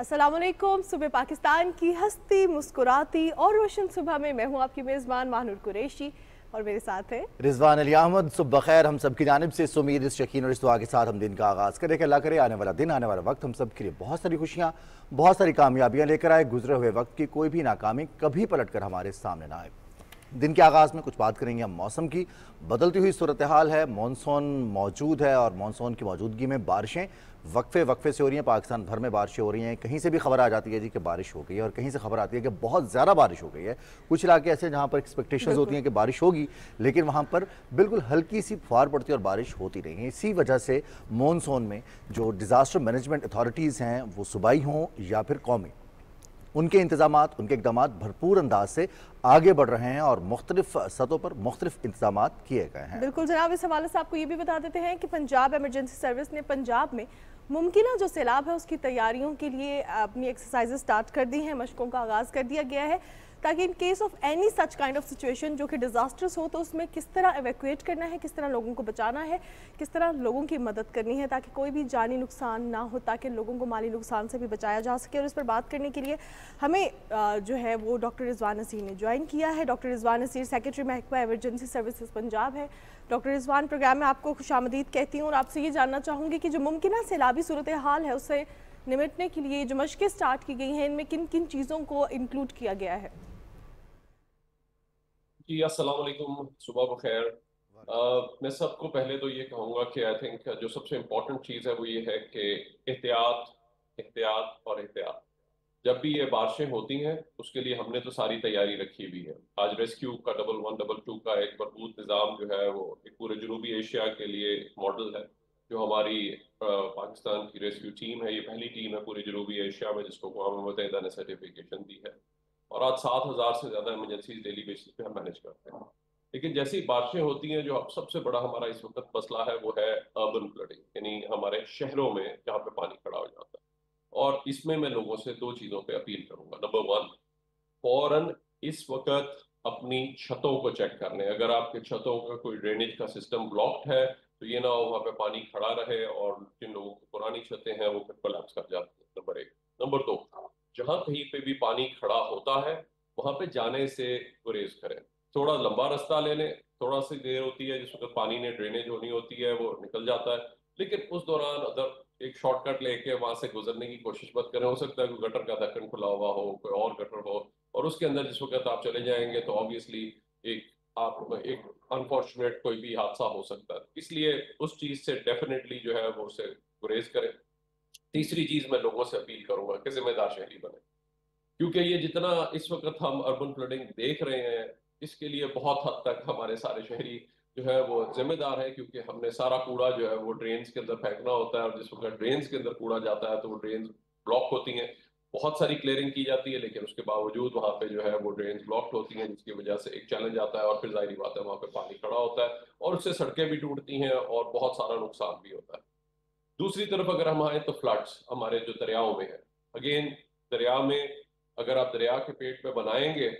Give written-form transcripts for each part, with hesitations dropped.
अस्सलाम वालेकुम। सुबह पाकिस्तान की हंसती मुस्कुराती और रोशन सुबह में मैं हूं आपकी मेज़बान माहनूर कुरैशी और मेरे साथ है रिजवान अली अहमद। सुबह खैर हम सब की जानिब से। उम्मीद इस यकीन और इस दुआ के साथ हम दिन का आगाज़ करें कि अल्लाह करे आने वाला दिन, आने वाला वक्त हम सब के लिए बहुत सारी खुशियाँ, बहुत सारी कामयाबियाँ लेकर आए। गुजरे हुए वक्त की कोई भी नाकामी कभी पलट कर हमारे सामने ना आए। दिन के आगाज़ में कुछ बात करेंगे हम मौसम की। बदलती हुई सूरत हाल है, मानसून मौजूद है और मानसून की मौजूदगी में बारिशें वक्फे वक्फे से हो रही हैं। पाकिस्तान भर में बारिशें हो रही हैं। कहीं से भी खबर आ जाती है जी कि बारिश हो गई है और कहीं से खबर आती है कि बहुत ज़्यादा बारिश हो गई है। कुछ इलाके ऐसे जहाँ पर एक्सपेक्टेशंस होती हैं कि बारिश होगी, लेकिन वहाँ पर बिल्कुल हल्की सी फुहार पड़ती है और बारिश होती नहीं है। इसी वजह से मानसून में जो डिज़ास्टर मैनेजमेंट अथॉरिटीज़ हैं, वो सूबाई हों या फिर कौमी, उनके इंतजामात, उनके इकदाम भरपूर अंदाज से आगे बढ़ रहे हैं और मुख्तलिफ सतहों पर मुख्तलिफ इंतजामात किए गए हैं। बिल्कुल जनाब, इस हवाले से आपको ये भी बता देते हैं कि पंजाब एमरजेंसी सर्विस ने पंजाब में मुमकिन जो सैलाब है उसकी तैयारियों के लिए अपनी एक्सरसाइज स्टार्ट कर दी हैं, मशकों का आगाज़ कर दिया गया है ताकि in case of any such kind of situation जो कि डिजास्टर्स हो तो उसमें किस तरह एवैक्यूएट करना है, किस तरह लोगों को बचाना है, किस तरह लोगों की मदद करनी है ताकि कोई भी जानी नुकसान ना हो, ताकि लोगों को माली नुकसान से भी बचाया जा सके। और इस पर बात करने के लिए हमें जो है वो डॉक्टर रिजवान नसीर ने ज्वाइन किया है। डॉक्टर रिजवान नसीर सेक्रेटरी महकमा एमरजेंसी सर्विसेज पंजाब है। डॉक्टर रिजवान, प्रोग्राम में आपको खुशामदीद कहती हूँ और आपसे ये जानना चाहूँगी कि जो मुमकिन सैलाबी सूरत हाल है उससे निपटने के लिए जो मशक़ें स्टार्ट की गई हैं, इनमें किन किन चीज़ों को इंक्लूड किया गया है? जी अस्सलाम वालेकुम, सुबह बखैर। मैं सबको पहले तो ये कहूँगा कि आई थिंक जो सबसे इम्पोर्टेंट चीज़ है वो ये है कि एहतियात, एहतियात और एहतियात। जब भी ये बारिशें होती हैं उसके लिए हमने तो सारी तैयारी रखी हुई है। आज रेस्क्यू का डबल 122 का एक मजबूत निज़ाम जो है वो एक पूरे जनूबी एशिया के लिए एक मॉडल है। जो हमारी पाकिस्तान की रेस्क्यू टीम है, ये पहली टीम है पूरे जनूबी एशिया में जिसको अक़वाम मुत्तहिदा ने सर्टिफिकेशन दी है और आज 7,000 से ज़्यादा इमरजेंसी डेली बेसिस पे हम मैनेज करते हैं। लेकिन जैसी बारिशें होती हैं, जो अब सबसे बड़ा हमारा इस वक्त मसला है वो है अर्बन फ्लडिंग, यानी हमारे शहरों में जहाँ पे पानी खड़ा हो जाता है। और इसमें मैं लोगों से दो चीज़ों पे अपील करूंगा। नंबर वन, फौरन इस वक्त अपनी छतों को चेक कर लें। अगर आपके छतों का कोई ड्रेनेज का सिस्टम ब्लॉक्ड है तो ये ना हो वहाँ पे पानी खड़ा रहे और जिन लोगों की पुरानी छतें हैं वो फिर कोलैप्स कर जाती है। नंबर एक। नंबर दो, जहाँ कहीं पे भी पानी खड़ा होता है वहां पे जाने से गुरेज करें। थोड़ा लंबा रास्ता ले लें, थोड़ा सी देर होती है जिस वक्त पानी ने ड्रेनेज होनी होती है वो निकल जाता है, लेकिन उस दौरान अगर एक शॉर्टकट लेके वहां से गुजरने की कोशिश मत करें। हो सकता है कोई गटर का ढक्कन खुला हुआ हो, कोई और गटर हो और उसके अंदर जिस वक्त आप चले जाएंगे तो ऑब्वियसली एक आप एक अनफॉर्चुनेट कोई भी हादसा हो सकता है। इसलिए उस चीज से डेफिनेटली जो है वो उससे गुरेज करें। तीसरी चीज मैं लोगों से अपील करूंगा कि जिम्मेदार शहरी बने, क्योंकि ये जितना इस वक्त हम अर्बन फ्लडिंग देख रहे हैं इसके लिए बहुत हद तक हमारे सारे शहरी जो है वो जिम्मेदार है, क्योंकि हमने सारा कूड़ा जो है वो ड्रेन्स के अंदर फेंकना होता है और जिस वक्त ड्रेन्स के अंदर कूड़ा जाता है तो वो ड्रेन्स ब्लॉक होती हैं। बहुत सारी क्लियरिंग की जाती है लेकिन उसके बावजूद वहाँ पे जो है वो ड्रेन्स ब्लॉक्ड होती हैं, जिसकी वजह से एक चैलेंज आता है और फिर जाहिर बात है वहाँ पे पानी खड़ा होता है और उससे सड़कें भी टूटती हैं और बहुत सारा नुकसान भी होता है। दूसरी तरफ अगर हम आए तो फ्लड्स हमारे जो दरियाओं में है, अगेन दरिया में अगर आप दरिया के पेट पे बनाएंगे,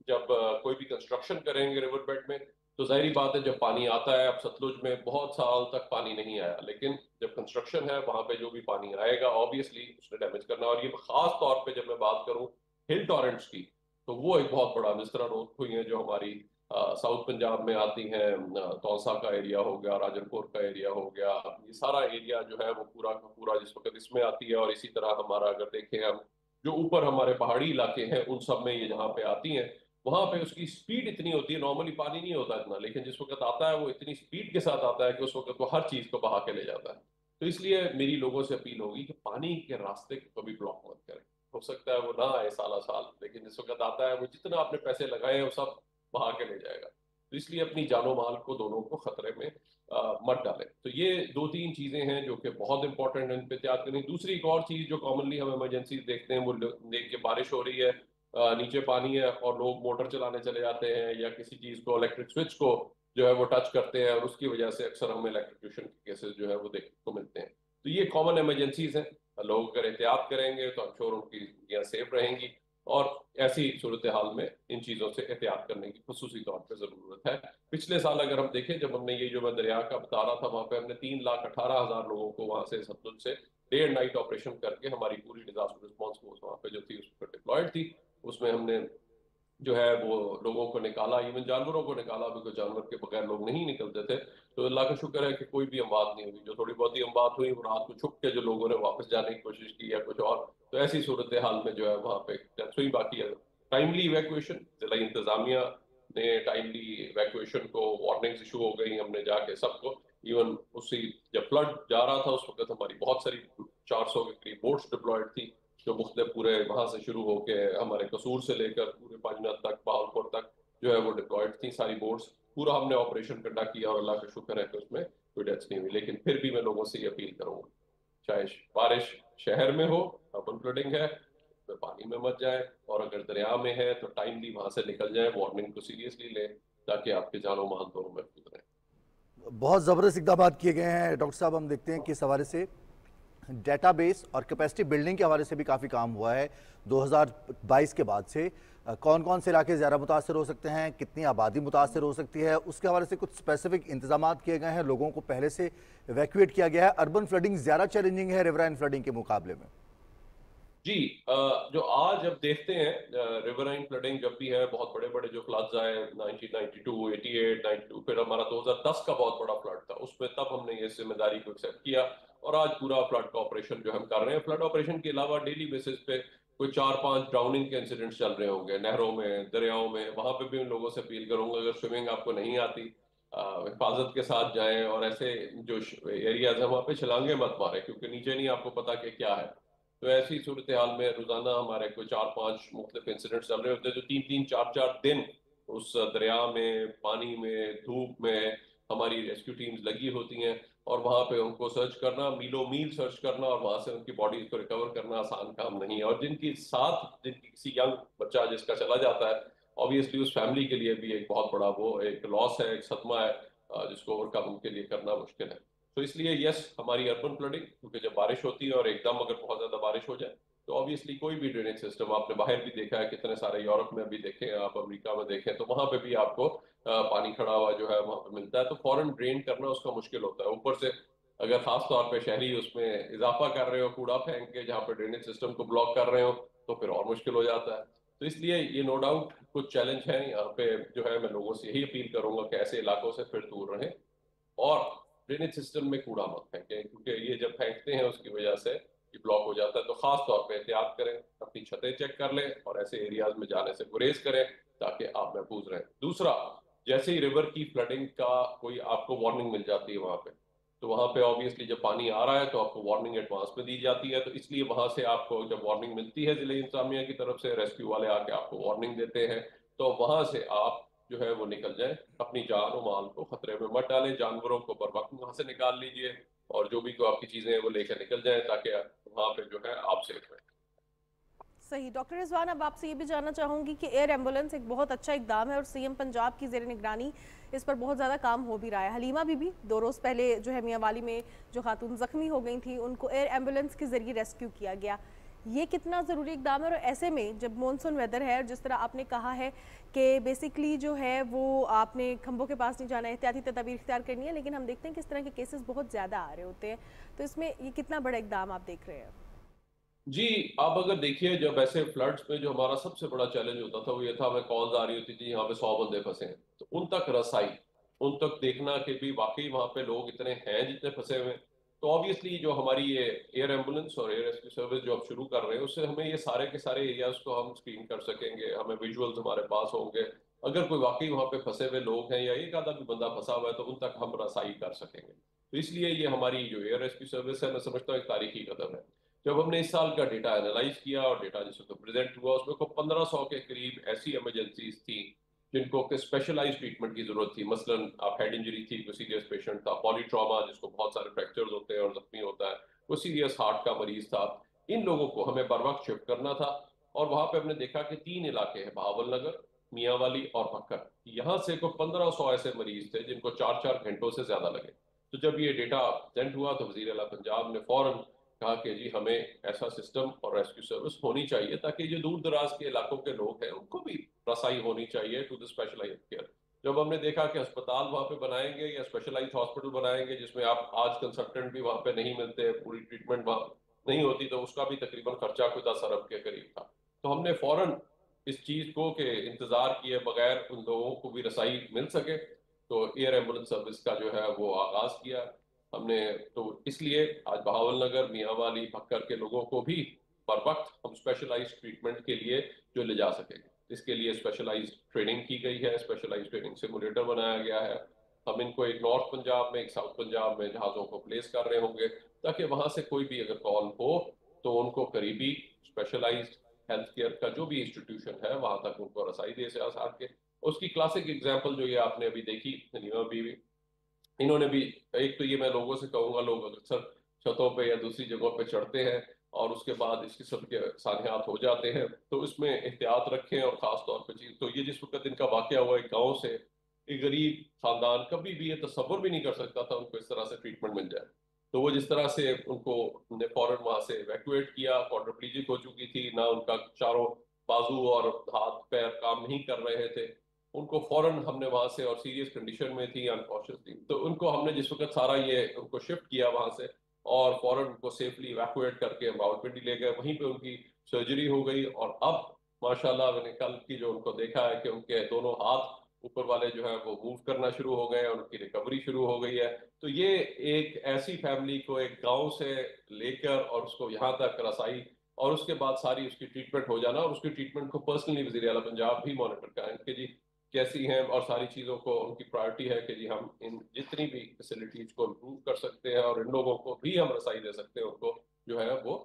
जब कोई भी कंस्ट्रक्शन करेंगे रिवर बेड में तो जाहिर बात है जब पानी आता है, अब सतलुज में बहुत साल तक पानी नहीं आया लेकिन जब कंस्ट्रक्शन है वहां पे जो भी पानी आएगा ऑब्वियसली उसने डैमेज करना। और ये खास तौर पे जब मैं बात करूं हिल टॉरेंट्स की तो वो एक बहुत बड़ा मिसरा रोक हुई है जो हमारी साउथ पंजाब में आती हैं। तौसा का एरिया हो गया, राजनपुर का एरिया हो गया, ये सारा एरिया जो है वो पूरा का पूरा जिस वक्त इसमें आती है। और इसी तरह हमारा अगर देखें हम जो ऊपर हमारे पहाड़ी इलाके हैं उन सब में ये जहाँ पे आती हैं वहां पे उसकी स्पीड इतनी होती है, नॉर्मली पानी नहीं होता इतना, लेकिन जिस वक्त आता है वो इतनी स्पीड के साथ आता है कि उस वक्त वो हर चीज को बहा के ले जाता है। तो इसलिए मेरी लोगों से अपील होगी कि पानी के रास्ते को कभी ब्लॉक मत करें। हो सकता है वो ना आए साला साल, लेकिन जिस वक्त आता है वो जितना आपने पैसे लगाए हैं वो सब बहा के ले जाएगा। तो इसलिए अपनी जानो माल को दोनों को खतरे में मत डालें। तो ये दो तीन चीजें हैं जो कि बहुत इंपॉर्टेंट है, इन पे एहतियात करनी। दूसरी एक और चीज जो कॉमनली हम इमरजेंसी देखते हैं वो देख के बारिश हो रही है, नीचे पानी है और लोग मोटर चलाने चले जाते हैं या किसी चीज को इलेक्ट्रिक स्विच को जो है वो टच करते हैं और उसकी वजह से अक्सर हमें इलेक्ट्रिक्यूशन के केसेस जो है वो देखने को मिलते हैं। तो ये कॉमन इमरजेंसीज हैं, लोग अगर एहतियात करेंगे तो आई एम श्योर उनकी जिंदगियां सेफ रहेंगी। और ऐसी सूरत हाल में इन चीज़ों से एहतियात करने की खुसूसी तौर पर ज़रूरत है। पिछले साल अगर हम देखें, जब हमने ये जो मैं दरिया का बता रहा था, वहाँ पे हमने 3,18,000 लोगों को वहाँ से सतलुज से डे एंड नाइट ऑपरेशन करके, हमारी पूरी डिजास्टर रिस्पॉन्स फोर्स वहाँ पे जो थी उस पर डिप्लॉयड थी, उसमें हमने जो है वो लोगों को निकाला, इवन जानवरों को निकाला, बिकॉज जानवर के बगैर लोग नहीं निकलते थे। तो अल्लाह का शुक्र है कि कोई भी अमवात नहीं हुई। जो थोड़ी बहुत ही अमवात हुई वो रात को छुप के जो लोगों ने वापस जाने की कोशिश की या कुछ और, तो ऐसी सूरत हाल में जो है वहाँ पे डेथ हुई। बाकी टाइमली इवैक्यूएशन, जिला इंतजामिया ने टाइमली इवैक्यूएशन को, वार्निंग्स इशू हो गई, हमने जाके सबको, इवन उसी जब फ्लड जा रहा था उस वक्त हमारी बहुत सारी 400 के करीब बोट्स डिप्लॉयड थी, जो मुख्तलिफ पूरे वहां से शुरू होके हमारे कसूर से लेकर पूरे पांजनाथ तक, बहावलपुर तक जो है वो डिप्लॉयड थी सारी बोट्स। पूरा हमने ऑपरेशन कंडक्ट किया और अल्लाह का शुक्र है कि उसमें कोई डेथ्स नहीं हुई। लेकिन फिर भी मैं लोगों से ये अपील करूंगा, चाहे बारिश शहर में हो, अर्बन फ्लडिंग है, तो पानी में मत जाए, और अगर दरिया में है तो टाइमली वहां से निकल जाए, वार्निंग को सीरियसली लें, ताकि आपके जानो माल दोनों महफूज रहें। बहुत ज़बरदस्त इक़दाम किए गए हैं डॉक्टर साहब। हम देखते हैं कि इस हवाले से डेटाबेस और कैपेसिटी बिल्डिंग के हवाले से भी काफ़ी काम हुआ है 2022 के बाद से। कौन कौन से इलाके ज़्यादा मुतासर हो सकते हैं, कितनी आबादी मुतासर हो सकती है, उसके हवाले से कुछ स्पेसिफिक इंतजाम किए गए हैं, लोगों को पहले से इवैक्यूएट किया गया है। अर्बन फ्लडिंग ज़्यादा चैलेंजिंग है रिवराइन फ्लडिंग के मुकाबले में? जी, जो आज अब देखते हैं रिवराइन फ्लडिंग जब भी है, बहुत बड़े बड़े जो फ्लड्स आए 1992, 88, 92, फिर हमारा 2010 का बहुत बड़ा फ्लड था, उसमें तब हमने ये जिम्मेदारी को एक्सेप्ट किया और आज पूरा फ्लड का ऑपरेशन जो हम कर रहे हैं। फ्लड ऑपरेशन के अलावा डेली बेसिस पे कोई 4-5 ड्राउनिंग के इंसिडेंट्स चल रहे होंगे नहरों में, दरियाओं में। वहां पे भी उन लोगों से अपील करूंगा, अगर स्विमिंग आपको नहीं आती, हिफाजत के साथ जाएं, और ऐसे जो एरियाज है वहां पे छलांगे मत मारे, क्योंकि नीचे नहीं आपको पता कि क्या है। तो ऐसी सूरत हाल में रोजाना हमारे कोई 4-5 मुख्तलिफ इंसिडेंट चल रहे होते हैं, जो 3-3, 4-4 दिन उस दरिया में, पानी में, धूप में हमारी रेस्क्यू टीम्स लगी होती हैं, और वहां पे उनको सर्च करना, मीलों मील सर्च करना, और वहां से उनकी बॉडीज को रिकवर करना आसान काम नहीं है। और जिनकी किसी यंग बच्चा जिसका चला जाता है, ऑब्वियसली उस फैमिली के लिए भी एक बहुत बड़ा वो एक लॉस है, एक सदमा है, जिसको ओवरकम उनके लिए करना मुश्किल है। तो इसलिए यस, हमारी अर्बन फ्लडिंग, क्योंकि जब बारिश होती है और एकदम अगर बहुत ज्यादा बारिश हो जाए, तो ऑब्वियसली कोई भी ड्रेनेज सिस्टम, आपने बाहर भी देखा है, कितने सारे यूरोप में भी देखें, आप अमेरिका में देखें, तो वहां पे भी आपको पानी खड़ा हुआ जो है वहां पे मिलता है, तो फौरन ड्रेन करना उसका मुश्किल होता है। ऊपर से अगर खास तौर पे शहरी उसमें इजाफा कर रहे हो, कूड़ा फेंक के जहाँ पे ड्रेनेज सिस्टम को ब्लॉक कर रहे हो, तो फिर और मुश्किल हो जाता है। तो इसलिए ये नो डाउट कुछ चैलेंज है यहाँ पे, जो है मैं लोगों से यही अपील करूंगा कि ऐसे इलाकों से फिर दूर रहें, और ड्रेनेज सिस्टम में कूड़ा मत फेंकें, क्योंकि ये जब फेंकते हैं उसकी वजह से ये ब्लॉक हो जाता है। तो खास तौर पे एहतियात करें, अपनी छतें चेक कर लें, और ऐसे एरियाज में जाने से गुरेज करें, ताकि आप महफूज रहें। दूसरा, जैसे ही रिवर की फ्लडिंग का कोई आपको वार्निंग मिल जाती है वहां पे, तो वहां पे ऑब्वियसली जब पानी आ रहा है तो आपको वार्निंग एडवांस में दी जाती है। तो इसलिए वहां से आपको जब वार्निंग मिलती है जिले इंतजामिया की तरफ से, रेस्क्यू वाले आके आपको वार्निंग देते हैं, तो वहां से आप जो है वो निकल जाए, अपनी जान और माल को खतरे में मत डालें, जानवरों को बर वक्त वहां से निकाल लीजिए, और जो भी को आपकी चीजें हैं वो लेकर निकल जाए, ताकि वहां पे जो है आप सेफ रहें। सही। डॉक्टर रिजवान, अब आपसे ये भी जानना चाहूँगी कि एयर एम्बुलेंस एक बहुत अच्छा इकदाम है और सीएम पंजाब की ज़ेर निगरानी इस पर बहुत ज़्यादा काम हो भी रहा है। हलीमा बीबी 2 रोज़ पहले जो है मियांवाली में जो खातून ज़ख्मी हो गई थी, उनको एयर एम्बुलेंस के ज़रिए रेस्क्यू किया गया। ये कितना ज़रूरी इकदाम है, और ऐसे में जब मानसून वेदर है और जिस तरह आपने कहा है कि बेसिकली जो है वो आपने खंभों के पास नहीं जाना है, एहतियाती तदबीर इख्तियार करनी है, लेकिन हम देखते हैं कि इस तरह के केसेस बहुत ज़्यादा आ रहे होते हैं, तो इसमें ये कितना बड़ा इकदाम आप देख रहे हैं? जी, आप अगर देखिए, जब ऐसे फ्लड्स में जो हमारा सबसे बड़ा चैलेंज होता था वो ये था, हमें कॉल्स आ रही होती थी यहाँ पे 100 बंदे फंसे हैं, तो उन तक रसाई, उन तक देखना कि भी वाकई वहां पे लोग इतने हैं जितने फंसे हुए हैं। तो ऑब्वियसली जो हमारी ये एयर एम्बुलेंस और एयर रेस्क्यू सर्विस जो अब शुरू कर रहे हैं, उससे हमें ये सारे के सारे एरियाज को हम स्क्रीन कर सकेंगे, हमें विजुअल्स हमारे पास होंगे, अगर कोई वाकई वहां पे फंसे हुए लोग हैं या एक आधा भी बंदा फंसा हुआ है, तो उन तक हम रसाई कर सकेंगे। तो इसलिए ये हमारी जो एयर रेस्क्यू सर्विस है, मैं समझता हूँ एक तारीखी कदम है। जब हमने इस साल का डेटा एनालाइज किया और डेटा जिसको तो प्रेजेंट हुआ, उसमें को 1500 के करीब ऐसी इमरजेंसीज थी जिनको के स्पेशलाइज ट्रीटमेंट की जरूरत थी। मसलन आप हेड इंजरी थी, कोई सीरियस पेशेंट था, पॉलीट्रॉमा जिसको बहुत सारे फ्रैक्चर्स होते हैं और जख्मी होता है, कोई सीरियस हार्ट का मरीज था, इन लोगों को हमें बर वक्त शिफ्ट करना था। और वहां पे हमने देखा कि 3 इलाके हैं, बहावल नगर, मियांवाली और भक्कर, यहाँ से को 1500 ऐसे मरीज थे जिनको 4-4 घंटों से ज्यादा लगे। तो जब ये डेटा प्रेजेंट हुआ तो वजीर आला पंजाब ने फौरन कहा कि जी हमें ऐसा सिस्टम और रेस्क्यू सर्विस होनी चाहिए ताकि जो दूर दराज के इलाकों के लोग हैं उनको भी रसाई होनी चाहिए टू द स्पेशलाइज्ड केयर। जब हमने देखा कि अस्पताल वहाँ पे बनाएंगे या स्पेशलाइज्ड हॉस्पिटल बनाएंगे जिसमें आप आज कंसल्टेंट भी वहाँ पे नहीं मिलते, पूरी ट्रीटमेंट वहाँ नहीं होती, तो उसका भी तकरीबन खर्चा कोई 10 अरब के करीब था। तो हमने फौरन इस चीज को के इंतजार किए बगैर उन लोगों को भी रसाई मिल सके तो एयर एम्बुलेंस सर्विस का जो है वो आगाज किया हमने। तो इसलिए आज बहावलनगर, मियांवाली, भक्कर के लोगों को भी बर वक्त हम स्पेशलाइज्ड ट्रीटमेंट के लिए जो ले जा सकेंगे। इसके लिए स्पेशलाइज्ड ट्रेनिंग की गई है, स्पेशलाइज्ड ट्रेनिंग सिमुलेटर बनाया गया है। हम इनको एक नॉर्थ पंजाब में, एक साउथ पंजाब में जहाजों को प्लेस कर रहे होंगे ताकि वहां से कोई भी अगर कॉल हो तो उनको करीबी स्पेशलाइज्ड हेल्थ केयर का जो भी इंस्टीट्यूशन है वहां तक उनको रसाई दे सके। उसकी क्लासिक एग्जांपल जो ये आपने अभी देखी नीमा बीवी, इन्होंने भी, एक तो ये मैं लोगों से कहूंगा, लोग अक्सर छतों पे या दूसरी जगहों पे चढ़ते हैं और उसके बाद इस किस्म के सानियात हो जाते हैं, तो इसमें एहतियात रखें। और खास तौर पर चीज तो ये जिस वक्त इनका वाकया हुआ एक गाँव से, एक गरीब खानदान कभी भी ये तस्वुर भी नहीं कर सकता था उनको इस तरह से ट्रीटमेंट मिल जाए। तो वो जिस तरह से उनको ने फौरन वहां से इवैक्यूएट किया, क्वाड्रिप्लीजिक हो चुकी थी ना, उनका चारों बाजू और हाथ पैर काम नहीं कर रहे थे, उनको फौरन हमने वहां से, और सीरियस कंडीशन में थी, अनकॉन्शियस थी, तो उनको हमने जिस वक्त सारा ये उनको शिफ्ट किया वहां से और फौरन उनको सेफली इवैक्यूएट करके रावलपिंडी ले गए, वहीं पे उनकी सर्जरी हो गई। और अब माशाल्लाह मैंने कल की जो उनको देखा है कि उनके दोनों हाथ ऊपर वाले जो है वो मूव करना शुरू हो गए और उनकी रिकवरी शुरू हो गई है। तो ये एक ऐसी फैमिली को एक गांव से लेकर और उसको यहाँ तक रसाई और उसके बाद सारी उसकी ट्रीटमेंट हो जाना, और उसकी ट्रीटमेंट को पर्सनली वज़ीर आला पंजाब भी मॉनिटर करें कि जी कैसी हैं, और सारी चीज़ों को उनकी प्रायोरिटी है कि जी हम इन जितनी भी फैसिलिटीज को इम्प्रूव कर सकते हैं और इन लोगों को भी हम रसाई दे सकते हैं, उनको जो है वो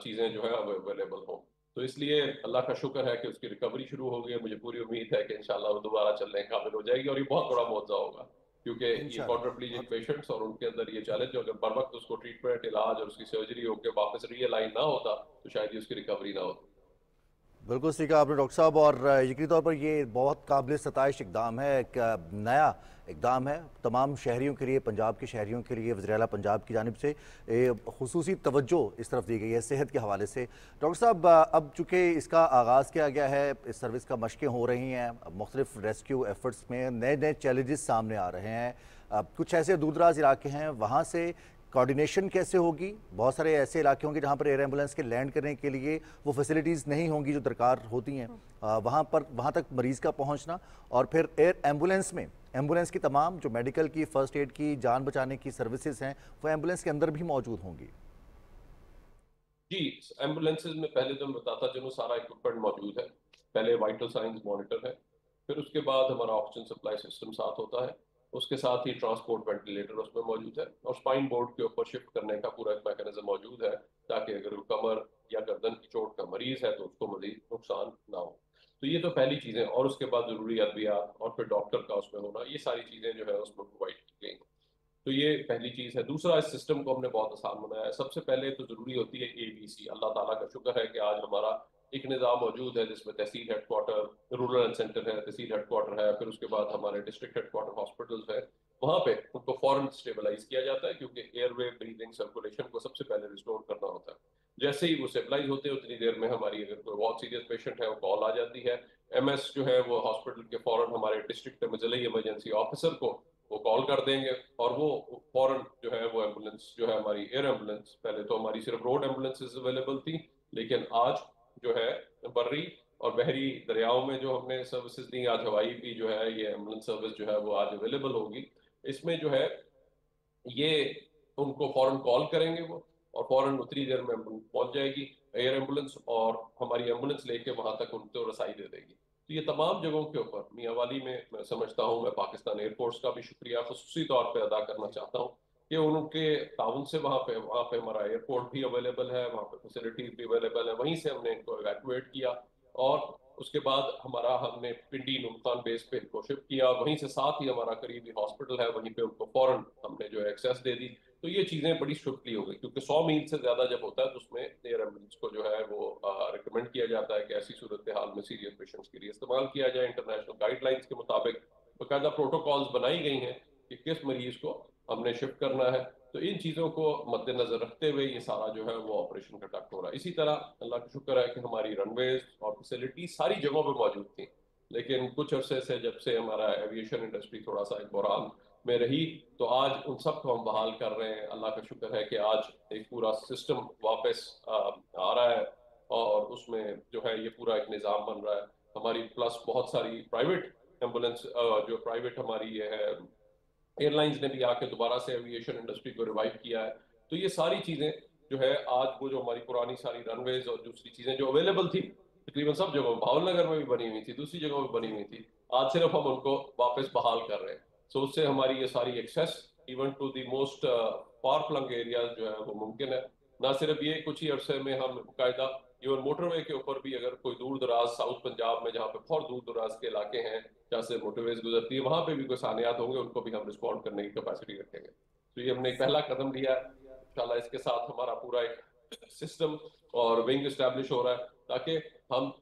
चीज़ें जो है अवेलेबल हों। तो इसलिए अल्लाह का शुक्र है कि उसकी रिकवरी शुरू हो गई है। मुझे पूरी उम्मीद है कि इंशाल्लाह वो दोबारा चलने के काबिल हो जाएगी, और ये बहुत बड़ा मुआवजा होगा क्योंकि ये इंशाल्लाह। क्वाड्रिप्लीजिक पेशेंट्स और उनके अंदर ये चैलेंज जो अगर बर वक्त उसको ट्रीटमेंट, इलाज और उसकी सर्जरी होकर वापस रियलाइन ना होता तो शायद ये उसकी रिकवरी ना होती। बिल्कुल सही कहा आपने डॉक्टर साहब, और यकीनी तौर पर ये बहुत काबिल सताइश इकदाम है, एक नया इकदाम है तमाम शहरियों के लिए, पंजाब के शहरियों के लिए। वज़ीर आला पंजाब की जानिब से खुसूसी तवज्जो इस तरफ दी गई है सेहत के हवाले से। डॉक्टर साहब, अब चूँकि इसका आगाज़ किया गया है, इस सर्विस का मशक़ें हो रही हैं, मुख्तलिफ रेस्क्यू एफ़र्ट्स में नए नए चैलेंजेस सामने आ रहे हैं। कुछ ऐसे दूर दराज इलाके हैं, वहाँ से कोऑर्डिनेशन कैसे होगी? बहुत सारे ऐसे इलाके होंगे जहाँ पर एयर एम्बुलेंस के लैंड करने के लिए वो फैसिलिटीज़ नहीं होंगी जो दरकार होती हैं, वहाँ तक मरीज़ का पहुँचना, और फिर एयर एम्बुलेंस में एम्बुलेंस की तमाम जो मेडिकल की, फ़र्स्ट एड की, जान बचाने की सर्विसेज हैं वो एम्बुलेंस के अंदर भी मौजूद होंगी। जी, एम्बुलेंसेज में पहले तो मैं बताता चलूँ सारा इक्विपमेंट मौजूद है। पहले वाइटल साइंस मॉनिटर है, फिर उसके बाद हमारा ऑक्सीजन सप्लाई सिस्टम साथ होता है, उसके साथ ही ट्रांसपोर्ट वेंटिलेटर उसमें मौजूद है, और स्पाइन बोर्ड के ऊपर शिफ्ट करने का पूरा एक मैकेनिज्म मौजूद है ताकि अगर कमर या गर्दन की चोट का मरीज है तो उसको मजीद नुकसान ना हो। तो ये तो पहली चीज़ें, और उसके बाद ज़रूरी अद्वियात और फिर डॉक्टर का उसमें होना, ये सारी चीज़ें जो है उसमें प्रोवाइड की गई। तो ये पहली चीज़ है। दूसरा, इस सिस्टम को हमने बहुत आसान बनाया है। सबसे पहले तो ज़रूरी होती है ABC। अल्लाह ताला का शुक्र है कि आज हमारा एक निज़ाम मौजूद है जिसमें तहसील हेडक्वार्टर, रूरल हेल्थ सेंटर है, तहसील हेडक्वार्टर है, फिर उसके बाद हमारे डिस्ट्रिक्ट हेडक्वार्टर हॉस्पिटल्स है। वहाँ पे उनको फौरन स्टेबलाइज किया जाता है क्योंकि एयरवे, ब्रीदिंग, सर्कुलेशन को सबसे पहले रिस्टोर करना होता है। जैसे ही वो स्टेबलाइज होते हैं उतनी देर में हमारी, अगर कोई बहुत सीरियस पेशेंट है, वो कॉल आ जाती है। MS जो है वो हॉस्पिटल के फौरन हमारे डिस्ट्रिक्ट ज़िले इमरजेंसी ऑफिसर को वो कॉल कर देंगे, और वो फौरन जो है वो एम्बुलेंस जो है हमारी एयर एम्बुलेंस, पहले तो हमारी सिर्फ रोड एम्बुलेंसेज अवेलेबल थी, लेकिन आज जो है बर्री और बहरी दरियाओं में जो हमने सर्विसेज दी, आज हवाई भी जो है ये एम्बुलेंस सर्विस जो है वो आज अवेलेबल होगी। इसमें जो है ये उनको फौरन कॉल करेंगे वो, और फौरन उतनी देर में एम्बुलेंस पहुंच जाएगी एयर एम्बुलेंस, और हमारी एम्बुलेंस लेके वहां तक उनको रसाई दे देगी। तो ये तमाम जगहों के ऊपर मियांवाली में मैं समझता हूँ, मैं पाकिस्तान एयरफोर्स का भी शुक्रिया खुसूसी तौर पे अदा करना चाहता हूँ कि उनके ताउन से वहाँ पे हमारा एयरपोर्ट भी अवेलेबल है, वहाँ पे फैसिलिटीज भी अवेलेबल है, वहीं से हमने इनको इवैक्यूएट किया, और उसके बाद हमने पिंडी नुकसान बेस पे इनको शिफ्ट किया, वहीं से साथ ही हमारा करीबी हॉस्पिटल है, वहीं पे उनको फौरन हमने जो है एक्सेस दे दी। तो ये चीज़ें बड़ी स्विफ्टली हो गई, क्योंकि 100 मील से ज़्यादा जब होता है तो उसमें एयर एम्बुलेंस को जो है वो रिकमेंड किया जाता है कि ऐसी सूरत हाल में सीरियस पेशेंट्स के लिए इस्तेमाल किया जाए। इंटरनेशनल गाइडलाइंस के मुताबिक बाकायदा प्रोटोकॉल्स बनाई गई हैं कि किस मरीज को हमने शिफ्ट करना है। तो इन चीज़ों को मद्देनजर रखते हुए ये सारा जो है वो ऑपरेशन कंडक्ट हो रहा है। इसी तरह अल्लाह का शुक्र है कि हमारी रनवेज और फैसिलिटी सारी जगहों पर मौजूद थी, लेकिन कुछ अरसे से जब से हमारा एविएशन इंडस्ट्री थोड़ा सा एक बहरान में रही, तो आज उन सब को हम बहाल कर रहे हैं। अल्लाह का शुक्र है कि आज एक पूरा सिस्टम वापस आ रहा है और उसमें जो है ये पूरा एक निज़ाम बन रहा है। हमारी प्लस बहुत सारी प्राइवेट एम्बुलेंस जो प्राइवेट हमारी ये है एयरलाइंस ने भी आके दोबारा से एविएशन इंडस्ट्री को रिवाइव किया है। तो ये सारी चीज़ें जो है आज वो जो हमारी पुरानी सारी रनवेज और दूसरी चीज़ें जो अवेलेबल थी तकरीबन सब जगह, भावनगर में भी बनी हुई थी, दूसरी जगहों में बनी हुई थी, आज सिर्फ हम उनको वापस बहाल कर रहे हैं। सो उससे हमारी ये सारी access even to the most far flung areas जो है वो मुमकिन है। ना सिर्फ ये, कुछ ही अरसे में हम बाकायदा इवन मोटरवे के ऊपर भी अगर कोई दूर दराज साउथ पंजाब में जहाँ पे बहुत दूर दराज के इलाके हैं जहाँ से मोटरवेज गुजरती है, वहां पे भी कोई सानियात होंगे, उनको भी हम रिस्पॉन्ड करने की कैपेसिटी रखेंगे। तो ये हमने एक पहला कदम लिया है। इंशाल्लाह इसके साथ हमारा पूरा एक सिस्टम और विंग इस्टेब्लिश हो रहा है ताकि हम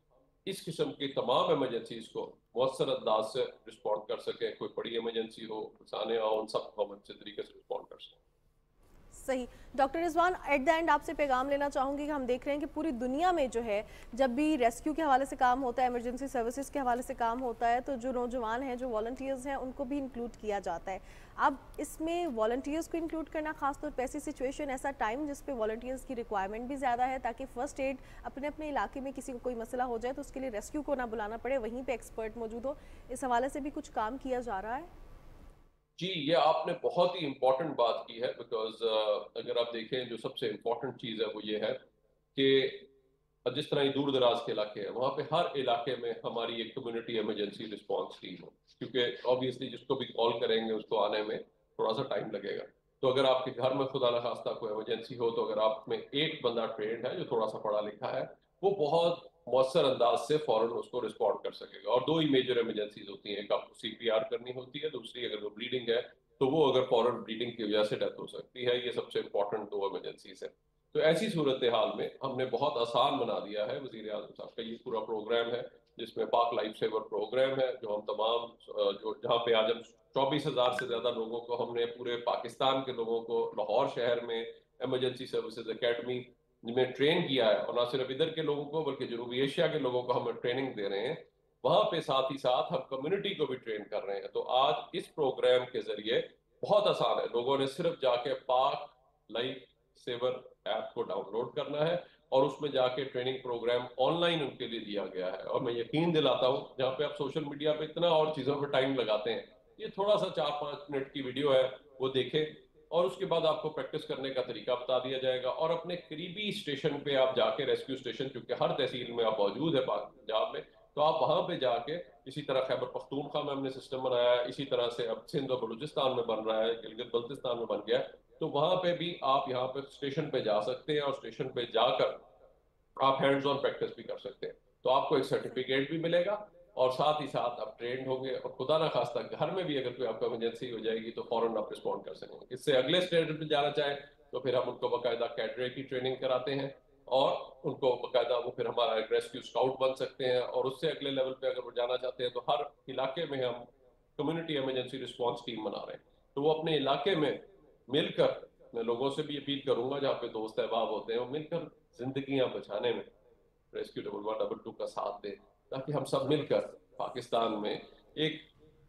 इस किस्म की तमाम इमरजेंसीज को मौसर अंदाज से रिस्पॉन्ड कर सके। कोई बड़ी इमरजेंसी हो, सानिया हो, उन सब को हम अच्छे तरीके से रिस्पॉन्ड कर सकें। सही। Doctor Rizwan, at the end आपसे पैगाम लेना चाहूँगी कि हम देख रहे हैं कि पूरी दुनिया में जो है जब भी रेस्क्यू के हवाले से काम होता है, इमरजेंसी सर्विसेज के हवाले से काम होता है, तो जो नौजवान हैं, जो वॉलंटियर्स हैं, उनको भी इंक्लूड किया जाता है। अब इसमें वॉलंटियर्स को इंक्लूड करना, खासतौर पर ऐसी सिचुएशन, ऐसा टाइम जिस पे वॉलंटियर्स की रिक्वायरमेंट भी ज़्यादा है ताकि फर्स्ट एड अपने अपने इलाके में किसी को कोई मसला हो जाए तो उसके लिए रेस्क्यू को ना बुलाना पड़े, वहीं पर एक्सपर्ट मौजूद हो, इस हवाले से भी कुछ काम किया जा रहा है? जी, ये आपने बहुत ही इम्पोर्टेंट बात की है बिकॉज अगर आप देखें जो सबसे इम्पोर्टेंट चीज़ है वो ये है कि जिस तरह ये दूर दराज के इलाके हैं वहाँ पे हर इलाके में हमारी एक कम्युनिटी इमरजेंसी रिस्पांस टीम हो, क्योंकि ऑब्वियसली जिसको भी कॉल करेंगे उसको आने में थोड़ा सा टाइम लगेगा। तो अगर आपके घर में खुदा न खास्ता कोई इमरजेंसी हो, तो अगर आप में एक बंदा ट्रेंड है जो थोड़ा सा पढ़ा लिखा है, वो बहुत मौसर अंदाज से फौरन उसको रिस्पॉन्ड कर सकेगा। और दो ही मेजर इमरजेंसीज होती हैं, एक आपको सीपीआर करनी होती है, दूसरी अगर वो ब्लीडिंग है तो वो अगर फौरन ब्लीडिंग की वजह से डेथ हो सकती है। ये सबसे इंपॉर्टेंट दो इमरजेंसीज है। तो ऐसी सूरत हाल में हमने बहुत आसान बना दिया है, वज़ीर आज़म साहब का ये पूरा प्रोग्राम है जिसमें पाक लाइफ सेवर प्रोग्राम है, जो हम तमाम जो जहाँ पे आज हम 24,000 से ज़्यादा लोगों को हमने पूरे पाकिस्तान के लोगों को लाहौर शहर में इमरजेंसी सर्विसेज एकेडमी में ट्रेन किया है। और ना सिर्फ इधर के लोगों को बल्कि जनूबी एशिया के लोगों को हम ट्रेनिंग दे रहे हैं वहां पे, साथ ही साथ हम कम्युनिटी को भी ट्रेन कर रहे हैं। तो आज इस प्रोग्राम के जरिए बहुत आसान है, लोगों ने सिर्फ जाके पाक लाइफ सेवर ऐप को डाउनलोड करना है और उसमें जाके ट्रेनिंग प्रोग्राम ऑनलाइन उनके लिए दिया गया है। और मैं यकीन दिलाता हूँ जहाँ पे आप सोशल मीडिया पे इतना और चीज़ों पे टाइम लगाते हैं, ये थोड़ा सा 4-5 मिनट की वीडियो है, वो देखें और उसके बाद आपको प्रैक्टिस करने का तरीका बता दिया जाएगा। और अपने करीबी स्टेशन पे आप जाके, रेस्क्यू स्टेशन क्योंकि हर तहसील में आप मौजूद है पंजाब में, तो आप वहां पे जाके, इसी तरह खैबर पख्तूनख्वा में हमने सिस्टम बनाया है, इसी तरह से अब सिंध और बलूचिस्तान में बन रहा है, गिलगित बल्तिस्तान में बन गया है, तो वहां पे भी आप यहाँ पे स्टेशन पे जा सकते हैं और स्टेशन पे जाकर आप हैंड्स ऑन प्रैक्टिस भी कर सकते हैं। तो आपको एक सर्टिफिकेट भी मिलेगा और साथ ही साथ आप ट्रेंड होंगे और खुदा ना खास्ता घर में भी अगर कोई आपको इमरजेंसी हो जाएगी तो फौरन आप रिस्पॉन्ड कर सकेंगे। इससे अगले स्टेज पे जाना चाहें तो फिर हम उनको बाकायदा कैडरे की ट्रेनिंग कराते हैं और उनको बाकायदा वो फिर हमारा रेस्क्यू स्काउट बन सकते हैं। और उससे अगले लेवल पे अगर वो जाना चाहते हैं तो हर इलाके में हम कम्युनिटी इमरजेंसी रिस्पॉन्स टीम बना रहे हैं। तो वो अपने इलाके में मिलकर, मैं लोगों से भी अपील करूंगा जहाँ पे दोस्त अहबाब होते हैं, वो मिलकर जिंदगियां बचाने में रेस्क्यू 1122 का साथ दें, ताकि हम सब मिलकर पाकिस्तान में एक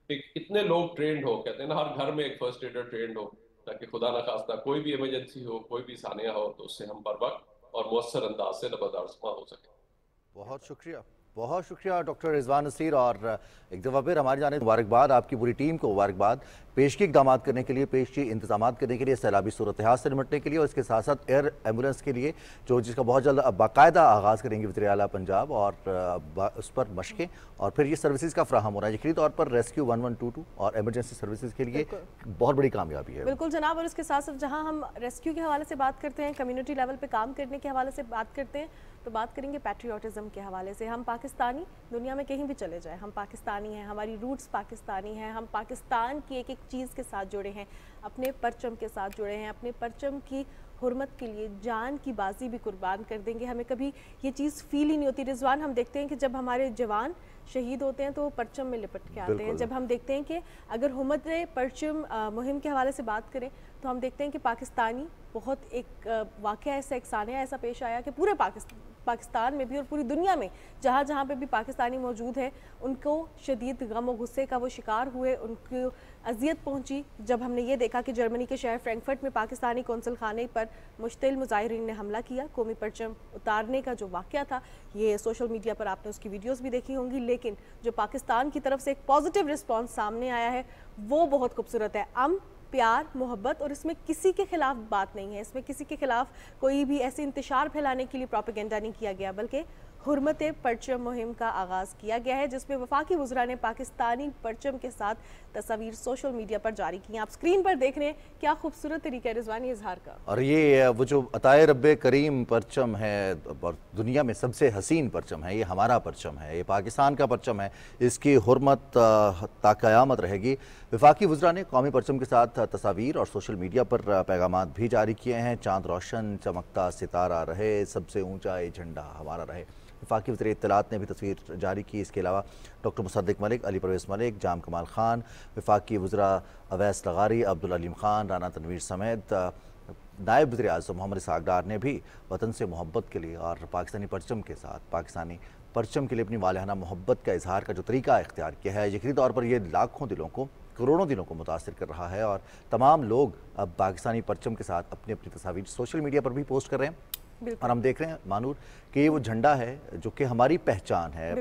इतने लोग ट्रेंड हो, कहते हैं ना हर घर में एक फर्स्ट एडर ट्रेंड हो, ताकि खुदा न खास्ता कोई भी इमरजेंसी हो, कोई भी सानिया हो, तो उससे हम बर वक्त और मौसर अंदाज से नबरदार हो सके। बहुत शुक्रिया डॉक्टर रिजवान नसीर। और एक दफ़ा फिर हमारी जाने मुबारकबाद, आपकी पूरी टीम को मुबारकबाद पेशगी इक़दाम करने के लिए, पेशगी इंतजाम करने के लिए, सैलाबी सूरत हाल से निपटने के लिए और इसके साथ साथ एयर एम्बुलेंस के लिए जो जिसका बहुत जल्द बाकायदा आगाज़ करेंगे वज़ीर आला पंजाब और उस पर मशक़ें और फिर ये सर्विसेज का फ्राहम हो रहा है। यकीनी तौर पर रेस्क्यू 1122 और एमरजेंसी सर्विसेज के लिए बहुत बड़ी कामयाबी है। बिल्कुल जनाब। और इसके साथ साथ जहाँ हम रेस्क्यू के हवाले से बात करते हैं, कम्युनिटी लेवल पर काम करने के हवाले से बात करते हैं, तो बात करेंगे पैट्रियोटिज्म के हवाले से। हम पाकिस्तानी, दुनिया में कहीं भी चले जाए हम पाकिस्तानी हैं, हमारी रूट्स पाकिस्तानी हैं, हम पाकिस्तान की एक एक चीज़ के साथ जुड़े हैं। अपने परचम के साथ जुड़े हैं, अपने परचम की हुर्मत के लिए जान की बाजी भी कुर्बान कर देंगे। हमें कभी ये चीज़ फील ही नहीं होती। रिजवान, हम देखते हैं कि जब हमारे जवान शहीद होते हैं तो वो परचम में लिपट के आते हैं। जब हम देखते हैं कि अगर हुकूमत परचम मुहिम के हवाले से बात करें तो हम देखते हैं कि पाकिस्तानी बहुत एक वाक़या ऐसा, एक सानिया ऐसा पेश आया कि पूरे पाकिस्तान में भी और पूरी दुनिया में जहाँ जहाँ पे भी पाकिस्तानी मौजूद है उनको शदीद गम और गुस्से का वो शिकार हुए, उनको अजियत पहुँची जब हमने ये देखा कि जर्मनी के शहर फ्रैंकफर्ट में पाकिस्तानी कौंसल खाने पर मुश्तिल मुजाहिरीन ने हमला किया। कौमी परचम उतारने का जो वाक़या था, ये सोशल मीडिया पर आपने उसकी वीडियोज़ भी देखी होंगी, लेकिन जो पाकिस्तान की तरफ से एक पॉजिटिव रिस्पॉन्स सामने आया है वो बहुत खूबसूरत है। प्यार, मोहब्बत, और इसमें किसी के खिलाफ बात नहीं है, इसमें किसी के खिलाफ कोई भी ऐसे इंतशार फैलाने के लिए प्रोपेगेंडा नहीं किया गया, बल्कि हुर्मत परचम मुहिम का आगाज़ किया गया है जिसमें वफाकी वज़रा ने पाकिस्तानी परचम के साथ तस्वीर सोशल मीडिया पर जारी की हैं। आप स्क्रीन पर देख रहे हैं, क्या खूबसूरत तरीका है रिजवानी इजहार का। और ये वो जो अताए रब्बे करीम परचम है और दुनिया में सबसे हसीन परचम है, ये हमारा परचम है, ये पाकिस्तान का परचम है, इसकी हुर्मत ताक़यामत रहेगी। वफाकी वज़रा ने कौमी परचम के साथ तस्वीर और सोशल मीडिया पर पैगामात भी जारी किए हैं। चाँद रोशन चमकता सितारा रहे, सबसे ऊँचा ये झंडा हमारा रहे। वफाकी वज़ीर इत्तलात ने भी तस्वीर जारी की। इसके अलावा डॉक्टर मुसद्दिक मलिक, अली परवेज़ मलिक, जाम कमाल खान, वफाकी वज़रा अवैस लगारी, अब्दुल अलीम खान, राना तनवीर समेत नायब वज़ीर आज़म मोहम्मद इसहाक़ डार ने भी वतन से मोहब्बत के लिए और पाकिस्तानी परचम के साथ पाकिस्तानी परचम के लिए अपनी वालिहाना मोहब्बत का इजहार का जो तरीका इख्तियार किया है, यकीनी तौर पर ये लाखों दिलों को, करोड़ों दिलों को मुतासिर कर रहा है। और तमाम लोग अब पाकिस्तानी परचम के साथ अपनी अपनी तस्वीर सोशल मीडिया पर भी पोस्ट कर रहे हैं। और हम देख रहे हैं मानूर कि ये वो झंडा है जो कि हमारी पहचान है।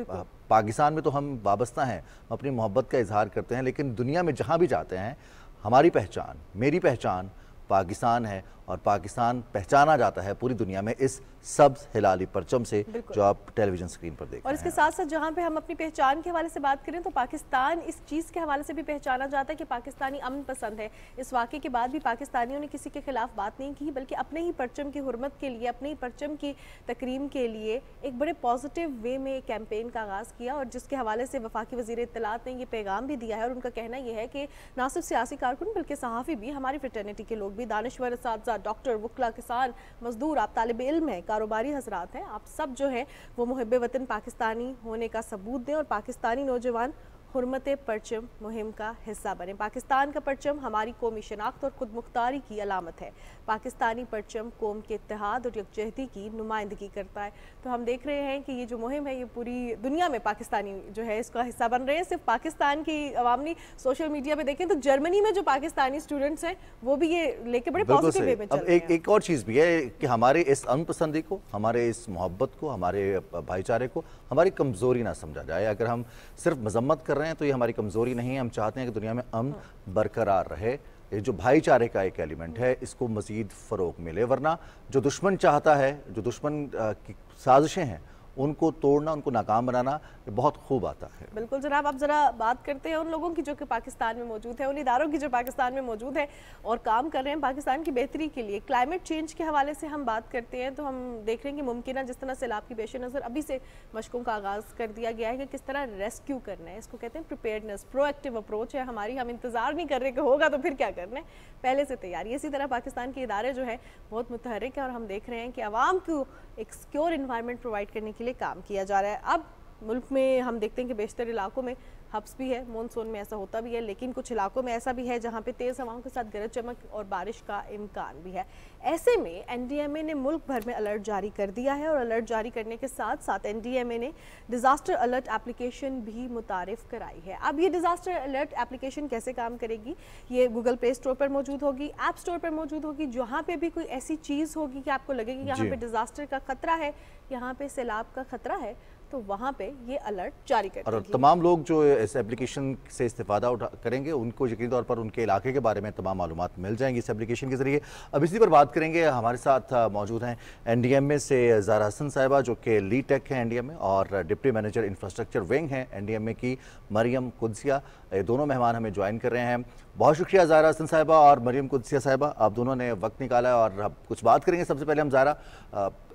पाकिस्तान में तो हम वाबस्ता हैं, अपनी मोहब्बत का इजहार करते हैं, लेकिन दुनिया में जहाँ भी जाते हैं हमारी पहचान, मेरी पहचान पाकिस्तान है और पाकिस्तान पहचाना जाता है पूरी दुनिया में इस सब्ज हिलाली परचम से जो आप टेलीविजन स्क्रीन पर देख रहे हैं। और इसके साथ साथ जहाँ पे हम अपनी पहचान के हवाले से बात करें तो पाकिस्तान इस चीज़ के हवाले से भी पहचाना जाता है कि पाकिस्तानी अमन पसंद है। इस वाक़े के बाद भी पाकिस्तानियों ने किसी के खिलाफ बात नहीं की, बल्कि अपने ही परचम की हुर्मत के लिए, अपने ही परचम की तकरीम के लिए एक बड़े पॉजिटिव वे में कैंपेन का आगाज़ किया, और जिसके हवाले से वफाकी वज़ीर इत्तलात ने ये पैगाम भी दिया है। और उनका कहना यह है कि ना सिर्फ सियासी कारकुन बल्कि सहाफ़ी भी, हमारी फ्रेटर्निटी के लोग भी, दानिश्वर, असातिज़ा, डॉक्टर, वकला, किसान, मजदूर, आप तालिब इल्म हैं, कारोबारी हजरात हैं, आप सब जो है वो मुहिब्बे वतन पाकिस्तानी होने का सबूत दें और पाकिस्तानी नौजवान हुर्मत परचम मुहिम का हिस्सा बने। पाकिस्तान का परचम हमारी कौमी शनाख्त और खुद मुख्तारी की अलामत है। पाकिस्तानी परचम कौम के इत्तेहाद और यकजहती की नुमाइंदगी करता है। तो हम देख रहे हैं कि ये जो मुहिम है ये पूरी दुनिया में पाकिस्तानी जो है इसका हिस्सा बन रहे हैं। सिर्फ पाकिस्तान की अवाम नहीं, सोशल मीडिया पे देखें तो जर्मनी में जो पाकिस्तानी स्टूडेंट्स हैं वो भी ये लेके बड़े पॉजिटिव वे में चल रहे हैं। एक और चीज़ भी है कि हमारे इस अमन पसंदी को, हमारे इस मोहब्बत को, हमारे भाईचारे को हमारी कमज़ोरी ना समझा जाए। अगर हम सिर्फ मजम्मत कर रहे हैं तो ये हमारी कमज़ोरी नहीं है। हम चाहते हैं कि दुनिया में अमन बरकरार रहे। ये जो भाईचारे का एक एलिमेंट है इसको मज़ीद फ़रोग़ मिले, वरना जो दुश्मन चाहता है, जो दुश्मन की साजिशें हैं उनको तोड़ना, उनको नाकाम बनाना ये बहुत खूब आता है। बिल्कुल जनाब, आप ज़रा बात करते हैं उन लोगों की जो कि पाकिस्तान में मौजूद है, उन इदारों की जो पाकिस्तान में मौजूद है और काम कर रहे हैं पाकिस्तान की बेहतरी के लिए। क्लाइमेट चेंज के हवाले से हम बात करते हैं तो हम देख रहे हैं कि मुमकिन जिस तरह सैलाब की पेश नज़र अभी से मशकों का आगाज़ कर दिया गया है कि किस तरह रेस्क्यू करना है। इसको कहते हैं प्रिपेयर्डनेस, प्रोएक्टिव अप्रोच है हमारी। हम इंतज़ार नहीं कर रहे कि होगा तो फिर क्या करना है, पहले से तैयारी। इसी तरह पाकिस्तान के इदारे जो है बहुत मुतहर्रिक है और हम देख रहे हैं कि आवाम को एक सिक्योर इन्वायरमेंट प्रोवाइड करने के लिए काम किया जा रहा है। अब मुल्क में हम देखते हैं कि बेशतर इलाकों में हब्स भी है, मानसून में ऐसा होता भी है, लेकिन कुछ इलाकों में ऐसा भी है जहां पे तेज़ हवाओं के साथ गरज चमक और बारिश का इम्कान भी है। ऐसे में एनडीएमए ने मुल्क भर में अलर्ट जारी कर दिया है और अलर्ट जारी करने के साथ साथ एनडीएमए ने डिज़ास्टर अलर्ट एप्लीकेशन भी मुतारिफ कराई है। अब ये डिज़ास्टर अलर्ट एप्लीकेशन कैसे काम करेगी? ये गूगल प्ले स्टोर पर मौजूद होगी, ऐप स्टोर पर मौजूद होगी। जहाँ पे भी कोई ऐसी चीज़ होगी कि आपको लगेगी यहाँ पे डिज़ास्टर का खतरा है, यहाँ पे सैलाब का खतरा है, तो वहाँ पे ये अलर्ट जारी कर और तमाम लोग जो इस एप्लीकेशन से इस्तेफादा करेंगे उनको यकीनी तौर पर उनके इलाके के बारे में तमाम मालूमात मिल जाएंगी इस एप्लीकेशन के ज़रिए। अब इसी पर बात करेंगे। हमारे साथ मौजूद हैं एनडीएमए से ज़ारा हसन साहिबा जो कि लीड टेक हैं एनडीएमए और डिप्टी मैनेजर इंफ्रास्ट्रक्चर विंग हैं एनडीएमए की मरियम कुदसिया। ये दोनों मेहमान हमें ज्वाइन कर रहे हैं। बहुत शुक्रिया ज़ारा हसन साहिबा और मरियम कुदसिया साहिबा, आप दोनों ने वक्त निकाला और कुछ बात करेंगे। सबसे पहले हम ज़ारा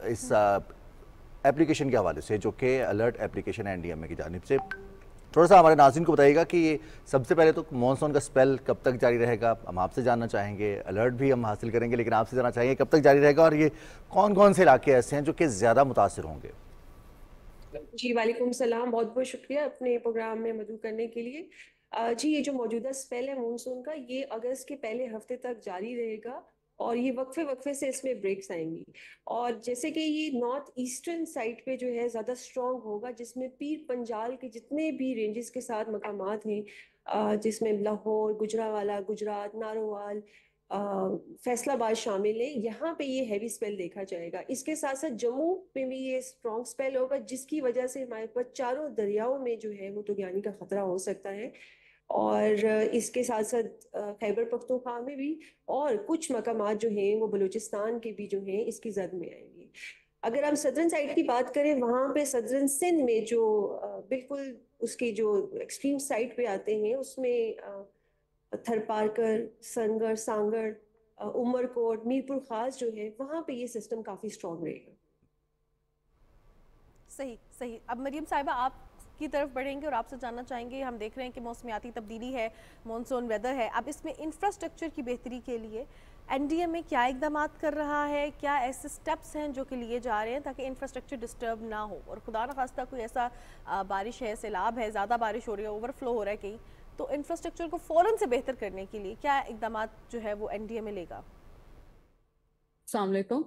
इस एप्लीकेशन के हवाले से जो कि अलर्ट एप्लीकेशन है एनडीएमए की जानिब से, थोड़ा सा हमारे नाज़रीन को बताइएगा कि ये सबसे पहले तो मानसून का स्पेल कब तक जारी रहेगा, हम आपसे जानना चाहेंगे। अलर्ट भी हम हासिल करेंगे, लेकिन आपसे जानना चाहेंगे कब तक जारी रहेगा और ये कौन कौन से इलाके ऐसे हैं जो कि ज़्यादा मुतासिर होंगे। जी वालेकुम सलाम, बहुत बहुत शुक्रिया अपने प्रोग्राम में मदद करने के लिए। जी, ये जो मौजूदा स्पेल है मानसून का, ये अगस्त के पहले हफ्ते तक जारी रहेगा और ये वक्फे वक्फे से इसमें ब्रेक्स आएंगी। और जैसे कि ये नॉर्थ ईस्टर्न साइड पे जो है ज़्यादा स्ट्रॉन्ग होगा, जिसमें पीर पंजाल के जितने भी रेंजेस के साथ मकामात हैं, जिसमें लाहौर, गुजरावाला, गुजरात, नारोवाल, फैसलाबाद शामिल है, यहाँ पे ये हैवी स्पेल देखा जाएगा। इसके साथ साथ जम्मू में भी ये स्ट्रॉन्ग स्पेल होगा, जिसकी वजह से हमारे पास चारों दरियाओं में जो है वो तूफ़ानी का खतरा हो सकता है। और इसके साथ साथ खैबर पख्तूनख्वा में भी और कुछ मकामात जो हैं वो बलूचिस्तान के भी जो हैं इसकी जद में आएंगे। अगर हम सदर्न साइड की बात करें, वहाँ पे सदर्न सिंध में जो बिल्कुल उसके जो एक्सट्रीम साइड पे आते हैं, उसमें थरपारकर, सनगर, सांगड़, उमरकोट, मीरपुर खास जो है, वहाँ पे ये सिस्टम काफ़ी स्ट्रॉन्ग रहेगा। सही सही। अब मरियम साहिबा आप की तरफ बढ़ेंगे और आपसे जानना चाहेंगे, हम देख रहे हैं कि मौसमियाती तब्दीली है, मॉनसून वेदर है, अब इसमें इंफ्रास्ट्रक्चर की बेहतरी के लिए एनडीएमए क्या इकदाम कर रहा है, क्या ऐसे स्टेप्स हैं जो कि लिए जा रहे हैं ताकि इंफ्रास्ट्रक्चर डिस्टर्ब ना हो, और खुदा न खास्ता कोई ऐसा बारिश है, सैलाब है, ज़्यादा बारिश हो रही है, ओवरफ्लो हो रहा है कहीं, तो इंफ्रास्ट्रक्चर को फ़ौरन से बेहतर करने के लिए क्या इकदाम जो है वो एनडीएमए लेगा? अस्सलाम वालेकुम।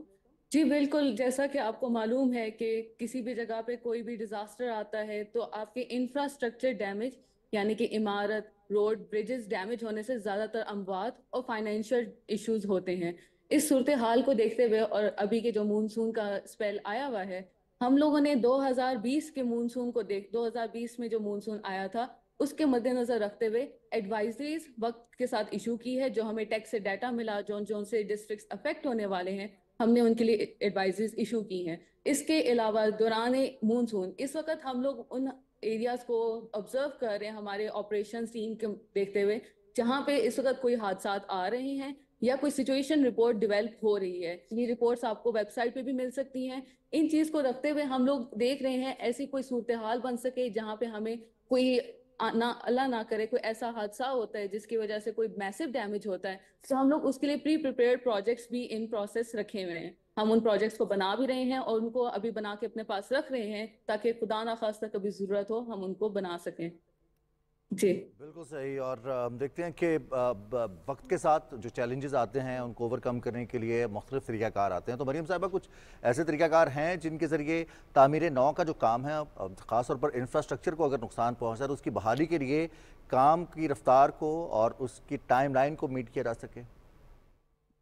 जी बिल्कुल, जैसा कि आपको मालूम है कि किसी भी जगह पे कोई भी डिज़ास्टर आता है तो आपके इंफ्रास्ट्रक्चर डैमेज, यानी कि इमारत, रोड, ब्रिजेस डैमेज होने से ज़्यादातर अमवात और फाइनेंशियल इश्यूज होते हैं। इस सूरत हाल को देखते हुए और अभी के जो मानसून का स्पेल आया हुआ है, हम लोगों ने 2020 के मानसून को 2020 में जो मानसून आया था उसके मद्देनजर रखते हुए एडवाइजरीज वक्त के साथ इशू की है। जो हमें टेक्स से डाटा मिला, जो से डिस्ट्रिक्ट्स अफेक्ट होने वाले हैं, हमने उनके लिए एडवाइजरीज इशू की हैं। इसके अलावा दौरान मानसून इस वक्त हम लोग उन एरियाज को ऑब्जर्व कर रहे हैं हमारे ऑपरेशन टीम के देखते हुए, जहाँ पे इस वक्त कोई हादसा आ रहे हैं या कोई सिचुएशन रिपोर्ट डेवलप हो रही है। ये रिपोर्ट्स आपको वेबसाइट पे भी मिल सकती हैं। इन चीज को रखते हुए हम लोग देख रहे हैं ऐसी कोई सूरत हाल बन सके जहाँ पे हमें कोई ना, अल्लाह ना करे, कोई ऐसा हादसा होता है जिसकी वजह से कोई मैसिव डैमेज होता है, तो हम लोग उसके लिए प्री प्रिपेयर्ड प्रोजेक्ट्स भी इन प्रोसेस रखे हुए हैं। हम उन प्रोजेक्ट्स को बना भी रहे हैं और उनको अभी बना के अपने पास रख रहे हैं ताकि खुदा ना खास्ता कभी ज़रूरत हो हम उनको बना सकें। जी बिल्कुल सही। और हम देखते हैं कि वक्त के साथ जो चैलेंजेस आते हैं उनको ओवरकम करने के लिए मुख्तलिफ तरीक़ाकार आते हैं। तो मरीम साहिबा, कुछ ऐसे तरीक़ाकार हैं जिनके ज़रिए तामीर नौ का जो काम है, ख़ास तौर पर इंफ्रास्ट्रक्चर को अगर नुकसान पहुँचा तो उसकी बहाली के लिए काम की रफ्तार को और उसकी टाइम लाइन को मीट किया जा सके?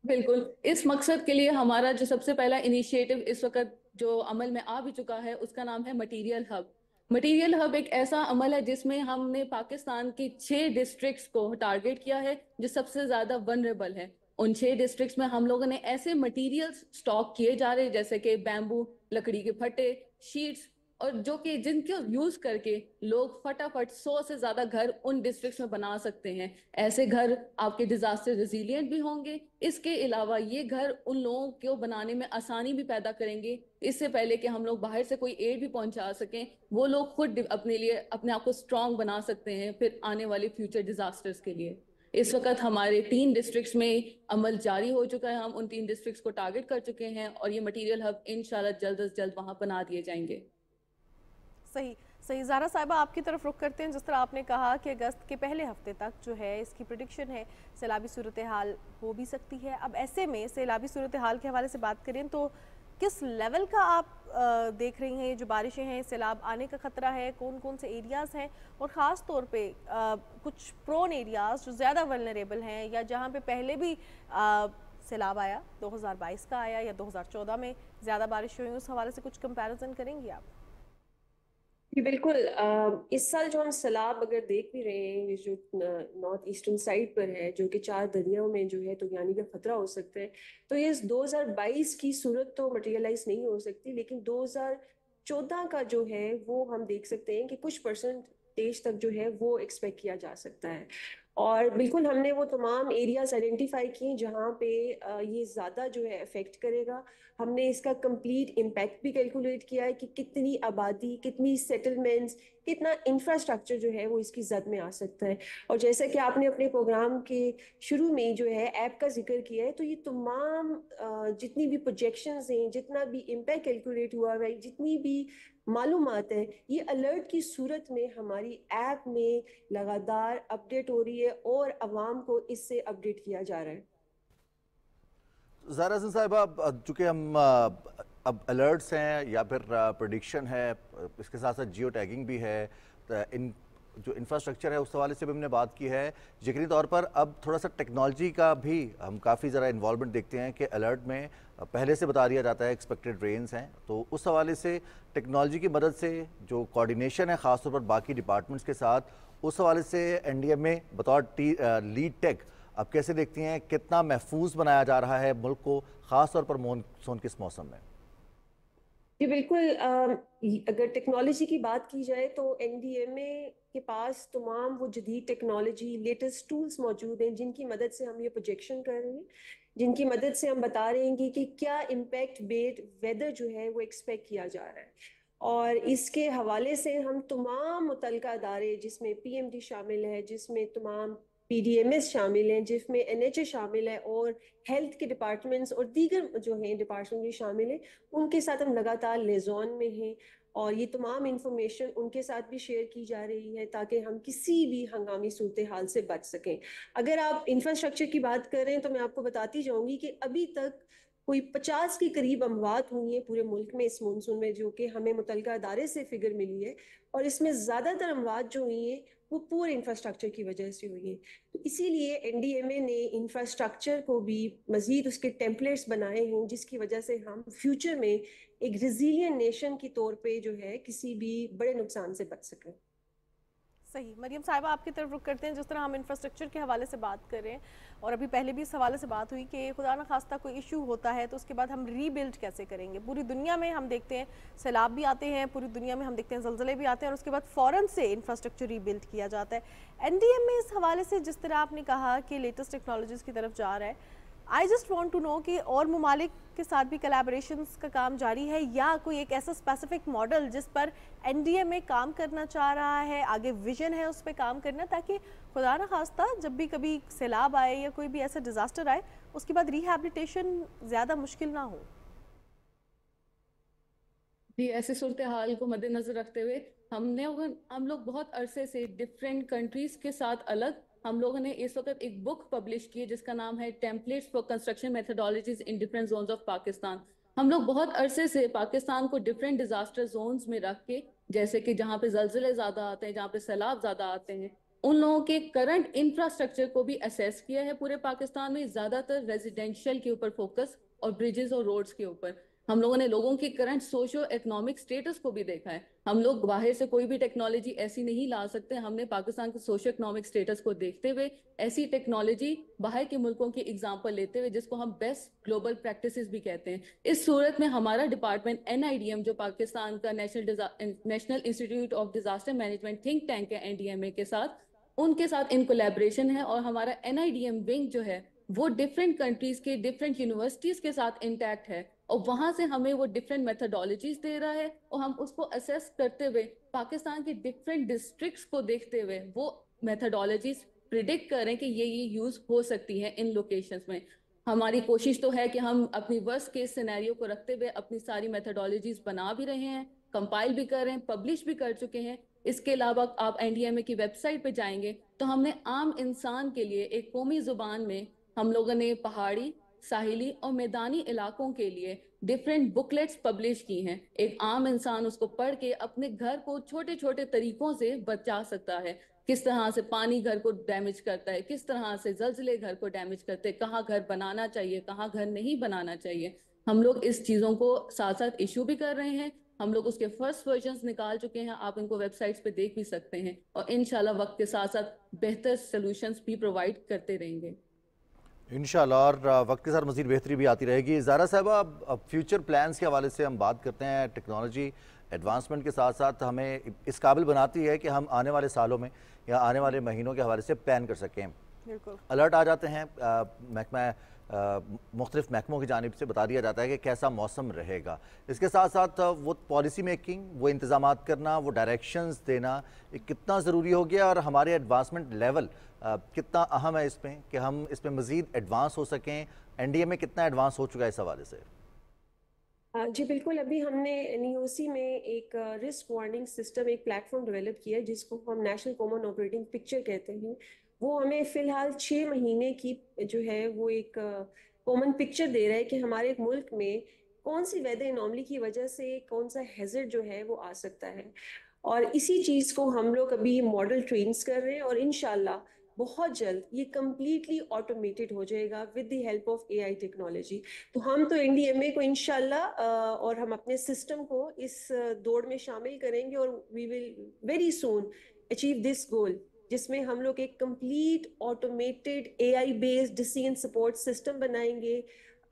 बिल्कुल, इस मकसद के लिए हमारा जो सबसे पहला इनिशिएटिव इस वक्त जो अमल में आ भी चुका है उसका नाम है मटीरियल हब। मटीरियल हब एक ऐसा अमल है जिसमें हमने पाकिस्तान की 6 डिस्ट्रिक्ट्स को टारगेट किया है जो सबसे ज्यादा वनरेबल है। उन 6 डिस्ट्रिक्ट्स में हम लोगों ने ऐसे मटेरियल स्टॉक किए जा रहे हैं जैसे कि बैम्बू, लकड़ी के फट्टे, शीट्स, और जो कि जिनके यूज करके लोग फटाफट 100 से ज्यादा घर उन डिस्ट्रिक्ट्स में बना सकते हैं। ऐसे घर आपके डिजास्टर रेजिलिएंट भी होंगे। इसके अलावा ये घर उन लोगों को बनाने में आसानी भी पैदा करेंगे, इससे पहले कि हम लोग बाहर से कोई एड भी पहुंचा सकें, वो लोग खुद अपने लिए अपने आप को स्ट्रांग बना सकते हैं फिर आने वाले फ्यूचर डिजास्टर्स के लिए। इस वक्त हमारे 3 डिस्ट्रिक्ट्स में अमल जारी हो चुका है। हम उन 3 डिस्ट्रिक्ट्स को टारगेट कर चुके हैं और ये मटीरियल हब इंशाल्लाह जल्द से जल्द वहां बना दिए जाएंगे। सही सही। ज़ारा साहिबा, आपकी तरफ रुख करते हैं। जिस तरह आपने कहा कि अगस्त के पहले हफ्ते तक जो है इसकी प्रेडिक्शन है सैलाबी सूरत हाल हो भी सकती है। अब ऐसे में सैलाबी सूरत हाल के हवाले से बात करें तो किस लेवल का आप देख रही हैं जो बारिशें हैं, सैलाब आने का ख़तरा है, कौन कौन से एरियाज़ हैं, और ख़ास तौर पे कुछ प्रोन एरियाज़ जो ज़्यादा वल्नरेबल हैं या जहाँ पे पहले भी सैलाब आया, 2022 का आया या 2014 में ज़्यादा बारिश हुई, उस हवाले से कुछ कंपैरिजन करेंगी आप? जी बिल्कुल। इस साल जो हम सैलाब अगर देख भी रहे हैं, ये जो नॉर्थ ईस्टर्न साइड पर है, जो कि 4 दरियाओं में जो है तूफ़ानी का खतरा हो सकता है, तो ये 2022 की सूरत तो मटेरियलाइज नहीं हो सकती, लेकिन 2014 का जो है वो हम देख सकते हैं कि कुछ परसेंटेज तक जो है वो एक्सपेक्ट किया जा सकता है। और बिल्कुल हमने वो तमाम एरियाज आइडेंटिफाई किए जहाँ पे ये ज़्यादा जो है अफेक्ट करेगा। हमने इसका कंप्लीट इम्पैक्ट भी कैलकुलेट किया है कि कितनी आबादी, कितनी सेटलमेंट्स, कितना इंफ्रास्ट्रक्चर जो है वो इसकी जद में आ सकता है। और जैसा कि आपने अपने प्रोग्राम के शुरू में जो है ऐप का जिक्र किया है, तो ये तमाम जितनी भी प्रोजेक्शंस हैं, जितना भी इम्पैक्ट कैलकुलेट हुआ है, जितनी भी मालूमात है, ये अलर्ट की सूरत में हमारी ऐप में लगातार अपडेट हो रही है और अवाम को इससे अपडेट किया जा रहा है। ज़ारा हसन साहिबा, चूँकि हम अब अलर्ट्स हैं या फिर प्रेडिक्शन है, इसके साथ साथ जियो टैगिंग भी है, तो इन जो इंफ्रास्ट्रक्चर है उस हवाले से भी हमने बात की है। यकीनी तौर पर अब थोड़ा सा टेक्नोलॉजी का भी हम काफ़ी ज़रा इन्वॉल्वमेंट देखते हैं कि अलर्ट में पहले से बता दिया जाता है एक्सपेक्टेड रेंस हैं, तो उस हवाले से टेक्नोलॉजी की मदद से जो कोऑर्डिनेशन है ख़ासतौर पर बाकी डिपार्टमेंट्स के साथ, उस हवाले से NDMA बतौर लीड टेक अब कैसे देखती हैं, कितना महफूज बनाया जा रहा है मुल्क को, ख़ास तौर पर मानसून के इस मौसम में? जी बिल्कुल, अगर टेक्नोलॉजी की बात की जाए तो NDMA के पास तमाम वो जदीद टेक्नोलॉजी, लेटेस्ट टूल्स मौजूद हैं जिनकी मदद से हम ये प्रोजेक्शन कर रहे हैं, जिनकी मदद से हम बता रहे हैं कि क्या इम्पैक्ट बेस्ड वेदर जो है वो एक्सपेक्ट किया जा रहा है। और इसके हवाले से हम तमाम मुतल्लिका अदारे, जिसमें PMD शामिल है, जिसमें तमाम PDMS शामिल हैं, जिसमें NHA शामिल है और हेल्थ के डिपार्टमेंट्स और दीगर जो हैं डिपार्टमेंट भी शामिल हैं, उनके साथ हम लगातार लेजॉन में हैं और ये तमाम इंफॉर्मेशन उनके साथ भी शेयर की जा रही है ताकि हम किसी भी हंगामी सूरत हाल से बच सकें। अगर आप इंफ्रास्ट्रक्चर की बात कर रहे हैं तो मैं आपको बताती जाऊंगी कि अभी तक कोई 50 के करीब अमवात हुई हैं पूरे मुल्क में इस मानसून में, जो कि हमें मुतल्लिका अदारे से फिगर मिली है, और इसमें ज़्यादातर अमवात जो हुई हैं वो पूरे इंफ्रास्ट्रक्चर की वजह से हुई है। तो इसीलिए NDMA ने इंफ्रास्ट्रक्चर को भी मजीद उसके टेम्पलेट्स बनाए हैं, जिसकी वजह से हम फ्यूचर में एक रिजिलियंट नेशन की तौर पे जो है किसी भी बड़े नुकसान से बच सकें। सही। मरियम साहिबा, आपकी तरफ रुख करते हैं। जिस तरह हम इंफ्रास्ट्रक्चर के हवाले से बात कर रहे हैं और अभी पहले भी इस हवाले से बात हुई कि खुदा न खास्ता कोई इशू होता है तो उसके बाद हम रीबिल्ड कैसे करेंगे। पूरी दुनिया में हम देखते हैं सैलाब भी आते हैं, पूरी दुनिया में हम देखते हैं ज़लज़ले भी आते हैं और उसके बाद फ़ौरन से इंफ्रास्ट्रक्चर रीबिल्ड किया जाता है। NDMA इस हवाले से जिस तरह आपने कहा कि लेटेस्ट टेक्नोलॉजीज़ की तरफ जा रहा है, I just want to know कि और ममालिक के साथ भी कोलैबोरेशंस का काम जारी है या कोई एक ऐसा स्पेसिफिक मॉडल जिस पर NDMA काम करना चाह रहा है, आगे विजन है उस पर काम करना, ताकि खुदा न खास्ता जब भी कभी सैलाब आए या कोई भी ऐसा डिज़ास्टर आए उसके बाद रिहैबिलिटेशन ज़्यादा मुश्किल ना हो। जी, ऐसे सूरत हाल को मद्देनजर रखते हुए हम लोग बहुत अरसे से डिफरेंट कंट्रीज के साथ अलग हम लोगों ने इस वक्त एक बुक पब्लिश की है जिसका नाम है templates for construction methodologies in different zones of Pakistan. हम लोग बहुत अरसे से पाकिस्तान को डिफरेंट डिजास्टर जोन्स में रख के, जैसे कि जहाँ पे जलजले ज्यादा आते हैं, जहाँ पे सैलाब ज्यादा आते हैं, उन लोगों के करंट इंफ्रास्ट्रक्चर को भी असेस किया है पूरे पाकिस्तान में, ज्यादातर रेजिडेंशियल के ऊपर फोकस और ब्रिजेस और रोड्स के ऊपर। हम लोगों ने लोगों की करंट सोशो इकोनॉमिक स्टेटस को भी देखा है। हम लोग बाहर से कोई भी टेक्नोलॉजी ऐसी नहीं ला सकते, हमने पाकिस्तान के सोशो इकोनॉमिक स्टेटस को देखते हुए ऐसी टेक्नोलॉजी बाहर के मुल्कों की एग्जांपल लेते हुए, जिसको हम बेस्ट ग्लोबल प्रैक्टिसेस भी कहते हैं, इस सूरत में हमारा डिपार्टमेंट NIDM जो पाकिस्तान का national institute of disaster management think tank है NDMA के साथ, उनके साथ इन कोलैबोरेशन है। और हमारा NIDM विंग जो है वो डिफरेंट कंट्रीज के डिफरेंट यूनिवर्सिटीज के साथ इंटैक्ट है और वहां से हमें वो डिफरेंट मेथोडोलॉजीज दे रहा है और हम उसको असेस करते हुए पाकिस्तान के डिफरेंट डिस्ट्रिक्ट्स को देखते हुए वो मेथोडोलॉजीज प्रिडिक्ट करें कि ये यूज हो सकती है इन लोकेशंस में। हमारी कोशिश तो है कि हम अपनी वर्स्ट केस सिनेरियो को रखते हुए अपनी सारी मेथोडोलॉजीज बना भी रहे हैं, कंपाइल भी कर रहे हैं, पब्लिश भी कर चुके हैं। इसके अलावा आप NDMA की वेबसाइट पे जाएंगे तो हमने आम इंसान के लिए एक कौमी जुबान में हम लोगों ने पहाड़ी, साहिली और मैदानी इलाकों के लिए डिफरेंट बुकलेट्स पब्लिश की हैं। एक आम इंसान उसको पढ़ के अपने घर को छोटे छोटे तरीकों से बचा सकता है, किस तरह से पानी घर को डैमेज करता है, किस तरह से जलजले घर को डैमेज करते हैं, कहाँ घर बनाना चाहिए, कहाँ घर नहीं बनाना चाहिए। हम लोग इस चीज़ों को साथ साथ इशू भी कर रहे हैं। हम लोग उसके फर्स्ट वर्जन्स निकाल चुके हैं, आप इनको वेबसाइट्स पे देख भी सकते हैं और इंशाल्लाह वक्त के साथ साथ बेहतर सॉल्यूशंस भी प्रोवाइड करते रहेंगे इंशाल्लाह, और वक्त के साथ मज़ीद बेहतरी भी आती रहेगी। ज़ारा साहबा, अब फ्यूचर प्लान्स के हवाले से हम बात करते हैं। टेक्नोलॉजी एडवांसमेंट के साथ साथ हमें इस काबिल बनाती है कि हम आने वाले सालों में या आने वाले महीनों के हवाले से प्लान कर सकें। बिल्कुल। अलर्ट आ जाते हैं, महकमा मुख्तलिफ महकमों की जानिब से बता दिया जाता है कि कैसा मौसम रहेगा। इसके साथ साथ वो पॉलिसी मेकिंग, वो इंतज़ामात करना, वो डायरेक्शंस देना कितना ज़रूरी हो गया और हमारे एडवांसमेंट लेवल कितना अहम है इसमें कि हम इसमें मज़ीद एडवांस हो सकें। एनडीए में कितना एडवांस हो चुका है इस हवाले से? जी बिल्कुल, अभी हमने एनईओसी में एक रिस्क वार्निंग सिस्टम, एक प्लेटफॉर्म डेवलप किया है जिसको हम नेशनल कॉमन ऑपरेटिंग पिक्चर कहते हैं। वो हमें फिलहाल 6 महीने की जो है वो एक कॉमन पिक्चर दे रहा है कि हमारे मुल्क में कौन सी वेदर एनॉमली की वजह से कौन सा हैजर्ड जो है वो आ सकता है। और इसी चीज़ को हम लोग अभी मॉडल ट्रेन्स कर रहे हैं और इंशाल्लाह बहुत जल्द ये कम्प्लीटली ऑटोमेटेड हो जाएगा with the help of AI technology. तो हम तो एनडीएमए को इंशाल्लाह और हम अपने सिस्टम को इस दौड़ में शामिल करेंगे और we will very soon achieve this goal, जिसमें हम लोग एक complete automated AI based decision support system बनाएंगे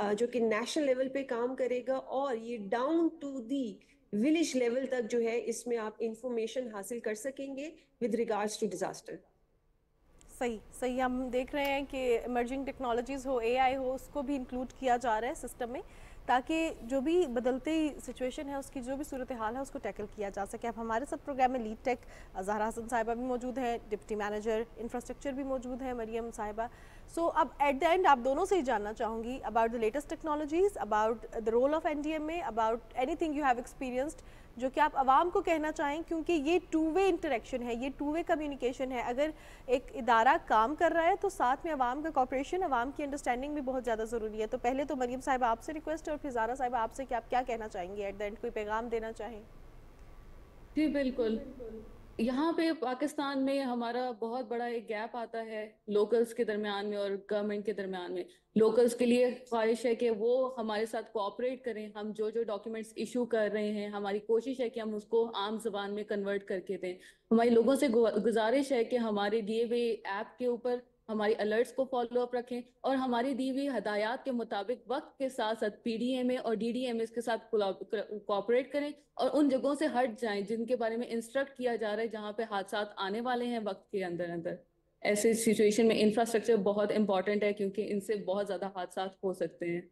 जो कि नेशनल लेवल पे काम करेगा और ये down to the village level तक जो है इसमें आप इंफॉर्मेशन हासिल कर सकेंगे विद रिगार्ड्स टू डिजास्टर। सही हम देख रहे हैं कि इमर्जिंग टेक्नोलॉजीज़ हो, एआई हो, उसको भी इंक्लूड किया जा रहा है सिस्टम में ताकि जो भी बदलती सिचुएशन है उसकी जो भी सूरत हाल है उसको टैकल किया जा सके। अब हमारे साथ प्रोग्राम में लीड टेक ज़हरा हसन साहिबा भी मौजूद है, डिप्टी मैनेजर इंफ्रास्ट्रक्चर भी मौजूद है मरियम साहिबा। सो अब एट द एंड आप दोनों से ही जानना चाहूँगी about the latest technologies, about the role of NDMA, about anything you have experienced जो कि आप आवाम को कहना चाहें, क्योंकि ये टू वे इंटरेक्शन है, ये टू वे कम्युनिकेशन है। अगर एक इदारा काम कर रहा है तो साथ में आवाम का कॉपरेशन, आवाम की अंडरस्टैंडिंग भी बहुत ज़्यादा ज़रूरी है। तो पहले तो मरियम साहिब आपसे रिक्वेस्ट और फिर ज़हरा साहिब आपसे कि आप क्या कहना चाहेंगे एट द एंड, कोई पैगाम देना चाहें? जी बिल्कुल, यहाँ पे पाकिस्तान में हमारा बहुत बड़ा एक गैप आता है लोकल्स के दरमियान में और गवर्नमेंट के दरमियान में। लोकल्स के लिए ख्वाहिश है कि वो हमारे साथ कोऑपरेट करें, हम जो जो डॉक्यूमेंट्स इशू कर रहे हैं हमारी कोशिश है कि हम उसको आम जुबान में कन्वर्ट करके दें। हमारी लोगों से गुजारिश है कि हमारे दिए हुए ऐप के ऊपर हमारी अलर्ट्स को फॉलो अप रखें और हमारी दी हुई हदायत के मुताबिक वक्त के साथ साथ पीडीएमए और डीडीएमएस के साथ कोऑपरेट करें और उन जगहों से हट जाएं जिनके बारे में इंस्ट्रक्ट किया जा रहा है जहां पे हादसात आने वाले हैं वक्त के अंदर अंदर। ऐसे सिचुएशन में इंफ्रास्ट्रक्चर बहुत इंपॉर्टेंट है क्योंकि इनसे बहुत ज्यादा हादसात हो सकते हैं।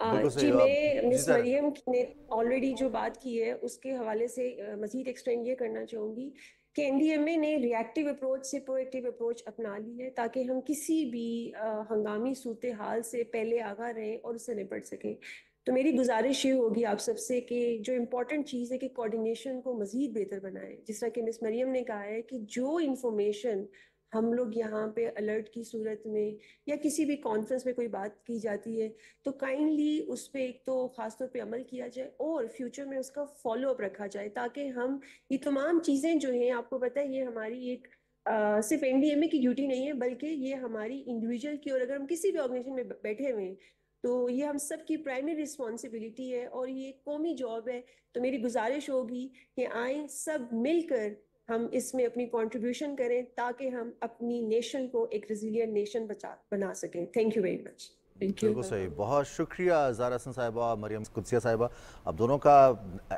जी मैं मिस मरियम ने ऑलरेडी जो बात की है उसके हवाले से मजीद एक्सटेंड ये करना चाहूँगी कि एनडीएमए ने रिएक्टिव अप्रोच से प्रोएक्टिव अप्रोच अपना ली है ताकि हम किसी भी हंगामी सूरत हाल से पहले आगाह रहें और उससे निपट सकें। तो मेरी गुजारिश ये होगी आप सबसे कि जो इम्पोर्टेंट चीज़ है कि कोऑर्डिनेशन को मज़ीद बेहतर बनाएं। जिस तरह कि मिस मरियम ने कहा है कि जो इन्फॉर्मेशन हम लोग यहाँ पे अलर्ट की सूरत में या किसी भी कॉन्फ्रेंस में कोई बात की जाती है तो काइंडली उस पर एक तो ख़ास तौर पे अमल किया जाए और फ्यूचर में उसका फॉलो अप रखा जाए ताकि हम ये तमाम चीज़ें जो हैं, आपको पता है ये हमारी एक सिर्फ एनडीएमए की ड्यूटी नहीं है बल्कि ये हमारी इंडिविजुअल की, और अगर हम किसी भी ऑर्गेनाइजेशन में बैठे हुए हैं तो ये हम सब की प्राइमरी रिस्पॉन्सिबिलिटी है और ये कौमी जॉब है। तो मेरी गुजारिश होगी कि आए सब मिलकर हम इसमें अपनी कंट्रीब्यूशन करें ताकि हम अपनी नेशन को एक रेजिलिएंट नेशन बना सकें। Thank you very much. बिल्कुल सही, बहुत शुक्रिया ज़हरा हसन साहिबा, मरियम कुदसिया साहिबा। अब दोनों का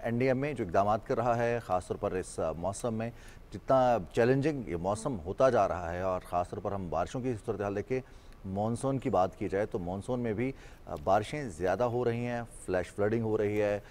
एनडीएमए जो इक़दाम कर रहा है ख़ासतौर पर इस मौसम में, जितना चैलेंजिंग ये मौसम होता जा रहा है और ख़ासतौर पर हम बारिशों की सूरत हाल देखें, मॉनसून की बात की जाए तो मॉनसून में भी बारिशें ज़्यादा हो रही हैं, फ्लैश फ्लडिंग हो रही है।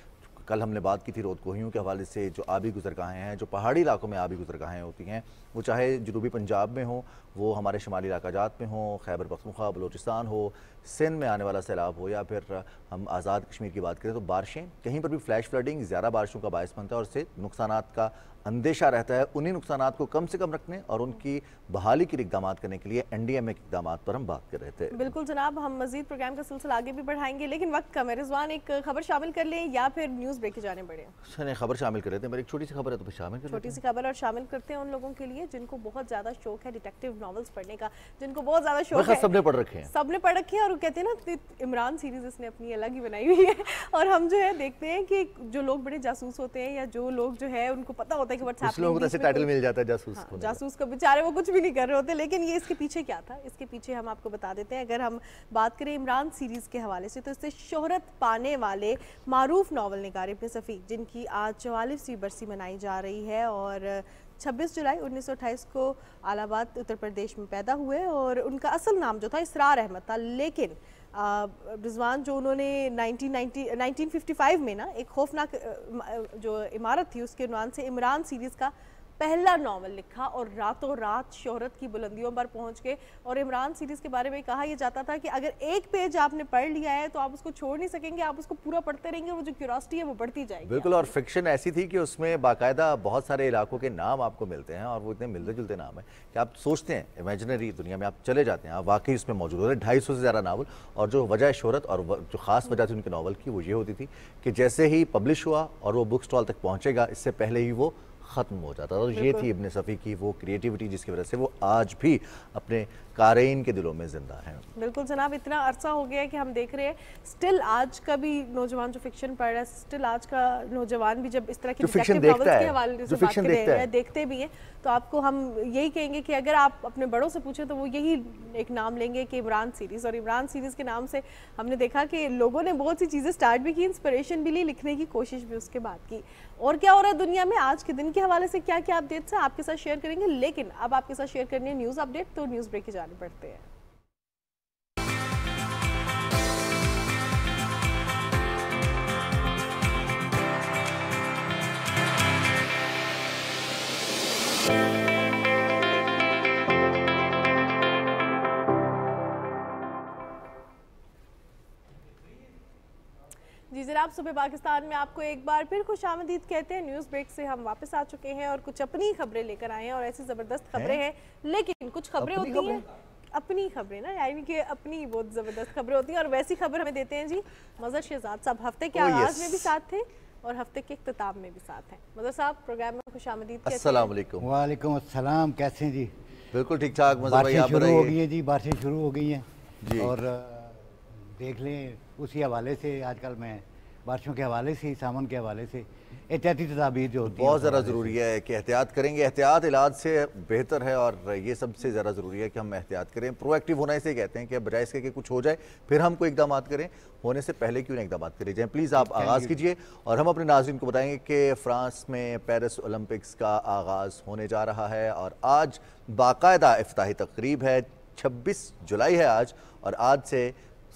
कल हमने बात की थी रोदकोहियों के हवाले से, जो आबी गुजरगाहें हैं, जो पहाड़ी इलाकों में आबी गुजरगाहें होती हैं, वो चाहे जनूबी पंजाब में हो, वो हमारे शुमाली इलाकाजात में हो, खैबर पख्तूनख्वा बलूचिस्तान हो, सिंध में आने वाला सैलाब हो, या फिर हम आज़ाद कश्मीर की बात करें तो बारिशें कहीं पर भी फ्लैश फ्लडिंग ज़्यादा बारिशों का बायस बनता है और उससे नुकसानात का अंदेशा रहता है। उन्हीं नुकसानात को कम से कम रखने और उनकी बहाली के इक़दाम करने के लिए एनडीएमए के इक़दाम पर हम बात कर रहे थे। बिल्कुल जनाब, हम मजीद प्रोग्राम का सिलसिला आगे भी बढ़ाएंगे लेकिन वक्त कम है। रिजवान, एक खबर शामिल कर लें या फिर न्यूज़ ब्रेक के जाने पड़े? नहीं, खबर शामिल कर लेते हैं। मेरी एक छोटी सी खबर है तो फिर शामिल कर, छोटी सी खबर और शामिल करते हैं उन लोगों के लिए जिनको बहुत ज़्यादा शौक है डिटेक्टिव नॉवेल्स पढ़ने का, जिनको बहुत ज़्यादा शौक है। सबने पढ़ रखे हैं, सबने पढ़ रखे हैं और कहते हैं ना इमरान सीरीज इसने अपनी अलग ही बनाई हुई है और हम जो है देखते हैं कि जो लोग बड़े जासूस होते हैं या जो लोग जो है उनको पता होता है कि व्हाट्स हैपनिंग, टाइटल मिल जाता है जासूस को। जासूस को बेचारे वो कुछ भी नहीं कर रहे होते, लेकिन ये इसके पीछे क्या था, इसके पीछे हम आपको बता देते हैं। अगर हम बात करें इमरान सीरीज़ के हवाले से तो इससे शोहरत पाने वाले मारूफ नावल निगार इब्न सफ़ी, जिनकी आज 44वीं बरसी मनाई जा रही है और 26 जुलाई 1928 को इलाहाबाद उत्तर प्रदेश में पैदा हुए और उनका असल नाम जो था इसरार अहमद था, लेकिन रिजवान जो उन्होंने 1955 में ना एक खौफनाक जो इमारत थी उसके उन्वान से इमरान सीरीज़ का पहला नॉवल लिखा और रातों रात शोहरत की बुलंदियों पर पहुंच गए। और इमरान सीरीज़ के बारे में कहा यह जाता था कि अगर एक पेज आपने पढ़ लिया है तो आप उसको छोड़ नहीं सकेंगे, आप उसको पूरा पढ़ते रहेंगे, वो जो क्यूरियोसिटी है वो बढ़ती जाएगी। बिल्कुल, और फिक्शन ऐसी थी कि उसमें बाकायदा बहुत सारे इलाकों के नाम आपको मिलते हैं और वो इतने मिलते जुलते नाम है कि आप सोचते हैं इमेजिनरी दुनिया में आप चले जाते हैं, आप वाकई उसमें मौजूद होते हैं। 250 से ज़्यादा नावल, और जो वजह शोहरत और जो ख़ास वजह थी उनके नावल की वो ये होती थी कि जैसे ही पब्लिश हुआ और वो बुक स्टॉल तक पहुँचेगा इससे पहले ही वो ख़त्म हो जाता था। और ये थी इब्न सफ़ी की वो क्रिएटिविटी जिसकी वजह से वो आज भी अपने कारेइन के दिलों में जिंदा है। बिल्कुल जनाब, इतना अरसा हो गया है कि हम देख रहे हैं स्टिल आज का भी नौजवान जो फिक्शन पढ़ रहा है, स्टिल आज का नौजवान भी जब इस तरह की फिक्शन देखता है, के हवाले से बात करें, देखते भी हैं, तो आपको हम यही कहेंगे कि अगर आप अपने बड़ों से पूछें तो वो यही एक नाम लेंगे कि इमरान सीरीज़। और इमरान सीरीज़ के नाम से हमने देखा कि लोगों ने बहुत सी चीज़ें स्टार्ट भी की, इंस्पिरेशन भी ली, लिखने की कोशिश भी उसके बाद की। और क्या हो रहा है दुनिया में आज के दिन के हवाले से क्या क्या अपडेट्स हैं आपके साथ शेयर करेंगे, लेकिन अब आपके साथ शेयर करनी है न्यूज़ अपडेट, तो न्यूज़ ब्रेक की जाने पड़ते हैं। जी जनाब, सुबह पाकिस्तान में आपको एक बार फिर खुशामदीद कहते हैं। न्यूज़ ब्रेक से हम वापस आ चुके हैं और कुछ अपनी खबरें लेकर आए हैं और ऐसी ज़बरदस्त खबरें हैं, लेकिन कुछ खबरें होती हैं अपनी खबरें ना, यानी कि अपनी बहुत ज़बरदस्त खबरें होती हैं और वैसी खबर हमें देते हैं जी मज़हर शहजाद साहब। हफ्ते के आगाज़ में भी साथ थे और हफ्ते के इख्तिताम में भी साथ हैं। मज़हर साहब, प्रोग्राम में खुशामदीद कहते हैं। अस्सलाम वालेकुम। वालेकुम अस्सलाम, कैसे हैं जी? बिल्कुल ठीक ठाक। बारिशें शुरू हो गई है जी, बारिशें शुरू हो गई हैं जी। और देख लें उसी हवाले से आजकल मैं बारिशों के हवाले से, सामान के हवाले से एहतियाती तदाबीर जो होती है बहुत ज़्यादा ज़रूरी है कि एहतियात करेंगे। एहतियात इलाज से बेहतर है और ये सबसे ज़्यादा ज़रूरी है कि हम एहतियात करें। प्रोएक्टिव होना इसे कहते हैं कि बजाय इसके कि कुछ हो जाए फिर हम कोई इकदाम करें, होने से पहले क्यों नहीं इकदाम करे जाएँ। प्लीज़ आप आगाज़ कीजिए और हम अपने नाज़रीन को बताएंगे कि फ़्रांस में पेरिस ओलंपिक्स का आगाज़ होने जा रहा है और आज बाकायदा इफ्ताही तकरीब है। 26 जुलाई है आज और आज से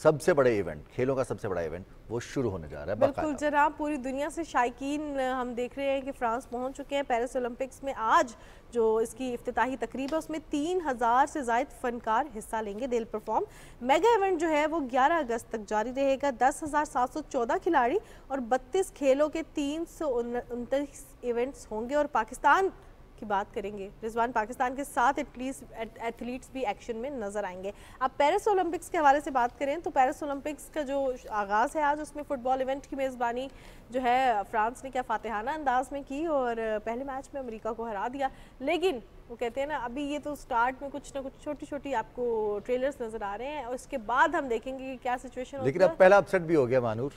सबसे बड़े इवेंट, खेलों का सबसे बड़ा इवेंट वो शुरू होने जा रहा है। बिल्कुल जनाब, पूरी दुनिया से शायकीन हम देख रहे हैं कि फ्रांस पहुंच चुके हैं। पेरिस ओलंपिक्स में आज जो इसकी इफ्तिताही तकरीब है उसमें 3000 से ज़ायद फनकार हिस्सा लेंगे, दिल परफॉर्म। मेगा इवेंट जो है वो 11 अगस्त तक जारी रहेगा। 10,714 खिलाड़ी और 32 खेलों के 329 इवेंट्स होंगे। और पाकिस्तान की बात करेंगे, रिजवान, पाकिस्तान के 7 एथलीट्स भी एक्शन में नजर आएंगे। अब पेरिस ओलंपिक्स के हवाले से बात करें तो पेरिस ओलंपिक्स का जो आगाज़ है आज, उसमें फुटबॉल इवेंट की मेज़बानी जो है फ्रांस ने क्या फातिहाना अंदाज में की और पहले मैच में अमेरिका को हरा दिया। लेकिन वो कहते हैं ना, अभी ये तो स्टार्ट में कुछ ना कुछ छोटी छोटी आपको ट्रेलर्स नजर आ रहे हैं और उसके बाद हम देखेंगे कि क्या सिचुएशन। लेकिन अब पहला अपसेट भी हो गया मानूर।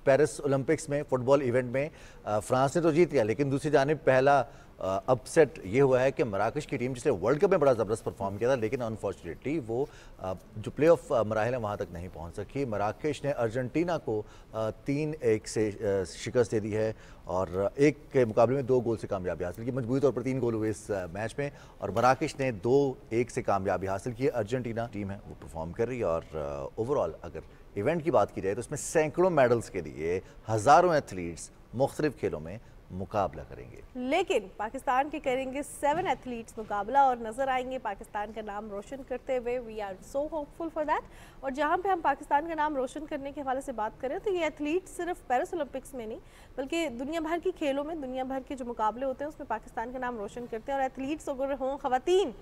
पेरिस ओलंपिक्स में फुटबॉल इवेंट में फ्रांस ने तो जीत लिया, लेकिन दूसरी जानिब पहला अपसेट ये हुआ है कि मराकश की टीम जिसने वर्ल्ड कप में बड़ा ज़बरदस्त परफॉर्म किया था, लेकिन अनफॉर्चुनेटली वो जो प्ले ऑफ मराहल है वहाँ तक नहीं पहुँच सकी। मराकश ने अर्जेंटीना को 3-1 से शिकस्त दे दी है और एक के मुकाबले में 2 गोल से कामयाबी हासिल की। मजबूरी तौर पर 3 गोल हुए इस मैच में और मराकश ने 2-1 से कामयाबी हासिल की। अर्जेंटीना टीम है वो परफॉर्म कर रही है और ओवरऑल अगर इवेंट की बात की जाए तो इसमें सैकड़ों मेडल्स के लिए हज़ारों एथलीट्स मुख्तलिफ खेलों में मुकाबला करेंगे। लेकिन पाकिस्तान के करेंगे 7 एथलीट्स मुकाबला और नजर आएंगे पाकिस्तान का नाम रोशन करते हुए। We are so hopeful for that. और जहां पे हम पाकिस्तान का नाम रोशन करने के हवाले से बात करें तो ये एथलीट सिर्फ पेरिस ओलंपिक्स में नहीं बल्कि दुनिया भर की खेलों में, दुनिया भर के जो मुकाबले होते हैं उसमें पाकिस्तान का नाम रोशन करते हैं। और एथलीट्स अगर हों खवातीन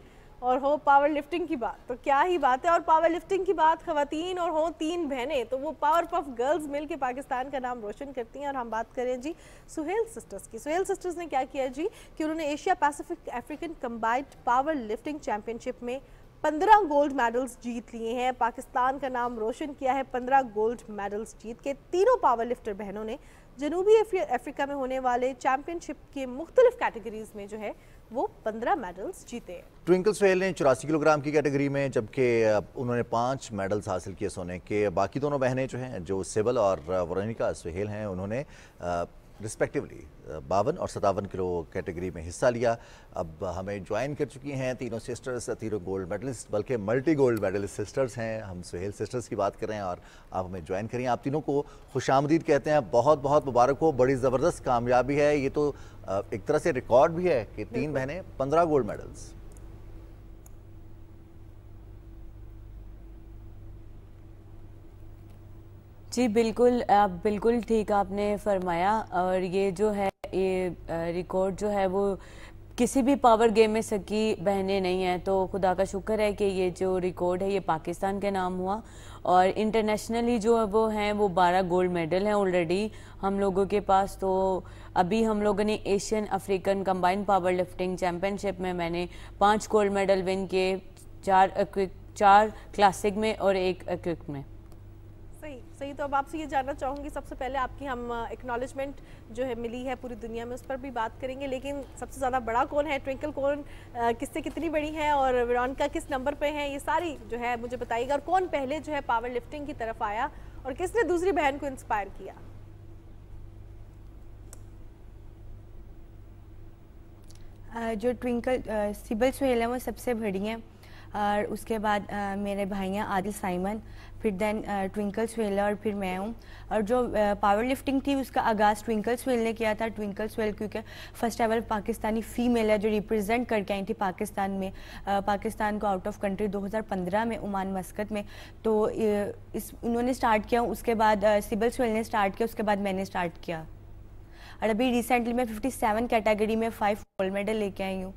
और हो पावर लिफ्टिंग की बात तो क्या ही बात है। और पावर लिफ्टिंग की बात खवातीन और हो 3 बहनें तो वो पावर पफ गर्ल्स मिलके पाकिस्तान का नाम रोशन करती हैं। और हम बात करें जी सुहेल सिस्टर्स की। सुहेल सिस्टर्स ने क्या किया जी कि उन्होंने Asia Pacific African combined power lifting championship में 15 गोल्ड मेडल्स जीत लिए हैं। पाकिस्तान का नाम रोशन किया है 15 गोल्ड मेडल्स जीत के। तीनों पावर लिफ्टर बहनों ने जनूबी अफ्रीका में होने वाले चैंपियनशिप के मुख्तलिफ कैटेगरीज में जो है वो 15 मेडल्स जीते हैं। ट्विंकल सुहेल ने 84 किलोग्राम की कैटेगरी में, जबकि उन्होंने 5 मेडल्स हासिल किए सोने के। बाकी दोनों बहनें जो हैं, जो सिबल और वरोनिका सुहेल हैं, उन्होंने रिस्पेक्टिवली 52 और 57 किलो कैटेगरी में हिस्सा लिया। अब हमें ज्वाइन कर चुकी हैं तीनों सिस्टर्स, तीनों गोल्ड मेडलिस्ट, बल्कि मल्टी गोल्ड मेडलिस्ट सिस्टर्स हैं। हम सुहेल सिस्टर्स की बात कर रहे हैं और आप हमें ज्वाइन करिए। आप तीनों को खुशामदीद कहते हैं, बहुत बहुत मुबारक हो, बड़ी ज़बरदस्त कामयाबी है। ये तो एक तरह से रिकॉर्ड भी है कि 3 बहनें 15 गोल्ड मेडल्स। जी बिल्कुल, आप बिल्कुल ठीक आपने फरमाया। और ये जो है ये रिकॉर्ड जो है वो किसी भी पावर गेम में सकी बहनें नहीं हैं, तो खुदा का शुक्र है कि ये जो रिकॉर्ड है ये पाकिस्तान के नाम हुआ। और इंटरनेशनली जो है वो हैं वो 12 गोल्ड मेडल हैं ऑलरेडी हम लोगों के पास। तो अभी हम लोगों ने Asian African combined power lifting championship में मैंने 5 गोल्ड मेडल विन किए, 4 क्लासिक में और 1 एक्विक में। सही। तो अब आपसे ये जानना चाहूँगी, सबसे पहले आपकी हम एक्नॉलेजमेंट जो है मिली है पूरी दुनिया में, उस पर भी बात करेंगे, लेकिन सबसे ज़्यादा बड़ा कौन है, ट्विंकल कौन किससे कितनी बड़ी है और वेरोनिका किस नंबर पे है, ये सारी जो है मुझे बताइएगा। और कौन पहले जो है पावर लिफ्टिंग की तरफ आया और किसने दूसरी बहन को इंस्पायर किया? जो ट्विंकल सिबल सुहेल है वो सबसे बड़ी हैं, और उसके बाद मेरे भाई हैं आदिल साइमन, फिर देन ट्विंकल सुहेल और फिर मैं हूँ। और जो पावर लिफ्टिंग थी उसका आगाज़ ट्विंकल सुहेल ने किया था। ट्विंकल सुहेल क्योंकि फर्स्ट एवर पाकिस्तानी फ़ीमेल है जो रिप्रेजेंट करके आई थी पाकिस्तान में, पाकिस्तान को आउट ऑफ कंट्री 2015 में ओमान मस्कत में। तो उन्होंने स्टार्ट किया, उसके बाद सिबल सुहेल ने स्टार्ट किया, उसके बाद मैंने स्टार्ट किया। और अभी रिसेंटली मैं 57 कैटेगरी में 5 गोल्ड मेडल लेके आई हूँ।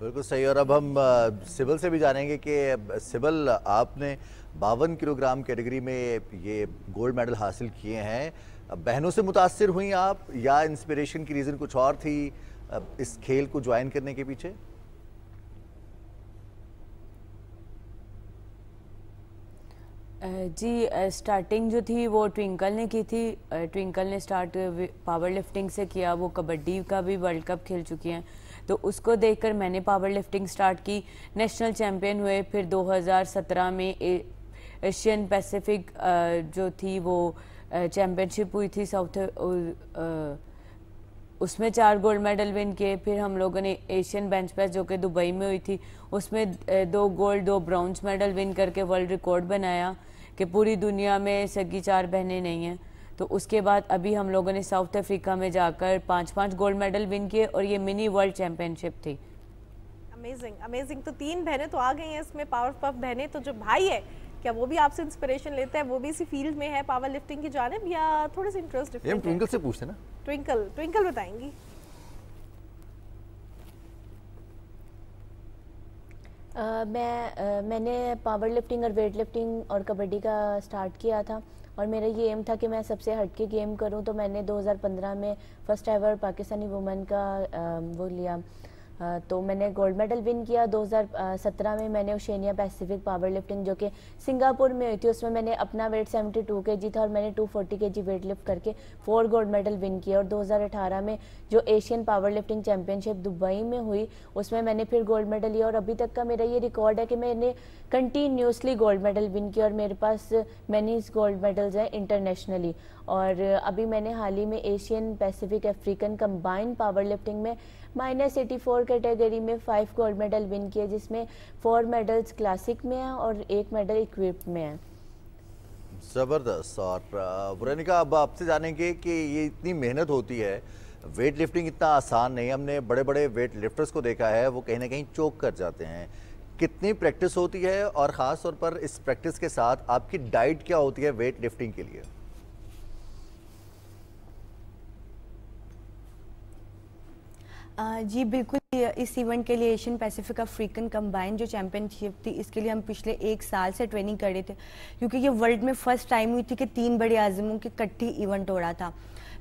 बिल्कुल सही। और अब हम सिबल से भी जानेंगे कि सिबल आपने 52 किलोग्राम कैटेगरी में ये गोल्ड मेडल हासिल किए हैं। बहनों से मुतासिर हुई आप या इंस्पिरेशन की रीज़न कुछ और थी इस खेल को ज्वाइन करने के पीछे? जी स्टार्टिंग जो थी वो ट्विंकल ने की थी। ट्विंकल ने स्टार्ट पावर लिफ्टिंग से किया, वो कबड्डी का भी वर्ल्ड कप खेल चुकी हैं, तो उसको देखकर मैंने पावर लिफ्टिंग स्टार्ट की। नेशनल चैम्पियन हुए, फिर 2017 में एशियन पैसिफिक जो थी वो चैम्पियनशिप हुई थी साउथ, उसमें 4 गोल्ड मेडल विन किए। फिर हम लोगों ने एशियन बेंच प्रेस जो कि दुबई में हुई थी उसमें 2 गोल्ड 2 ब्रॉन्ज मेडल विन करके वर्ल्ड रिकॉर्ड बनाया कि पूरी दुनिया में सगी 4 बहनें नहीं हैं। तो उसके बाद अभी हम लोगों ने साउथ अफ्रीका में जाकर 5-5 गोल्ड मेडल विन किए और ये मिनी वर्ल्ड चैंपियनशिप थी। Amazing amazing. तो 3 बहनें तो आ गई हैं इसमें, पावर पफ बहनें। तो जो भाई है क्या वो भी आपसे इंस्पिरेशन लेता है, वो भी इसी फील्ड में है पावर लिफ्टिंग की जानिब, या थोड़ा सा इंटरेस्ट डिफरेंट है? ट्विंकल से पूछते ना। ट्विंकल बताएंगी। मैंने पावर लिफ्टिंग और वेट लिफ्टिंग और कबड्डी का स्टार्ट किया था और मेरा ये एम था कि मैं सबसे हटके गेम करूं। तो मैंने 2015 में फर्स्ट एवर पाकिस्तानी वुमेन का वो लिया, तो मैंने गोल्ड मेडल विन किया। 2017 में मैंने ओशिनिया पैसिफिक पावर लिफ्टिंग जो कि सिंगापुर में हुई थी, उसमें मैंने अपना वेट 72 kg था और मैंने 240 kg वेट लिफ्ट करके 4 गोल्ड मेडल विन किया। और 2018 में जो Asian power lifting championship Dubai में हुई उसमें मैंने फिर गोल्ड मेडल लिया। और अभी तक का मेरा ये रिकॉर्ड है कि मैंने कंटिन्यूसली गोल्ड मेडल विन किया और मेरे पास मैनी गोल्ड मेडल्स हैं इंटरनेशनली। और अभी मैंने हाल ही में Asian Pacific African combined power lifting में -84 कैटेगरी में 5 गोल्ड मेडल विन किए, जिसमें 4 मेडल्स क्लासिक में हैं और 1 मेडल इक्विप्ड में है। ज़बरदस्त। और वेरोनिका, अब आपसे जानेंगे कि ये इतनी मेहनत होती है, वेट लिफ्टिंग इतना आसान नहीं है। हमने बड़े बड़े वेट लिफ्टर्स को देखा है, वो कहीं ना कहीं चोक कर जाते हैं। कितनी प्रैक्टिस होती है और ख़ास तौर पर इस प्रैक्टिस के साथ आपकी डाइट क्या होती है वेट लिफ्टिंग के लिए? जी बिल्कुल, इस इवेंट के लिए एशियन पैसिफिक अफ्रीकन कंबाइंड जो चैम्पियनशिप थी इसके लिए हम पिछले 1 साल से ट्रेनिंग कर रहे थे, क्योंकि ये वर्ल्ड में फर्स्ट टाइम हुई थी कि 3 बड़े आज़मों की इकट्ठी इवेंट हो रहा था।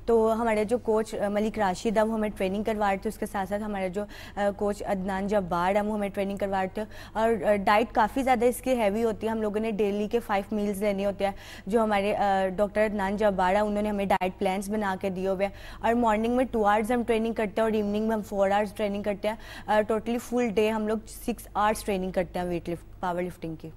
तो हमारे जो कोच मलिक राशिद है वो हमें ट्रेनिंग करवा रहे थे, उसके साथ साथ हमारे जो कोच अदनान जब्बार है वो हमें ट्रेनिंग करवा रहे थे। और डाइट काफ़ी ज़्यादा इसकी हैवी होती है। हम लोगों ने डेली के 5 मील्स लेने होते हैं, जो हमारे डॉक्टर अदनान जब्बार है उन्होंने हमें डाइट प्लान्स बना के दिए हुए हैं। और मॉर्निंग में 2 आवर्स हम ट्रेनिंग करते हैं और इवनिंग में हम 4 आवर्स ट्रेनिंग करते हैं। टोटली फुल डे हम लोग 6 आवर्स ट्रेनिंग करते हैं वेट लिफ्ट पावर लिफ्टिंग की।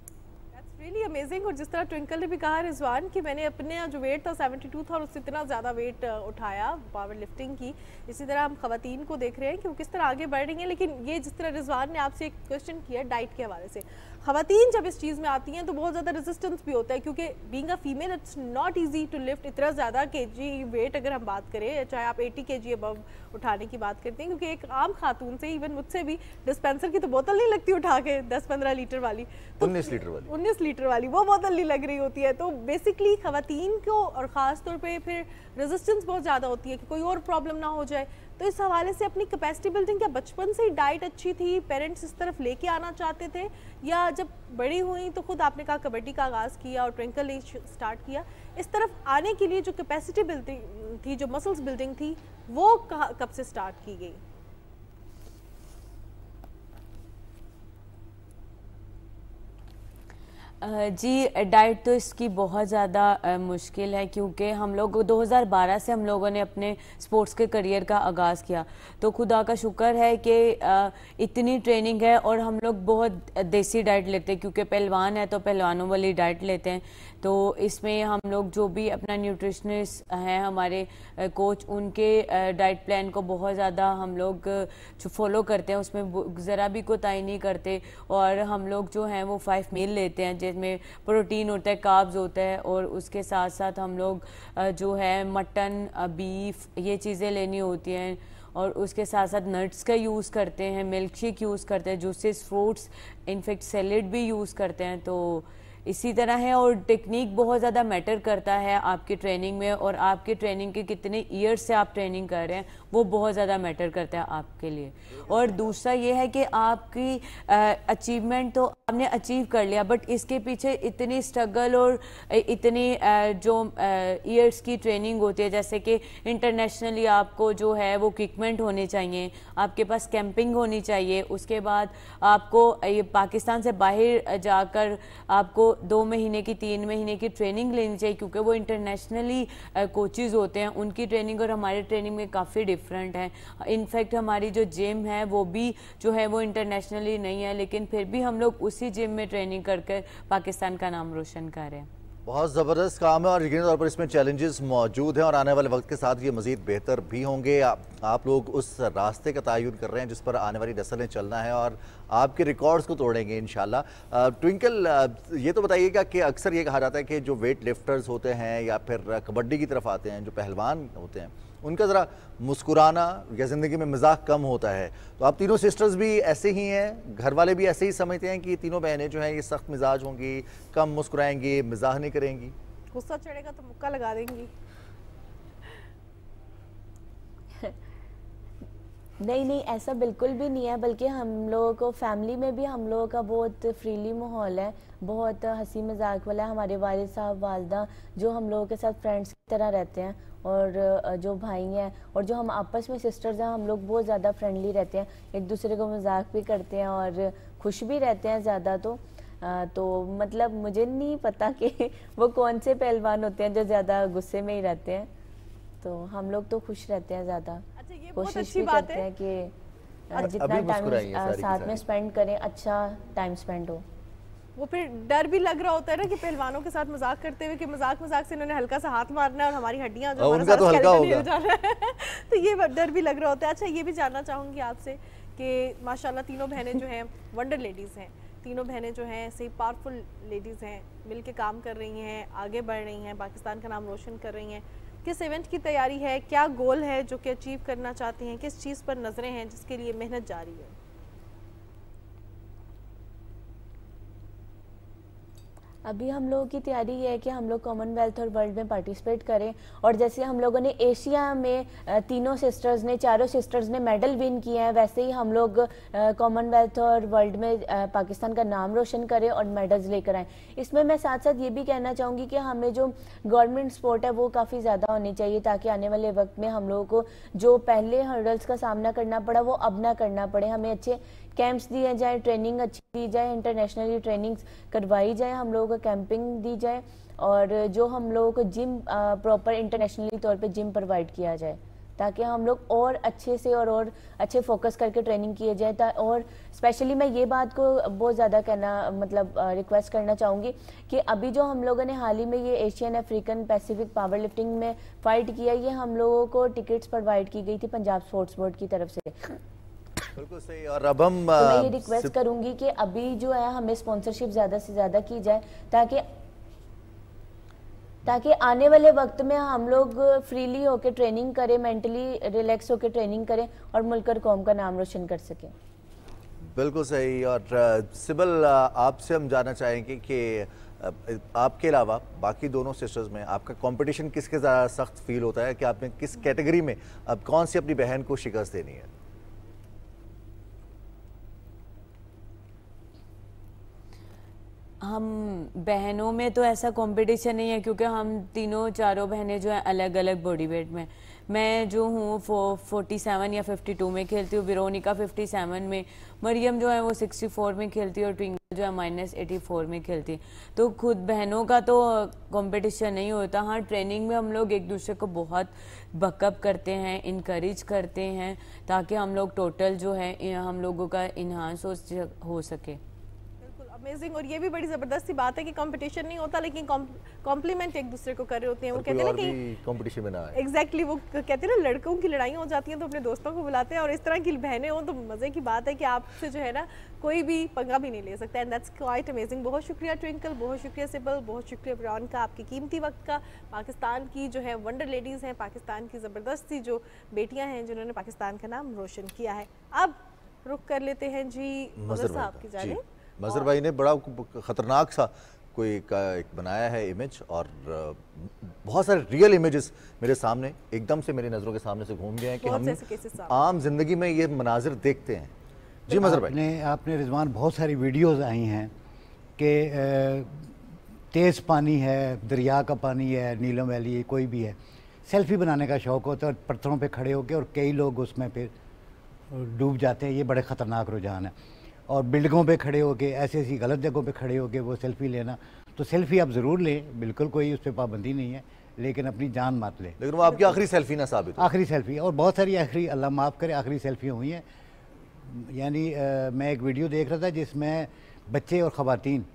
Really amazing. और जिस तरह ट्विंकल ने भी कहा रिजवान कि मैंने अपने जो वेट था 72 था और उससे इतना ज़्यादा वेट उठाया पावर लिफ्टिंग की, इसी तरह हम खवातीन को देख रहे हैं कि वो किस तरह आगे बढ़ रही हैं। लेकिन ये जिस तरह रिजवान ने आपसे एक क्वेश्चन किया डाइट के हवाले से, खवातीन जब इस चीज़ में आती हैं तो बहुत ज़्यादा रेजिस्टेंस भी होता है, क्योंकि being a female it's not easy to lift इतना ज़्यादा केजी वेट। अगर हम बात करें चाहे आप 80 kg अबव उठाने की बात करते हैं, क्योंकि एक आम खातून से इवन मुझसे भी डिस्पेंसर की तो बोतल नहीं लगती उठा के 10-15 लीटर वाली, तो 19 लीटर वाली वो बोतल नहीं लग रही होती है। तो बेसिकली खवातीन को और ख़ास तौर पे फिर रेजिस्टेंस बहुत ज़्यादा होती है कि कोई और प्रॉब्लम ना हो जाए। तो इस हवाले से अपनी कैपेसिटी बिल्डिंग, क्या बचपन से ही डाइट अच्छी थी, पेरेंट्स इस तरफ लेके आना चाहते थे, या जब बड़ी हुई तो खुद आपने कहा कबड्डी का आगाज़ किया और ट्विंकल ने स्टार्ट किया, इस तरफ आने के लिए जो कैपेसिटी बिल्डिंग थी, जो मसल्स बिल्डिंग थी, वो कब से स्टार्ट की गई? जी डाइट तो इसकी बहुत ज़्यादा मुश्किल है, क्योंकि हम लोग 2012 से हम लोगों ने अपने स्पोर्ट्स के करियर का आगाज़ किया, तो खुदा का शुक्र है कि इतनी ट्रेनिंग है और हम लोग बहुत देसी डाइट लेते हैं, क्योंकि पहलवान है तो पहलवानों वाली डाइट लेते हैं। तो इसमें हम लोग जो भी अपना न्यूट्रिशनिस्ट हैं हमारे कोच, उनके डाइट प्लान को बहुत ज़्यादा हम लोग फॉलो करते हैं, उसमें ज़रा भी कोताही नहीं करते। और हम लोग जो हैं वो 5 मील लेते हैं, जिसमें प्रोटीन होता है, कार्ब्स होता है, और उसके साथ साथ हम लोग जो है मटन, बीफ, ये चीज़ें लेनी होती हैं। और उसके साथ साथ नट्स का यूज़ करते हैं, मिल्क शेक यूज़ करते हैं, जूसेस, फ्रूट्स, इनफेक्ट सैलेड भी यूज़ करते हैं। तो इसी तरह है। और टेक्निक बहुत ज़्यादा मैटर करता है आपकी ट्रेनिंग में, और आपके ट्रेनिंग के कितने ईयर्स से आप ट्रेनिंग कर रहे हैं वो बहुत ज़्यादा मैटर करता है आपके लिए। और दूसरा ये है कि आपकी अचीवमेंट तो आपने अचीव कर लिया, बट इसके पीछे इतनी स्ट्रगल और इतनी जो ईयर्स की ट्रेनिंग होती है, जैसे कि इंटरनेशनली आपको जो है वो इक्विपमेंट होने चाहिए, आपके पास कैंपिंग होनी चाहिए, उसके बाद आपको ये पाकिस्तान से बाहर जाकर आपको 2 महीने की 3 महीने की ट्रेनिंग लेनी चाहिए, क्योंकि वो इंटरनेशनली कोचेज़ होते हैं, उनकी ट्रेनिंग और हमारी ट्रेनिंग में काफ़ी डिफरेंट है। इनफैक्ट हमारी जो जिम है वो भी जो है वो इंटरनेशनली नहीं है, लेकिन फिर भी हम लोग उसी जिम में ट्रेनिंग करके पाकिस्तान का नाम रोशन कर रहे हैं। बहुत ज़बरदस्त काम है और यकीनी तौर पर इसमें चैलेंजेस मौजूद हैं और आने वाले वक्त के साथ ये मज़ीद बेहतर भी होंगे। आप लोग उस रास्ते का तयन कर रहे हैं जिस पर आने वाली नस्ल ने चलना है और आपके रिकॉर्ड्स को तोड़ेंगे इंशाल्लाह। ट्विंकल, ये तो बताइएगा कि अक्सर ये कहा जाता है कि जो वेट लिफ्टर्स होते हैं या फिर कबड्डी की तरफ आते हैं, जो पहलवान होते हैं, उनका ज़रा मुस्कुराना या ज़िंदगी में मजाक कम होता है। तो आप तीनों सिस्टर्स भी ऐसे ही हैं, घर वाले भी ऐसे ही समझते हैं कि तीनों बहनें जो हैं ये सख्त मिजाज होंगी, कम मुस्कुराएंगी, मजाक नहीं करेंगी? गुस्सा चढ़ेगा तो मुक्का लगा देंगी। नहीं, ऐसा बिल्कुल भी नहीं है, बल्कि हम लोगों को फैमिली में भी हम लोगों का बहुत फ्रीली माहौल है, बहुत हंसी मजाक वाला है। हमारे वालिद साहब, वालदा जो हम लोगों के साथ फ्रेंड्स की तरह रहते हैं, और जो भाई हैं और जो हम आपस में सिस्टर्स हैं, हम लोग बहुत ज़्यादा फ्रेंडली रहते हैं, एक दूसरे को मजाक भी करते हैं और खुश भी रहते हैं ज़्यादा। तो मतलब मुझे नहीं पता कि वो कौन से पहलवान होते हैं जो ज़्यादा गुस्से में ही रहते हैं, तो हम लोग तो खुश रहते हैं ज़्यादा। ये कोशिश भी करते हैं कि जितना टाइम साथ में स्पेंड करें, अच्छा टाइम स्पेंड हो। वो फिर डर भी लग रहा होता है ना कि पहलवानों के साथ मजाक करते हुए कि मजाक से इन्होंने हल्का सा हाथ मारना है और हमारी हड्डियां जो उनका तो हल्का होगा तो ये डर भी लग रहा होता है। अच्छा, ये भी जानना चाहूंगी आपसे कि माशाल्लाह तीनों बहनें जो हैं वंडर लेडीज़ हैं, तीनों बहनें जो हैं ऐसे पावरफुल लेडीज़ हैं, मिल के काम कर रही हैं, आगे बढ़ रही हैं, पाकिस्तान का नाम रोशन कर रही हैं। किस इवेंट की तैयारी है, क्या गोल है जो कि अचीव करना चाहती हैं, किस चीज़ पर नज़रें हैं जिसके लिए मेहनत जारी है? अभी हम लोगों की तैयारी ये है कि हम लोग कॉमनवेल्थ और वर्ल्ड में पार्टिसिपेट करें, और जैसे हम लोगों ने एशिया में चारों सिस्टर्स ने मेडल विन किए हैं, वैसे ही हम लोग कॉमनवेल्थ और वर्ल्ड में पाकिस्तान का नाम रोशन करें और मेडल्स लेकर आएँ। इसमें मैं साथ साथ ये भी कहना चाहूँगी कि हमें जो गवर्नमेंट सपोर्ट है वो काफ़ी ज़्यादा होनी चाहिए, ताकि आने वाले वक्त में हम लोगों को जो पहले हर्डल्स का सामना करना पड़ा वो अब ना करना पड़े। हमें अच्छे कैंप्स दिए जाए, ट्रेनिंग अच्छी दी जाए, इंटरनेशनली ट्रेनिंग्स करवाई जाए, हम लोगों को कैंपिंग दी जाए, और जो हम लोगों को जिम प्रॉपर इंटरनेशनली तौर पे जिम प्रोवाइड किया जाए, ताकि हम लोग और अच्छे से और अच्छे फोकस करके ट्रेनिंग किए जाए। और स्पेशली मैं ये बात को बहुत ज़्यादा कहना मतलब रिक्वेस्ट करना चाहूँगी कि अभी जो हम लोगों ने हाल ही में ये Asian African Pacific power lifting में फाइट किया, ये हम लोगों को टिकट्स प्रोवाइड की गई थी पंजाब स्पोर्ट्स बोर्ड की तरफ से। बिल्कुल सही। और अब हम तो मैं ये रिक्वेस्ट करूंगी कि अभी जो है हमें स्पॉन्सरशिप ज़्यादा से ज़्यादा की जाए, ताकि आने वाले वक्त में हम लोग फ्रीली होकर ट्रेनिंग करें, मेंटली रिलैक्स होकर ट्रेनिंग करें और मुल्क और कौम का नाम रोशन कर सकें। बिल्कुल सही। और सिबल, आपसे हम जानना चाहेंगे कि आपके अलावा बाकी दोनों सिस्टर्स में आपका कंपटीशन किसके ज़्यादा सख्त फील होता है, कि आपने किस कैटेगरी में अब कौन सी अपनी बहन को शिकस्त देनी है? हम बहनों में तो ऐसा कंपटीशन नहीं है, क्योंकि हम तीनों चारों बहनें जो हैं अलग अलग बॉडी वेट में। मैं जो हूँ 47 या 52 में खेलती हूँ, वेरोनिका 57 में, मरियम जो है वो 64 में खेलती है और ट्विंकल जो है -84 में खेलती है। तो खुद बहनों का तो कंपटीशन नहीं होता। हाँ, ट्रेनिंग में हम लोग एक दूसरे को बहुत बकअप करते हैं, इनकरेज करते हैं, ताकि हम लोग टोटल जो है हम लोगों का इन्हांस हो सके। अमेजिंग। और ये भी बड़ी ज़बरदस्त सी बात है कि कंपटीशन नहीं होता, लेकिन कॉम्प्लीमेंट एक दूसरे को कर रहे होते हैं। वो कहते हैं ना कि कंपटीशन में ना आए। एग्जैक्टली, वो कहते हैं ना लड़कों की लड़ाइयाँ हो जाती हैं तो अपने दोस्तों को बुलाते हैं, और इस तरह की बहनें हों तो मज़े की बात है कि आपसे जो है ना कोई भी पंगा भी नहीं ले सकता। And that's quite amazing. बहुत शुक्रिया ट्विंकल, बहुत शुक्रिया सिबल, बहुत शुक्रिया ब्राउन का, आपकी कीमती वक्त का। पाकिस्तान की जो है वंडर लेडीज़ हैं, पाकिस्तान की ज़बरदस्त सी जो बेटियाँ हैं जिन्होंने पाकिस्तान का नाम रोशन किया है। अब रुख कर लेते हैं जी मज़हर साहब की जानिब। मज़हर भाई ने बड़ा ख़तरनाक सा कोई एक बनाया है इमेज, और बहुत सारे रियल इमेजेस मेरे सामने एकदम से मेरी नज़रों के सामने से घूम गए हैं कि हम आम जिंदगी में ये मनाजिर देखते हैं। जी मज़हर भाई, आपने रिजवान बहुत सारी वीडियोस आई हैं कि तेज़ पानी है, दरिया का पानी है, नीलम वैली है, कोई भी है, सेल्फी बनाने का शौक़ होता है पत्थरों पे खड़े होकर, और कई लोग उसमें फिर डूब जाते हैं। ये बड़े ख़तरनाक रुझान है। और बिल्डिंगों पे खड़े होके, ऐसी ऐसी गलत जगहों पे खड़े होके वो सेल्फ़ी लेना, तो सेल्फ़ी आप ज़रूर लें, बिल्कुल कोई उस पर पाबंदी नहीं है, लेकिन अपनी जान मत लें। लेकिन वो आपकी आखिरी सेल्फ़ी ना साबित हो। आखिरी सेल्फ़ी, और बहुत सारी आखिरी, अल्लाह माफ़ करे, आखिरी सेल्फ़ियाँ हुई हैं। यानी मैं एक वीडियो देख रहा था जिसमें बच्चे और ख़वातीन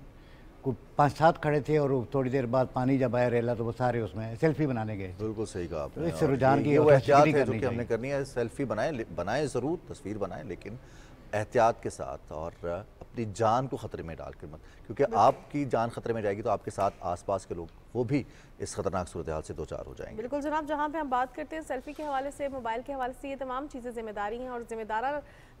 को 5-7 खड़े थे, और थोड़ी देर बाद पानी जब आया रेला तो वो सारे उसमें सेल्फ़ी बनाने गए। बिल्कुल सही कहा आपने। इस रुझान की एहतियात है जो कि हमने करनी है। सेल्फ़ी बनाएं ज़रूर, तस्वीर बनाएं, लेकिन एहतियात के साथ, और अपनी जान को ख़तरे में डाल कर मत, क्योंकि आपकी जान ख़तरे में जाएगी तो आपके साथ आसपास के लोग वो भी इस खतरनाक सूरत हाल से दो चार हो जाएंगे। बिल्कुल जनाब, जहाँ पे हम बात करते हैं सेल्फी के हवाले से, मोबाइल के हवाले से, ये तमाम चीज़ें जिम्मेदारी हैं, और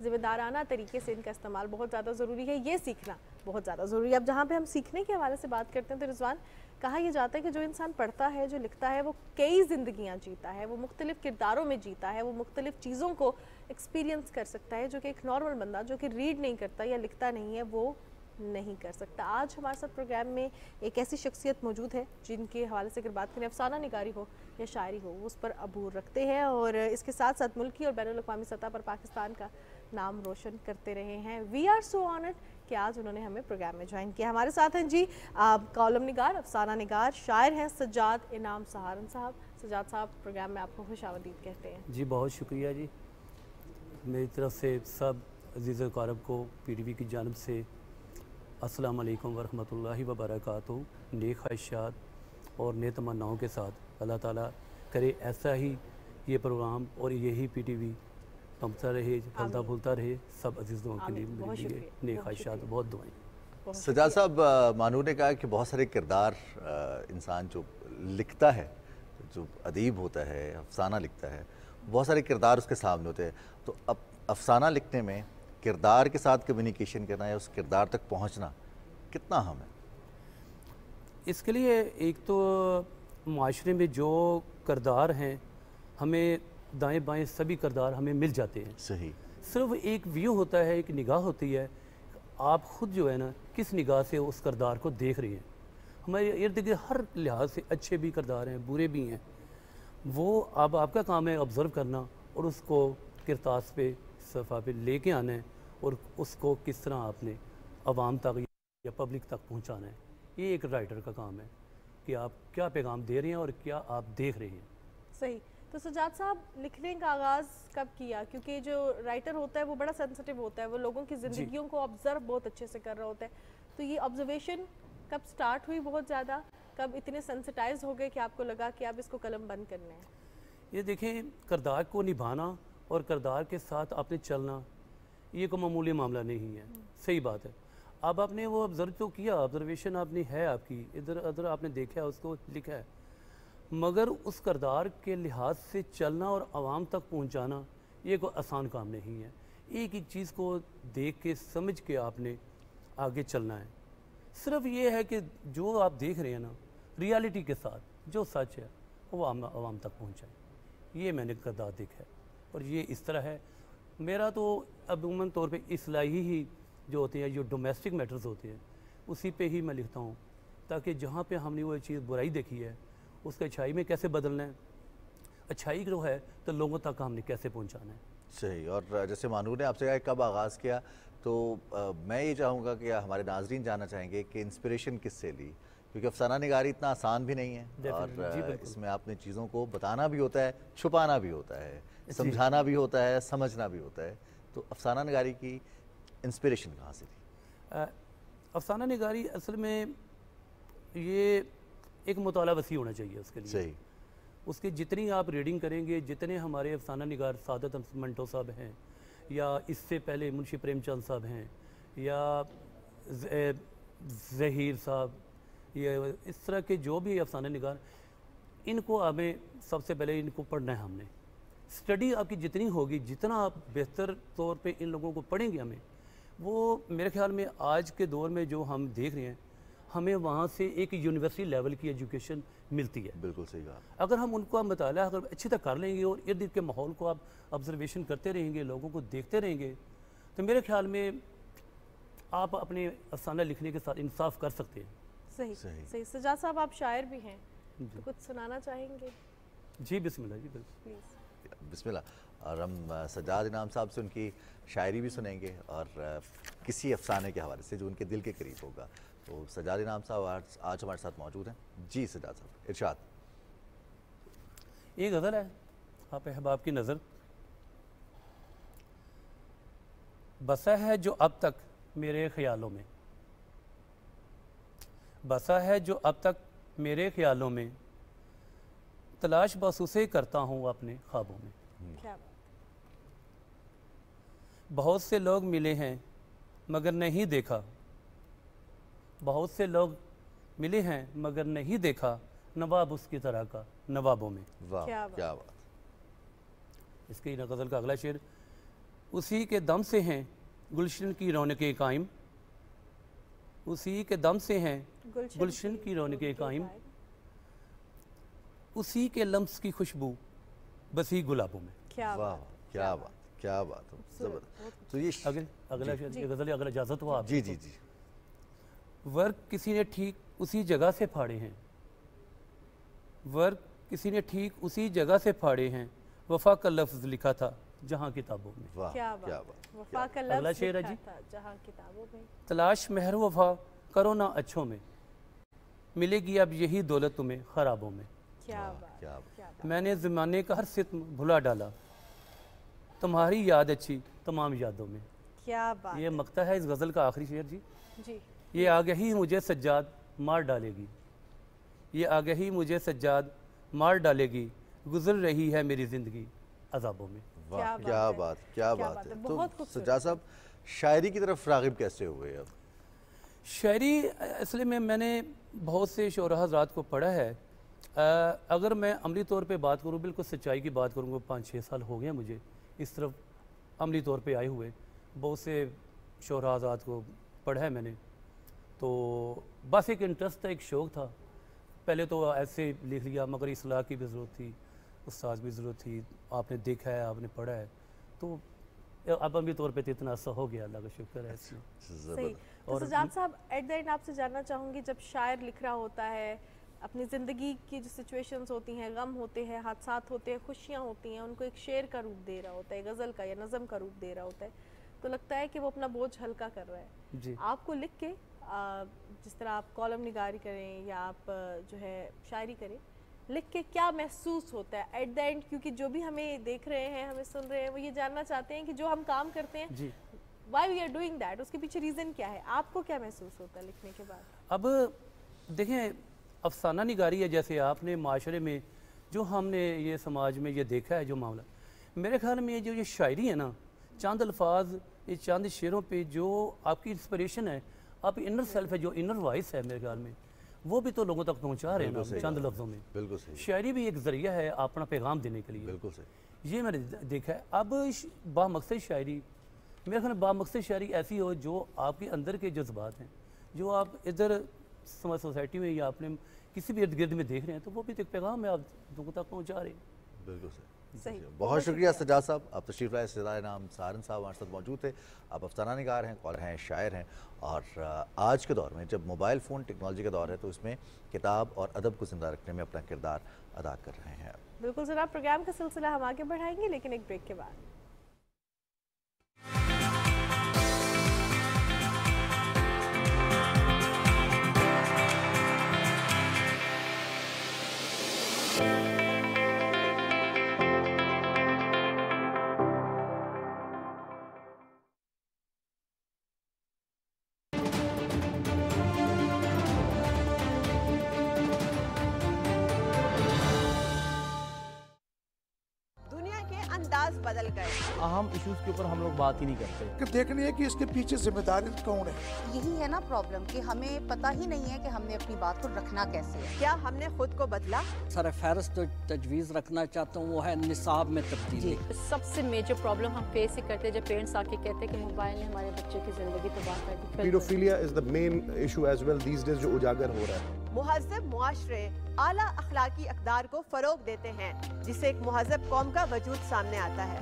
जिम्मेदाराना तरीके से इनका इस्तेमाल बहुत ज़्यादा ज़रूरी है। ये सीखना बहुत ज़्यादा ज़रूरी है। अब जहाँ पे हम सीखने के हवाले से बात करते हैं तो रिजवान, कहा यह जाता है कि जो इंसान पढ़ता है, जो लिखता है, वो कई ज़िंदगियाँ जीता है, वो मुख्तलिफ़ किरदारों में जीता है, वो मुख्तलिफ़ चीज़ों को एक्सपीरियंस कर सकता है, जो कि एक नॉर्मल बंदा जो कि रीड नहीं करता या लिखता नहीं है वो नहीं कर सकता। आज हमारे साथ प्रोग्राम में एक ऐसी शख्सियत मौजूद है जिनके हवाले से अगर बात करें, अफसाना निगारी हो या शायरी हो, वो उस पर अबूर रखते हैं, और इसके साथ साथ मुल्की और बैनुल-अक़वामी सतह पर पाकिस्तान का नाम रोशन करते रहे हैं। वी आर सो ऑनर्ड कि आज उन्होंने हमें प्रोग्राम में ज्वाइन किया। हमारे साथ हैं जी कॉलम निगार, अफसाना निगार, शायर हैं सज्जाद इनाम सहारन साहब। सज्जाद साहब, प्रोग्राम में आपको खुशामदीद कहते हैं। जी बहुत शुक्रिया जी, मेरी तरफ से सब अज़ीज़ कारब को PTV की जानब से अस्सलाम वालेकुम वरहमतुल्लाहि वबरकातुहू। नेक ख्वाहिशात और नेक तमन्नाओं के साथ अल्लाह ताला करे ऐसा ही ये प्रोग्राम और यही PTV पमता रहे, फलता फूलता रहे सब अजीज़ लोगों के लिए। मेरे लिए नेक ख्वाहिशात, बहुत दुआएं। सज्जाद साहब, मानू ने कहा कि बहुत सारे किरदार इंसान जो लिखता है, जो अदीब होता है, अफसाना लिखता है, बहुत सारे किरदार उसके सामने होते हैं। तो अब अफसाना लिखने में किरदार के साथ कम्युनिकेशन करना या उस किरदार तक पहुंचना कितना अहम है? इसके लिए एक तो माशरे में जो किरदार हैं, हमें दाएं बाएं सभी किरदार हमें मिल जाते हैं। सही। सिर्फ एक व्यू होता है, एक निगाह होती है, आप ख़ुद जो है ना किस निगाह से उस किरदार को देख रहे हैं। हमारे इर्द गिर्द हर लिहाज से अच्छे भी किरदार हैं, बुरे भी हैं। वो अब आपका काम है ऑब्ज़र्व करना और उसको किरतास पे, सफ़ा पे लेके आना है, और उसको किस तरह आपने अवाम तक या पब्लिक तक पहुंचाना है। ये एक राइटर का काम है कि आप क्या पैगाम दे रहे हैं और क्या आप देख रहे हैं। सही। तो सजाद साहब, लिखने का आगाज़ कब किया? क्योंकि जो राइटर होता है वो बड़ा सेंसिटिव होता है, वो लोगों की ज़िंदगियों को ऑब्ज़र्व बहुत अच्छे से कर रहा होता है। तो ये ऑब्जर्वेशन कब स्टार्ट हुई बहुत ज़्यादा? कब इतने सेंसिटाइज हो गए कि आपको लगा कि आप इसको कलम बंद करने हैं? ये देखें, किरदार को निभाना और किरदार के साथ आपने चलना, ये कोई मामूली मामला नहीं है। सही बात है। अब आपने वो ऑब्ज़र्व तो किया, ऑब्जर्वेशन आपने है आपकी, इधर उधर आपने देखा है, उसको लिखा है, मगर उस किरदार के लिहाज से चलना और आवाम तक पहुंचाना ये कोई आसान काम नहीं है। एक एक चीज़ को देख के समझ के आपने आगे चलना है। सिर्फ ये है कि जो आप देख रहे हैं ना, रियलिटी के साथ जो सच है वो आवाम तक पहुंचाए। ये मैंने किरदार देखा है और ये इस तरह है। मेरा तो अमूमन तौर पे इस्लाही ही जो होते हैं, जो डोमेस्टिक मैटर्स होते हैं, उसी पे ही मैं लिखता हूँ, ताकि जहाँ पे हमने वो चीज़ बुराई देखी है उसके अच्छाई में कैसे बदलना है, अच्छाई जो है तो लोगों तक हमने कैसे पहुँचाना है। सही। और जैसे मानूर ने आपसे कहा कब आगाज़ किया, तो मैं ये चाहूँगा कि हमारे नाजरीन जानना चाहेंगे कि इंस्पिरेशन किससे ली, क्योंकि अफसाना निगारी इतना आसान भी नहीं है और इसमें आपने चीज़ों को बताना भी होता है, छुपाना भी होता है, समझाना भी होता है, समझना भी होता है। तो अफसाना निगारी की इंस्पिरेशन कहाँ से थी? अफसाना निगारी असल में ये एक मुताला वसी होना चाहिए उसके लिए। सही। उसकी जितनी आप रीडिंग करेंगे, जितने हमारे अफसाना निगार सादत मंटो साहब हैं, या इससे पहले मुंशी प्रेमचंद साहब हैं, या ज़हीर साहब, या इस तरह के जो भी अफसाना निगार, इनको हमें सबसे पहले इनको पढ़ना है। हमने स्टडी आपकी जितनी होगी, जितना आप बेहतर तौर पे इन लोगों को पढ़ेंगे हमें, वो मेरे ख्याल में आज के दौर में जो हम देख रहे हैं, हमें वहाँ से एक यूनिवर्सिटी लेवल की एजुकेशन मिलती है। बिल्कुल सही कहा। अगर हम उनको हम बताया अगर अच्छी तरह कर लेंगे और इर्द गिर्द के माहौल को आप ऑब्जर्वेशन करते रहेंगे, लोगों को देखते रहेंगे, तो मेरे ख्याल में आप अपने अफसाना लिखने के साथ इंसाफ कर सकते हैं। सही सही। सजाद साहब, आप शायर भी हैं, तो कुछ सुनाना चाहेंगे? जी बिस्मिल्लाह। जी बिल्कुल, बिस्मिल्लाह। और हम सजाद इनाम साहब से उनकी शायरी भी सुनेंगे और किसी अफसाने के हवाले से जो उनके दिल के करीब होगा। तो सजाद इनाम साहब आज हमारे साथ मौजूद हैं। जी सजाद साहब, इरशाद। एक गज़ल है आप अहबाब की नज़र। बसा है जो अब तक मेरे ख्यालों में, बसा है जो अब तक मेरे ख्यालों में, तलाश बस उसे करता हूँ अपने ख्वाबों में। क्या बहुत से लोग मिले हैं मगर नहीं देखा, बहुत से लोग मिले हैं मगर नहीं देखा, नवाब उसकी तरह का नवाबों में। वाह क्या बात। इसकी गज़ल का अगला शेर। उसी के दम से हैं गुलशन की रौनकें कायम, उसी के दम से हैं गुलशन की रौनकें कायम, उसी के लम्स की खुशबू बसी गुलाबों में। वाह क्या बात, क्या बात। जबरदस्त। तो ये अगला शेर, गज़ल अगर इजाज़त हो आप। जी जी जी। वर्क किसी ने ठीक उसी जगह से फाड़े हैं, वर्क किसी ने ठीक उसी जगह से फाड़े हैं, वफा का लफ्ज़ लिखा था जहाँ किताबों में। वाह क्या बात। वफा का अगला शेर है जी। जहाँ किताबों में। तलाश मेहर वफा करो ना अच्छों में, मिलेगी अब यही दौलत तुम्हें खराबों में। क्या बात। मैंने ज़माने का हर सितम भुला डाला, तुम्हारी याद अच्छी तमाम यादों में। क्या बात। ये मक्ता है इस गज़ल का आखिरी शेर जी। ये आगही मुझे सज्जाद मार डालेगी, ये आगही मुझे सज्जाद मार डालेगी, गुजर रही है मेरी ज़िंदगी अज़ाबों में। वाह क्या बात, क्या बात है। तो सज्जाद साहब, शायरी की तरफ राग़िब कैसे हुए? अब शायरी असल में मैंने बहुत से शोरा हज़रात को पढ़ा है। अगर मैं अमली तौर पे बात करूँ, बिल्कुल सच्चाई की बात करूँगा, 5-6 साल हो गए मुझे इस तरफ अमली तौर पे आए हुए। बहुत से शोरा हज़रात को पढ़ा है मैंने, तो बस एक इंटरेस्ट था, एक शौक़ था। पहले तो ऐसे लिख लिया, मगर इस्लाह की भी ज़रूरत थी, उस्ताद भी ज़रूरत थी, आपने देखा है, आपने पढ़ा है, तो अब अमली तौर पे तो इतना सा हो गया, अल्लाह का शुक्र है इसमें। सही। तो सजाद साहब, एट द एंड आपसे जानना चाहूँगी, जब शायर लिख रहा होता है, अपनी ज़िंदगी की जो सिचुएशंस होती हैं, गम होते हैं, हादसात होते हैं, खुशियाँ होती हैं, उनको एक शेर का रूप दे रहा होता है, गज़ल का या नज़म का रूप दे रहा होता है, तो लगता है कि वो अपना बोझ हल्का कर रहा है जी। आपको लिख के, जिस तरह आप कॉलम निगारी करें या आप जो है शायरी करें, लिख के क्या महसूस होता है एट द एंड, क्योंकि जो भी हमें देख रहे हैं, हमें सुन रहे हैं, वो ये जानना चाहते हैं कि जो हम काम करते हैं why we are doing that, उसके पीछे रीज़न क्या है, आपको क्या महसूस होता है लिखने के बाद? अब देखें, अफसाना निगारी है, जैसे आपने माशरे में जो हमने ये समाज में ये देखा है जो मामला, मेरे ख्याल में जो ये शायरी है ना, चंद अल्फाज, ये चंद शेरों पे जो आपकी इंस्पिरेशन है, आप इनर सेल्फ है, जो इनर वॉइस है, मेरे ख्याल में वो भी तो लोगों तक पहुंचा रहे हैं ना चंद लफ्ज़ों में। बिल्कुल सही। शायरी भी एक ज़रिया है अपना पैगाम देने के लिए। बिल्कुल सही। ये मैंने देखा है। अब बामकसद शायरी, मेरे ख्याल में बामकसद शायरी ऐसी हो जो आपके अंदर के जज्बात हैं, जो आप इधर सोसाइटी में या अपने किसी भी इर्द गिर्द में देख रहे हैं, तो वो भी एक पैगाम है, आप लोगों तक पहुँचा रहे हैं। बिल्कुल सही। बहुत शुक्रिया सज्जाद साहब, आप तशरीफ़ लाए। सितारे नाम सारन साहब हमारे साथ मौजूद थे। आप अफसाना निगार हैं, कॉलर हैं, शायर हैं, और आज के दौर में जब मोबाइल फ़ोन टेक्नोलॉजी का दौर है तो इसमें किताब और अदब को ज़िंदा रखने में अपना किरदार अदा कर रहे हैं। बिल्कुल जनाब, प्रोग्राम का सिलसिला हम आगे बढ़ाएंगे लेकिन एक ब्रेक के बाद। बदल गए। अहम इश्यूज के ऊपर हम लोग बात ही नहीं करते कि देखनी है कि इसके पीछे जिम्मेदारी कौन है। यही है ना प्रॉब्लम कि हमें पता ही नहीं है कि हमने अपनी बात को रखना कैसे है। क्या हमने खुद को बदला? सर फहरिस्त जो तजवीज़ रखना चाहता हूँ वो है निसाब में तब्दीली। सबसे मेजर प्रॉब्लम हम फेस ही करते हैं जब पेरेंट्स आके कहते हैं कि मोबाइल ने हमारे बच्चे की जिंदगी तबाह कर दी। Pedophilia is the main issue as well these days जो उजागर हो रहा है। मुहज़्ज़ब मुआशरे आला अखलाकी अक़दार को फ़रोग़ देते हैं जिससे एक मुहज़्ज़ब कौम का वजूद सामने आता है।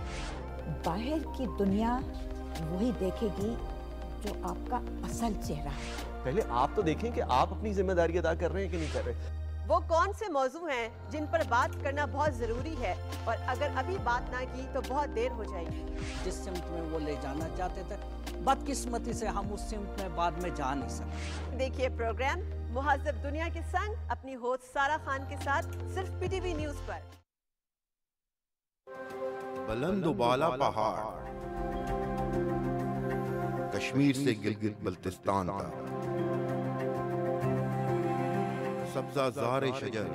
बाहर की दुनिया वही देखेगी जो आपका असल चेहरा है। पहले आप तो देखें कि आप अपनी जिम्मेदारी अदा कर रहे हैं कि नहीं कर रहे। वो कौन से मौजू हैं जिन पर बात करना बहुत जरूरी है और अगर अभी बात ना की तो बहुत देर हो जाएगी। जिस सिमत में वो ले जाना चाहते थे, बदकिस्मती से हम उस सिमत में बाद में जा नहीं सकते। देखिए प्रोग्राम मुहज़्ज़ब दुनिया के संग अपनी होस्ट सारा खान के साथ सिर्फ पीटीवी न्यूज़ पर। बुलंद बाला पहाड़, कश्मीर से गिलगित बल्तिस्तान तक, सब्जा ज़ारे शजर,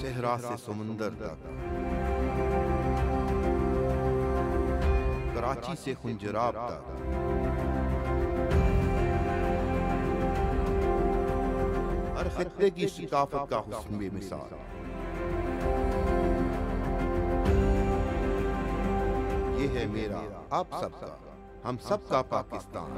सहरा से समुंदर तक, कराची से खुंजराब तक, हर खित्ते की सकाफत का हुस्न बेमिसाल। ये है मेरा, आप सबका, हम सबका पाकिस्तान।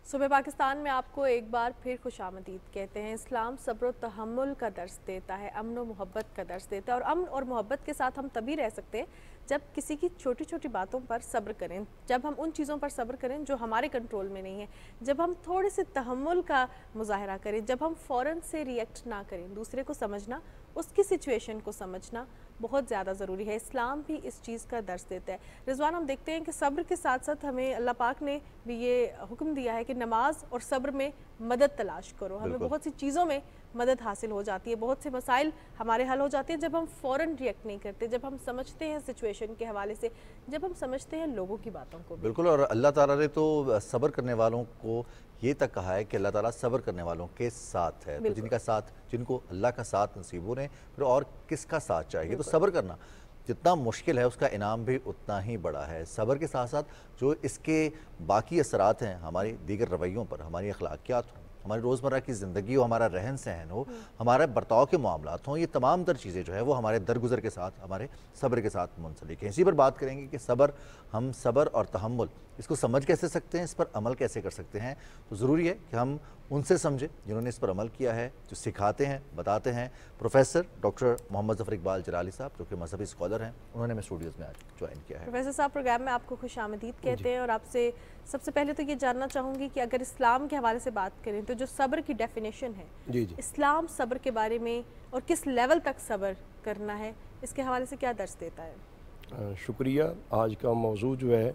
सुबह पाकिस्तान में आपको एक बार फिर खुशामदीद कहते हैं। इस्लाम सब्र और तहम्मुल का दर्स देता है, अमन और मोहब्बत का दर्स देता है, और अमन और मोहब्बत के साथ हम तभी रह सकते हैं जब किसी की छोटी छोटी बातों पर सब्र करें, जब हम उन चीज़ों पर सब्र करें जो हमारे कंट्रोल में नहीं है, जब हम थोड़े से तहम्मुल का मुजाहरा करें, जब हम फ़ौरन से रिएक्ट ना करें। दूसरे को समझना, उसकी सिचुएशन को समझना बहुत ज़्यादा ज़रूरी है। इस्लाम भी इस चीज़ का दर्स देता है। रिजवान, हम देखते हैं कि सब्र के साथ साथ हमें अल्लाह पाक ने भी ये हुक्म दिया है कि नमाज और सब्र में मदद तलाश करो। हमें बहुत सी चीज़ों में मदद हासिल हो जाती है, बहुत से मसाइल हमारे हल हो जाते हैं जब हम फ़ौरन रिएक्ट नहीं करते, जब हम समझते हैं सिचुएशन के हवाले से, जब हम समझते हैं लोगों की बातों को। बिल्कुल, और अल्लाह ताला ने तो सब्र करने वालों को ये तक कहा है कि अल्लाह ताला सब्र करने वालों के साथ है। तो जिनका साथ, जिनको अल्लाह का साथ नसीब हो रहे फिर और किसका साथ चाहिए। तो सब्र करना जितना मुश्किल है उसका इनाम भी उतना ही बड़ा है। सब्र के साथ साथ जो इसके बाकी असरात हैं हमारी दीगर रवैयों पर, हमारी अखलाकियात हों, हमारी रोज़मर्रा की ज़िंदगी हो, हमारा रहन सहन हो, हमारे बर्ताव के मामलात हों, ये तमाम तर चीज़ें जो है वो हमारे दरगुजर के साथ, हमारे सब्र के साथ मुंसलिक हैं। इसी पर बात करेंगे कि सब्र, हम सब्र और तहम्मुल इसको समझ कैसे सकते हैं, इस पर अमल कैसे कर सकते हैं। तो ज़रूरी है कि हम उनसे समझें जिन्होंने इस पर अमल किया है, जो सिखाते हैं, बताते हैं। प्रोफेसर डॉक्टर मोहम्मद ज़फ़र इकबाल जलाली साहब, जो कि मजहबी स्कॉलर हैं, उन्होंने मैं स्टूडियोज़ में आज ज्वाइन किया है। प्रोफेसर साहब, प्रोग्राम में आपको खुशामदीद कहते हैं और आपसे सबसे पहले तो ये जानना चाहूँगी कि अगर इस्लाम के हवाले से बात करें तो जो सब्र की डेफिनेशन है, जी। इस्लाम सब्र के बारे में और किस लेवल तक सब्र करना है, इसके हवाले से क्या दर्स देता है? शुक्रिया। आज का मौजू जो है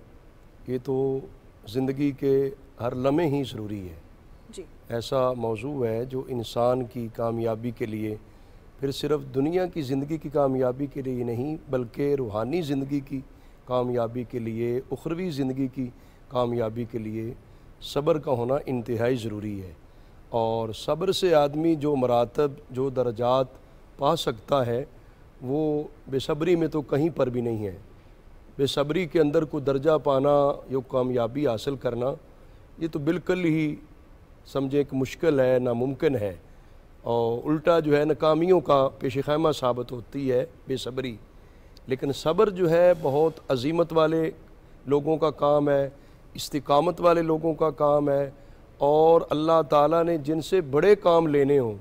ये तो ज़िंदगी के हर लम्हे ही ज़रूरी है जी। ऐसा मौजू है जो इंसान की कामयाबी के लिए, फिर सिर्फ दुनिया की ज़िंदगी की कामयाबी के लिए नहीं बल्कि रूहानी ज़िंदगी की कामयाबी के लिए, उखरवी ज़िंदगी की कामयाबी के लिए सब्र का होना इंतहाई ज़रूरी है। और सब्र से आदमी जो मरातब, जो दर्जात पा सकता है वो बेसब्री में तो कहीं पर भी नहीं है। बेसब्री के अंदर कोई दर्जा पाना या कामयाबी हासिल करना ये तो बिल्कुल ही समझे कि मुश्किल है, नामुमकिन है। और उल्टा जो है नाकामियों का पेश खैमा साबित होती है बेसब्री। लेकिन सब्र जो है बहुत अजीमत वाले लोगों का काम है, इस्तिकामत वाले लोगों का काम है। और अल्लाह ताला ने जिनसे बड़े काम लेने हों,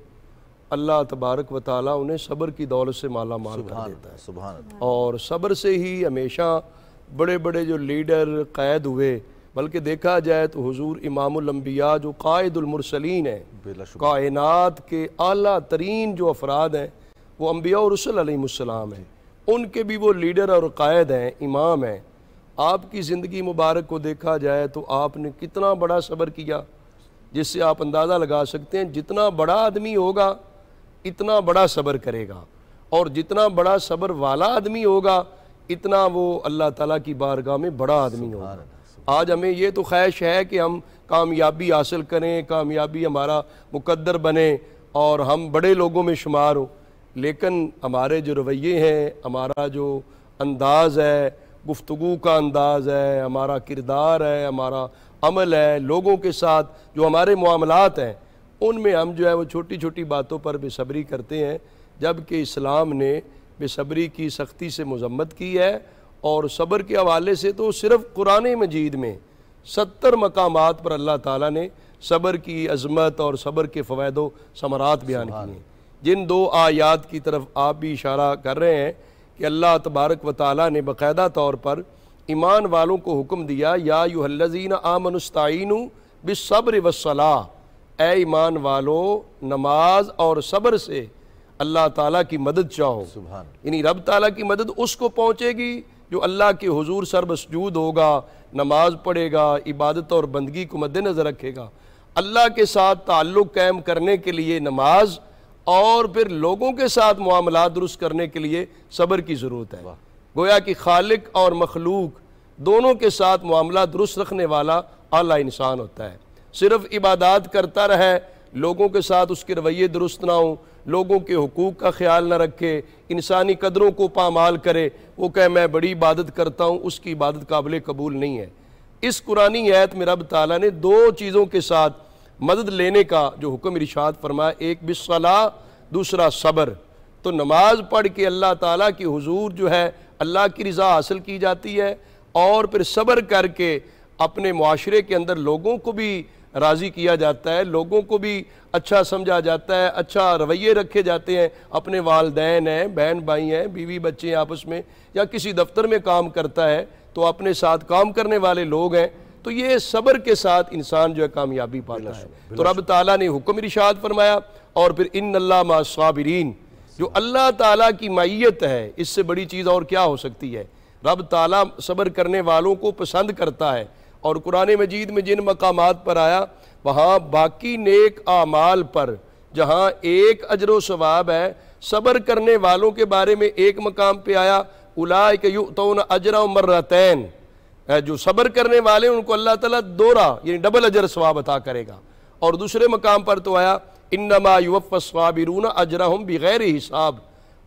अल्लाह तबारक व ताला उन्हें सब्र की दौलत से माला माल कर देता है। सुभान अल्लाह। और सब्र से ही हमेशा बड़े बड़े जो लीडर क़ैद हुए, बल्कि देखा जाए तो हुजूर इमामुल अंबिया जो कायदुल मुरसलीन हैं, कायनात के आला तरीन जो अफराद हैं वो अंबिया और रसूल अलैहिमुस्सलाम हैं, उनके भी वो लीडर और कायद हैं, इमाम हैं। आपकी ज़िंदगी मुबारक को देखा जाए तो आपने कितना बड़ा सब्र किया, जिससे आप अंदाज़ा लगा सकते हैं जितना बड़ा आदमी होगा इतना बड़ा सब्र करेगा, और जितना बड़ा सब्र वाला आदमी होगा इतना वो अल्लाह ताला की बारगाह में बड़ा आदमी होगा। आज हमें ये तो ख्वाहिश है कि हम कामयाबी हासिल करें, कामयाबी हमारा मुकद्दर बने और हम बड़े लोगों में शुमार हो, लेकिन हमारे जो रवैये हैं, हमारा जो अंदाज़ है, गुफ्तगू का अंदाज़ है, हमारा किरदार है, हमारा अमल है, लोगों के साथ जो हमारे मामलात हैं, उनमें हम जो है वो छोटी छोटी बातों पर बेसब्री करते हैं। जबकि इस्लाम ने बेसब्री की सख्ती से मज़म्मत की है। और सब्र के हवाले से तो सिर्फ़ कुरान मजीद में 70 मकामात पर अल्लाह ताला ने सब्र की अज़मत और सब्र के फ़वाइद समरात बयान किए हैं। जिन दो आयात की तरफ आप भी इशारा कर रहे हैं कि अल्लाह तबारक व ताला ने बाकायदा तौर पर ईमान वालों को हुक्म दिया, या अय्युहल्लज़ीना आमनुस्ताईनु बिस्सब्रि वस्सलाह, ए ईमान वालों नमाज और सब्र से अल्लाह ताला की मदद चाहो। यानी रब ताला की मदद उसको पहुँचेगी जो अल्लाह के हुजूर सरबसजूद होगा, नमाज पढ़ेगा, इबादत और बंदगी को मद्देनज़र रखेगा। अल्लाह के साथ ताल्लुक़ कायम करने के लिए नमाज और फिर लोगों के साथ मामलात दुरुस्त करने के लिए सब्र की ज़रूरत है। गोया कि खालिक और मखलूक दोनों के साथ मामला दुरुस्त रखने वाला आला इंसान होता है। सिर्फ इबादत करता रहे, लोगों के साथ उसके रवैये दुरुस्त ना हो, लोगों के हुकूक का ख्याल न रखे, इंसानी कदरों को पामाल करे, वो कहे मैं बड़ी इबादत करता हूँ, उसकी इबादत काबिल कबूल नहीं है। इस कुरानी आयत में रब ताला ने दो चीज़ों के साथ मदद लेने का जो हुक्म इरशाद फरमाया, एक बिस्सलाह, दूसरा सब्र। तो नमाज पढ़ के अल्लाह ताला की हुजूर जो है अल्लाह की रज़ा हासिल की जाती है, और फिर सब्र करके अपने मुआशरे के अंदर लोगों को भी राज़ी किया जाता है, लोगों को भी अच्छा समझा जाता है, अच्छा रवैये रखे जाते हैं। अपने वालदैन हैं, बहन भाई हैं, बीवी बच्चे हैं आपस में, या किसी दफ्तर में काम करता है तो अपने साथ काम करने वाले लोग हैं। तो ये सब्र के साथ इंसान जो है कामयाबी पाता है। तो रब ताला ने हुक्म इरशाद फरमाया, और फिर इन्नल्लाह मास्साबिरीन, जो अल्लाह ताला की मैयत है, इससे बड़ी चीज़ और क्या हो सकती है। रब ताला सब्र करने वालों को पसंद करता है। और कुरान मजीद में जिन मकामात पर आया वहाँ बाकी नेक आमाल पर जहाँ एक अजर व सवाब है, सब्र करने वालों के बारे में एक मकाम पे आया उलाइक युअतौना अजरा मर्रतैन, जो सब्र करने वाले उनको अल्लाह ताला दोहरा यानी डबल अजर सवाब अता करेगा। और दूसरे मकाम पर तो आया इन्नमा युवफ़्फ़ा साबिरून अजरहुम बिगैर हिसाब,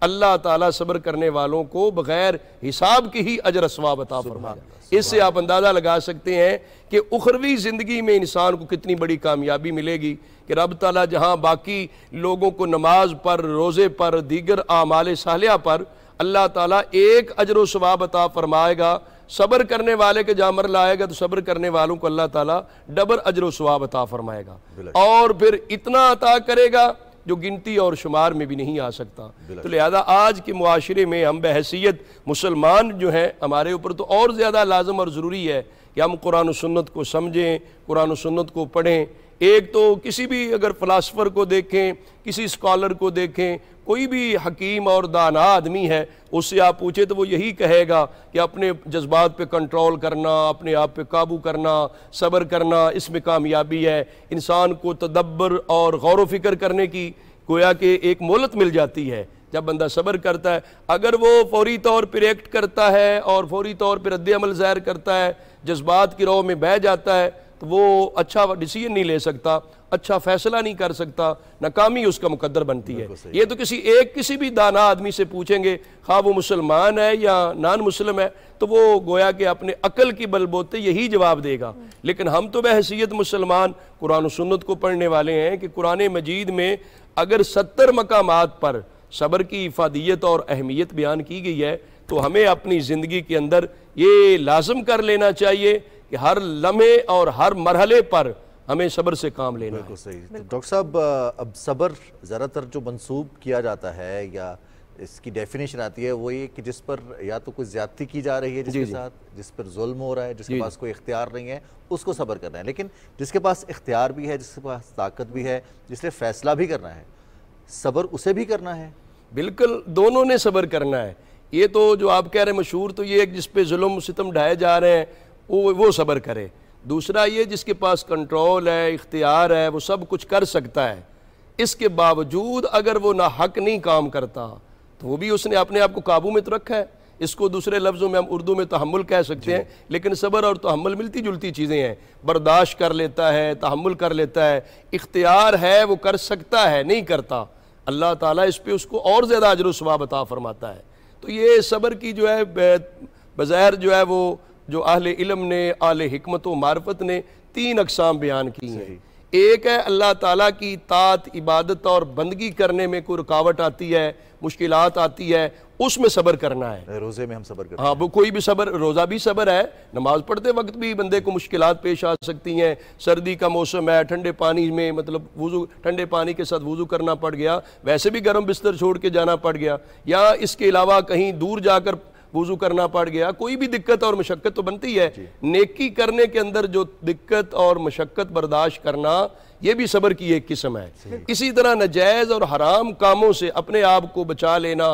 अल्लाह ताला सब्र करने वालों को बगैर हिसाब की ही अजर सवाब अता फरमाएगा। इससे आप अंदाज़ा लगा सकते हैं कि उखरवी ज़िंदगी में इंसान को कितनी बड़ी कामयाबी मिलेगी कि रब ताला जहाँ बाकी लोगों को नमाज पर, रोज़े पर, दीगर आमाल सालिया पर अल्लाह ताला एक अजर व सवाब अता फरमाएगा, सब्र करने वाले के जामर लाएगा तो सब्र करने वालों को अल्लाह ताला डबल अजर व सवाब अता फरमाएगा और फिर इतना अता करेगा जो गिनती और शुमार में भी नहीं आ सकता। तो लिहाजा आज के मुआशरे में हम बहैसियत मुसलमान जो हैं, हमारे ऊपर तो और ज़्यादा लाजम और ज़रूरी है कि हम कुरान और सुन्नत को समझें, कुरान और सुन्नत को पढ़ें। एक तो किसी भी अगर फ़िलासफ़र को देखें, किसी स्कॉलर को देखें, कोई भी हकीम और दाना आदमी है, उससे आप पूछे तो वो यही कहेगा कि अपने जज्बात पे कंट्रोल करना, अपने आप पे काबू करना, सब्र करना, इसमें कामयाबी है। इंसान को तदब्बर और गौर व फिक्र करने की गोया कि एक मोहलत मिल जाती है जब बंदा सब्र करता है। अगर वो फौरी तौर पर रिएक्ट करता है और फौरी तौर पर रद्द अमल ज़ाहिर करता है, जज्बात की राह में बह जाता है, तो वो अच्छा डिसीजन नहीं ले सकता, अच्छा फैसला नहीं कर सकता, नाकामी उसका मुकद्दर बनती है। ये तो किसी भी दाना आदमी से पूछेंगे, खा वो मुसलमान है या नान मुस्लिम है, तो वो गोया कि अपने अकल की बलबोते यही जवाब देगा। लेकिन हम तो बहैसियत मुसलमान कुरान और सुन्नत को पढ़ने वाले हैं कि कुरान मजीद में अगर 70 मकामात पर सब्र की इफादियत और अहमियत बयान की गई है, तो हमें अपनी ज़िंदगी के अंदर ये लाजम कर लेना चाहिए कि हर लम्हे और हर मरहले पर हमें सब्र से काम लेना है। सही। तो डॉक्टर साहब, अब सब्र ज़्यादातर जो मंसूब किया जाता है या इसकी डेफिनेशन आती है वो ये कि जिस पर या तो कोई ज्यादती की जा रही है जिसके साथ, जिस पर जुल्म हो रहा है, जिसके पास कोई इख्तियार नहीं है, उसको सब्र करना है। लेकिन जिसके पास इख्तियार भी है, जिसके पास ताकत भी है, जिसने फैसला भी करना है, सब्र उसे भी करना है। बिल्कुल, दोनों ने सब्र करना है। ये तो जो आप कह रहे हैं मशहूर, तो ये जिस पे जुल्म सितम ढाए जा रहे हैं वो सब्र करे। दूसरा ये जिसके पास कंट्रोल है, इख्तियार है, वो सब कुछ कर सकता है, इसके बावजूद अगर वो ना हक नहीं काम करता तो वो भी उसने अपने आप को काबू में तो रखा है। इसको दूसरे लफ्ज़ों में हम उर्दू में तहम्मुल कह सकते हैं, लेकिन सब्र और तहम्मुल मिलती जुलती चीज़ें हैं। बर्दाश्त कर लेता है, तहम्मुल कर लेता है, इख्तियार है, वो कर सकता है, नहीं करता, अल्लाह ताला इस पर उसको और ज़्यादा अजर व सवाब अता फरमाता है। तो ये सब्र की जो है बज़ाहिर जो है वो जो अहले इल्म ने, आले हिकमत व मार्फत ने 3 अक़साम बयान की हैं। एक है अल्लाह ताला की तात, इबादत और बंदगी करने में कोई रुकावट आती है, मुश्किलात आती है, उसमें सब्र करना है। रोज़े में हम सब्र करते हैं। हाँ, वो कोई भी सब्र, रोज़ा भी सब्र है, नमाज पढ़ते वक्त भी बंदे को मुश्किलात पेश आ सकती हैं। सर्दी का मौसम है, ठंडे पानी में मतलब वुज़ू, ठंडे पानी के साथ वुज़ू करना पड़ गया, वैसे भी गर्म बिस्तर छोड़ के जाना पड़ गया, या इसके अलावा कहीं दूर जाकर वुज़ू करना पड़ गया, कोई भी दिक्कत और मशक्क़त तो बनती है। नेकी करने के अंदर जो दिक्कत और मशक्क़त बर्दाश्त करना, ये भी सब्र की एक किस्म है। इसी तरह नाजायज़ और हराम कामों से अपने आप को बचा लेना,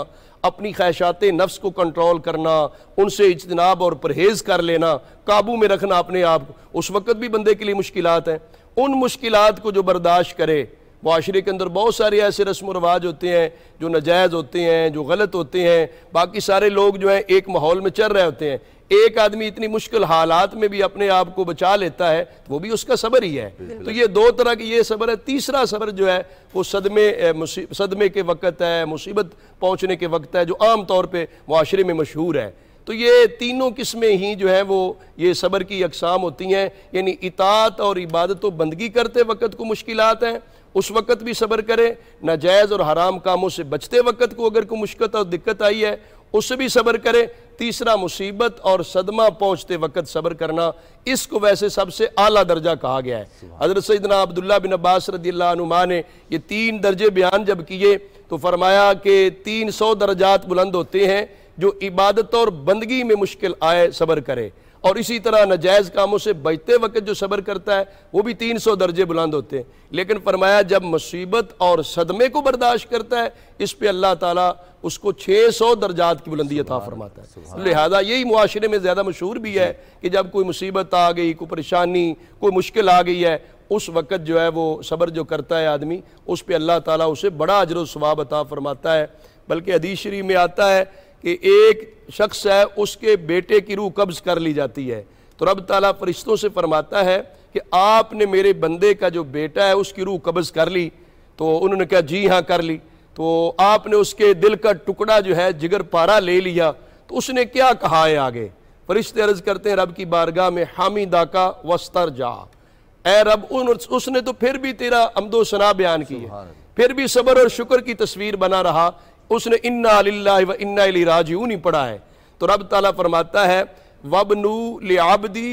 अपनी ख्वाहिशात नफ्स को कंट्रोल करना, उनसे इज्तनाब और परहेज़ कर लेना, काबू में रखना अपने आप को, उस वक़्त भी बंदे के लिए मुश्किलात हैं। उन मुश्किलात को जो बर्दाश्त करे, माशरे के अंदर बहुत सारे ऐसे रस्म व रवाज होते हैं जो नाजायज़ होते हैं, जो गलत होते हैं, बाकी सारे लोग जो हैं एक माहौल में चल रहे होते हैं। एक आदमी इतनी मुश्किल हालात में भी अपने आप को बचा लेता है, तो वो भी उसका सब्र ही है। तो ये 2 तरह की ये सब्र है। तीसरा सब्र जो है वो सदमे के वक़्त है, मुसीबत पहुँचने के वक्त है, जो आम तौर पर माशरे में मशहूर है। तो ये तीनों किस्में ही जो है वो ये सब्र की अक़साम होती हैं। यानी इताअत और इबादत व बंदगी करते वक़्त को मुश्किलात हैं, उस वक़्त भी सब्र करें। नाजायज़ और हराम कामों से बचते वक़्त को अगर कोई मुश्किल और दिक्कत आई है, उससे भी सब्र करें। तीसरा, मुसीबत और सदमा पहुँचते वक़्त सब्र करना, इसको वैसे सबसे आला दर्जा कहा गया है। हज़रत सैयदना अब्दुल्लाह बिन अब्बास रज़ियल्लाहु अन्हुमा ने ये 3 दर्जे बयान जब किए तो फरमाया कि 300 दर्जात बुलंद होते हैं जो इबादत और बंदगी में मुश्किल आए सब्र करे, और इसी तरह नाजायज़ कामों से बचते वक्त जो सब्र करता है वो भी 300 दर्जे बुलंद होते हैं। लेकिन फरमाया जब मुसीबत और सदमे को बर्दाश्त करता है, इस पे अल्लाह ताला उसको 600 दर्जात की बुलंदी अता फरमाता है। लिहाजा यही मुआशरे में ज़्यादा मशहूर भी है कि जब कोई मुसीबत आ गई, कोई परेशानी, कोई मुश्किल आ गई है, उस वक़्त जो है वो सब्र जो करता है आदमी, उस पर अल्लाह ताला उसे बड़ा अजर व सवाब अता फरमाता है। बल्कि हदीस शरीफ में आता है कि एक शख्स है, उसके बेटे की रूह कब्ज़ कर ली जाती है, तो रब ताला फरिश्तों से फरमाता है कि आपने मेरे बंदे का जो बेटा है उसकी रूह कब्ज़ कर ली? तो उन्होंने कहा जी हाँ कर ली। तो आपने उसके दिल का टुकड़ा जो है जिगर पारा ले लिया, तो उसने क्या कहा है आगे? फरिश्ते अर्ज करते हैं रब की बारगाह में, हामिदा का वस्तर जा, ए रब उसने तो फिर भी तेरा अमदो सना बयान की है, फिर भी सब्र और शुक्र की तस्वीर बना रहा, उसने इन्ना लिल्लाहि व इन्ना इलैहि राजिऊन ही पढ़ा है। तो रब ताला फरमाता है वबनू लिअब्दी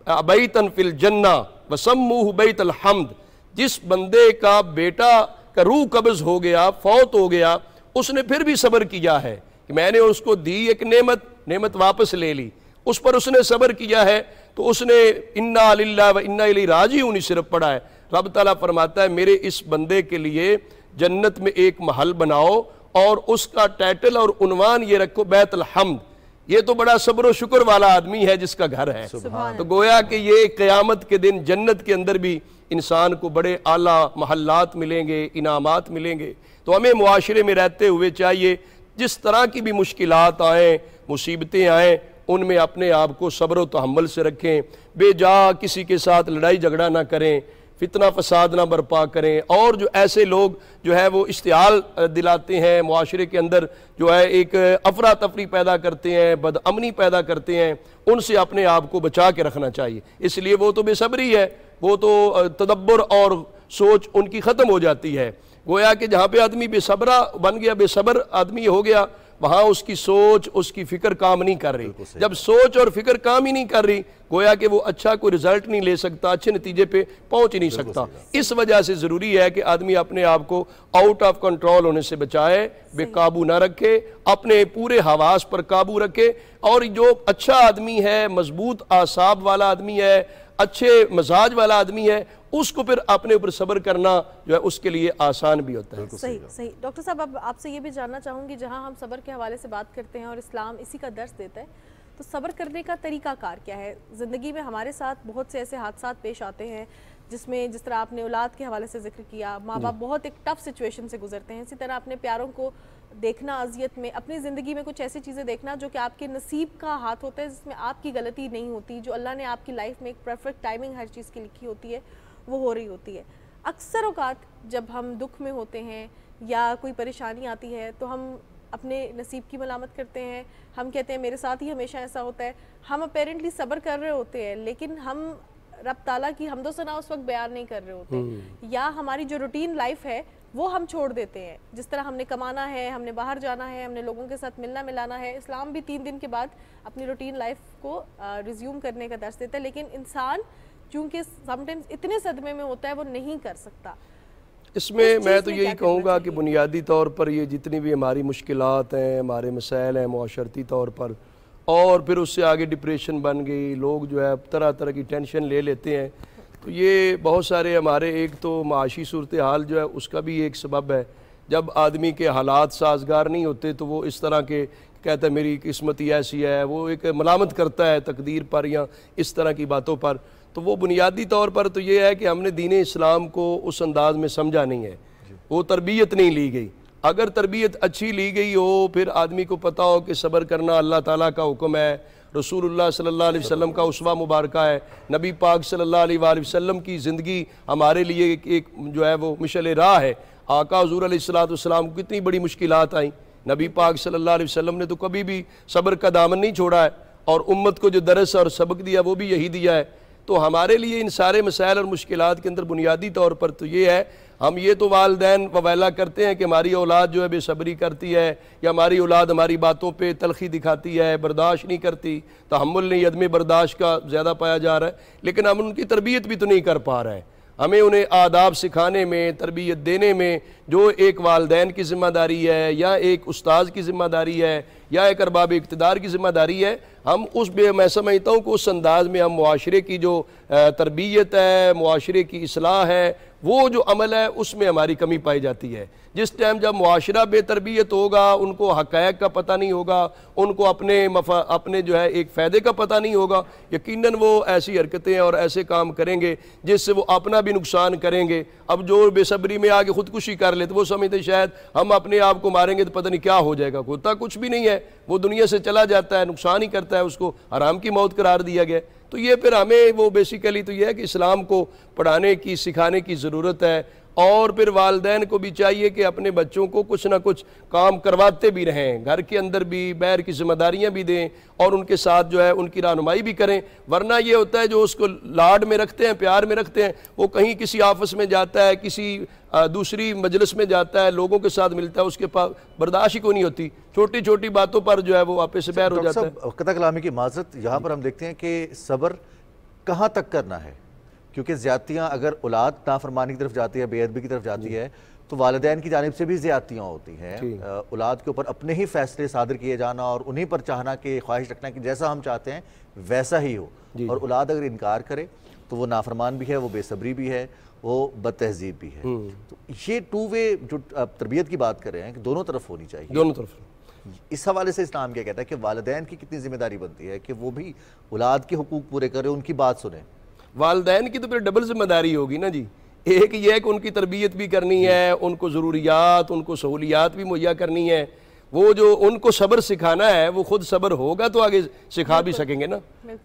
बैतन फिल जन्ना वसम्मूहु बैतल हम्द, जिस बंदे का बेटा का रूह कब्ज हो गया, फौत हो गया, उसने फिर भी सब्र किया है कि मैंने उसको दी एक नेमत वापस ले ली, उस पर उसने सब्र किया है, तो उसने इन्ना लिल्लाहि व इन्ना इलैहि राजिऊन सिर्फ पढ़ा है। रब ताला फरमाता है मेरे इस बंदे के लिए जन्नत में एक महल बनाओ और उसका टाइटल और उन्वान ये रखो बैतुल हम्द। ये तो बड़ा सब्र और शुक्र वाला आदमी है जिसका घर है। तो गोया कि ये क़यामत के दिन जन्नत के अंदर भी इंसान को बड़े आला महल्लात मिलेंगे, इनामात मिलेंगे। तो हमें मुआशरे में रहते हुए चाहिए जिस तरह की भी मुश्किलात आएँ, मुसीबतें आएँ, उनमें अपने आप को सब्र व तहम्मुल से रखें, बेजा किसी के साथ लड़ाई झगड़ा ना करें, फितना फसाद ना बर्पा करें, और जो ऐसे लोग जो है वो इश्तिहाल दिलाते हैं मुआशरे के अंदर, जो है एक अफरा तफरी पैदा करते हैं, बदअमनी पैदा करते हैं, उनसे अपने आप को बचा के रखना चाहिए। इसलिए वो तो बेसब्री है, वो तो तदब्बर और सोच उनकी ख़त्म हो जाती है। गोया कि जहाँ पे आदमी बेसब्रा बन गया, बेसब्र आदमी हो गया, वहाँ उसकी सोच, उसकी फिक्र काम नहीं कर रही। जब सोच और फिक्र काम ही नहीं कर रही, गोया कि वो अच्छा कोई रिजल्ट नहीं ले सकता, अच्छे नतीजे पे पहुंच ही नहीं सकता। इस वजह से ज़रूरी है कि आदमी अपने आप को आउट ऑफ कंट्रोल होने से बचाए, बेकाबू ना रखे, अपने पूरे हवास पर काबू रखे। और जो अच्छा आदमी है, मजबूत आसाब वाला आदमी है, अच्छे मजाज वाला आदमी है, उसको फिर अपने ऊपर सब्र करना जो है उसके लिए आसान भी होता है। सही। डॉक्टर साहब, अब आपसे ये भी जानना चाहूँगी, जहाँ हम सब्र के हवाले से बात करते हैं और इस्लाम इसी का दर्स देता है, तो सब्र करने का तरीकाकार क्या है? ज़िंदगी में हमारे साथ बहुत से ऐसे हादसा पेश आते हैं जिसमें, जिस तरह आपने औलाद के हवाले से जिक्र किया, माँ बाप बहुत एक टफ सिचुएशन से गुजरते हैं, इसी तरह अपने प्यारों को देखना अजियत में, अपनी ज़िंदगी में कुछ ऐसी चीज़ें देखना जो कि आपके नसीब का हाथ होता है, जिसमें आपकी गलती नहीं होती, जो अल्लाह ने आपकी लाइफ में एक परफेक्ट टाइमिंग हर चीज़ की लिखी होती है वो हो रही होती है। अक्सर औकात जब हम दुख में होते हैं या कोई परेशानी आती है तो हम अपने नसीब की मलामत करते हैं, हम कहते हैं मेरे साथ ही हमेशा ऐसा होता है। हम अपेरेंटली सब्र कर रहे होते हैं, लेकिन हम रब ताला की हम्दो सना उस वक्त बयान नहीं कर रहे होते, या हमारी जो रूटीन लाइफ है वो हम छोड़ देते हैं। जिस तरह हमने कमाना है, हमने बाहर जाना है, हमने लोगों के साथ मिलना मिलाना है, इस्लाम भी 3 दिन के बाद अपनी रूटीन लाइफ को रिज्यूम करने का दर्स देता है, लेकिन इंसान चूँकि समटाइम्स इतने सदमे में होता है वो नहीं कर सकता। इसमें मैं तो यही कहूँगा कि बुनियादी तौर पर ये जितनी भी हमारी मुश्किलात हैं, हमारे मसाइल हैं मुआशरती तौर पर, और फिर उससे आगे डिप्रेशन बन गई, लोग जो है तरह तरह की टेंशन ले लेते हैं, तो ये बहुत सारे हमारे, एक तो माशी सूरत हाल जो है उसका भी एक सबब है। जब आदमी के हालात साजगार नहीं होते तो वो इस तरह के कहता है मेरी किस्मत ही ऐसी है, वो एक मलामत करता है तकदीर पर या इस तरह की बातों पर। तो वो बुनियादी तौर पर तो ये है कि हमने दीन इस्लाम को उस अंदाज में समझा नहीं है, वो तरबियत नहीं ली गई। अगर तरबियत अच्छी ली गई हो, फिर आदमी को पता हो कि सब्र करना अल्लाह ताला का हुक्म है, रसूलुल्लाह सल्लल्लाहु अलैहि वसल्लम का उस्वा मुबारका है, नबी पाक सल्लल्लाहु अलैहि वसल्लम की ज़िंदगी हमारे लिए एक जो है वो मिशल राह है। आका हुज़ूर अलैहिस्सलातु वस्सलाम को कितनी बड़ी मुश्किलात आई, नबी पाक सल्लल्लाहु अलैहि वसल्लम ने तो कभी भी सब्र का दामन नहीं छोड़ा है, और उम्मत को जो दरस और सबक दिया वो भी यही दिया है। तो हमारे लिए इन सारे मसाइल और मुश्किलात के अंदर बुनियादी तौर पर तो ये है, हम ये तो वालदैन ववैला करते हैं कि हमारी औलाद जो है बेसब्री करती है, या हमारी औलाद हमारी बातों पे तलखी दिखाती है, बर्दाश्त नहीं करती, तहम्मुल नहीं, अदम बर्दाश्त का ज़्यादा पाया जा रहा है, लेकिन हम उनकी तरबियत भी तो नहीं कर पा रहे हैं। हमें उन्हें आदाब सिखाने में, तरबियत देने में जो एक वालदैन की ज़िम्मेदारी है, या एक उस्ताद की ज़िम्मेदारी है, या एक अरबाब इक़्तिदार की ज़िम्मेदारी है, हम उस मैं समझता हूँ कि उस अंदाज़ में हम मुआशरे की जो तरबियत है, मुआशरे की इस्लाह है, वो जो अमल है उसमें हमारी कमी पाई जाती है। जिस टाइम जब मुआशरा बेतरबियत होगा, उनको हक़ायक़ का पता नहीं होगा, उनको अपने जो है एक फ़ायदे का पता नहीं होगा, यकीनन वो ऐसी हरकतें और ऐसे काम करेंगे जिससे वो अपना भी नुकसान करेंगे। अब जो बेसब्री में आके ख़ुदकुशी कर लेते, वो समझते शायद हम अपने आप को मारेंगे तो पता नहीं क्या हो जाएगा, होता कुछ भी नहीं है, वो दुनिया से चला जाता है, नुकसान ही करता है, उसको हराम की मौत करार दिया गया। तो ये फिर हमें वो बेसिकली तो ये है कि इस्लाम को पढ़ाने की, सिखाने की ज़रूरत है, और फिर वालिदैन को भी चाहिए कि अपने बच्चों को कुछ ना कुछ काम करवाते भी रहें, घर के अंदर भी, बाहर की जिम्मेदारियां भी दें और उनके साथ जो है उनकी रहनुमाई भी करें। वरना ये होता है जो उसको लाड में रखते हैं, प्यार में रखते हैं, वो कहीं किसी ऑफिस में जाता है, किसी दूसरी मजलिस में जाता है, लोगों के साथ मिलता है, उसके पास बर्दाश्त ही को नहीं होती, छोटी छोटी बातों पर जो है वो आपस से बैर हो जाता है। कता कलामी की माजरत, यहाँ पर हम देखते हैं कि सब्र कहाँ तक करना है, क्योंकि ज़्यादतियाँ अगर औलाद नाफरमानी की तरफ जाती है, बेअदबी की तरफ जाती है, तो वालिदैन की जानिब से भी ज़्यादतियाँ होती हैं। औलाद के ऊपर अपने ही फैसले सादर किए जाना और उन्हीं पर चाहना कि ख्वाहिश रखना कि जैसा हम चाहते हैं वैसा ही हो, और औलाद अगर इनकार करे तो वो नाफरमान भी है, वो बेसब्री भी है, वो बदतहजीब भी है। तो ये टू वे जो तरबियत की बात कर रहे हैं कि दोनों तरफ होनी चाहिए, दोनों तरफ। इस हवाले से इस्लाम क्या कहता है कि वालिदैन की कितनी जिम्मेदारी बनती है कि वो भी औलाद के हुकूक पूरे करें, उनकी बात सुने? वालिदैन की तो फिर डबल जिम्मेदारी होगी ना जी। एक ये है कि उनकी तरबियत भी करनी है, उनको ज़रूरियात, उनको सहूलियात भी मुहैया करनी है, वो जो उनको सब्र सिखाना है वो खुद सब्र होगा तो आगे सिखा भी सकेंगे ना।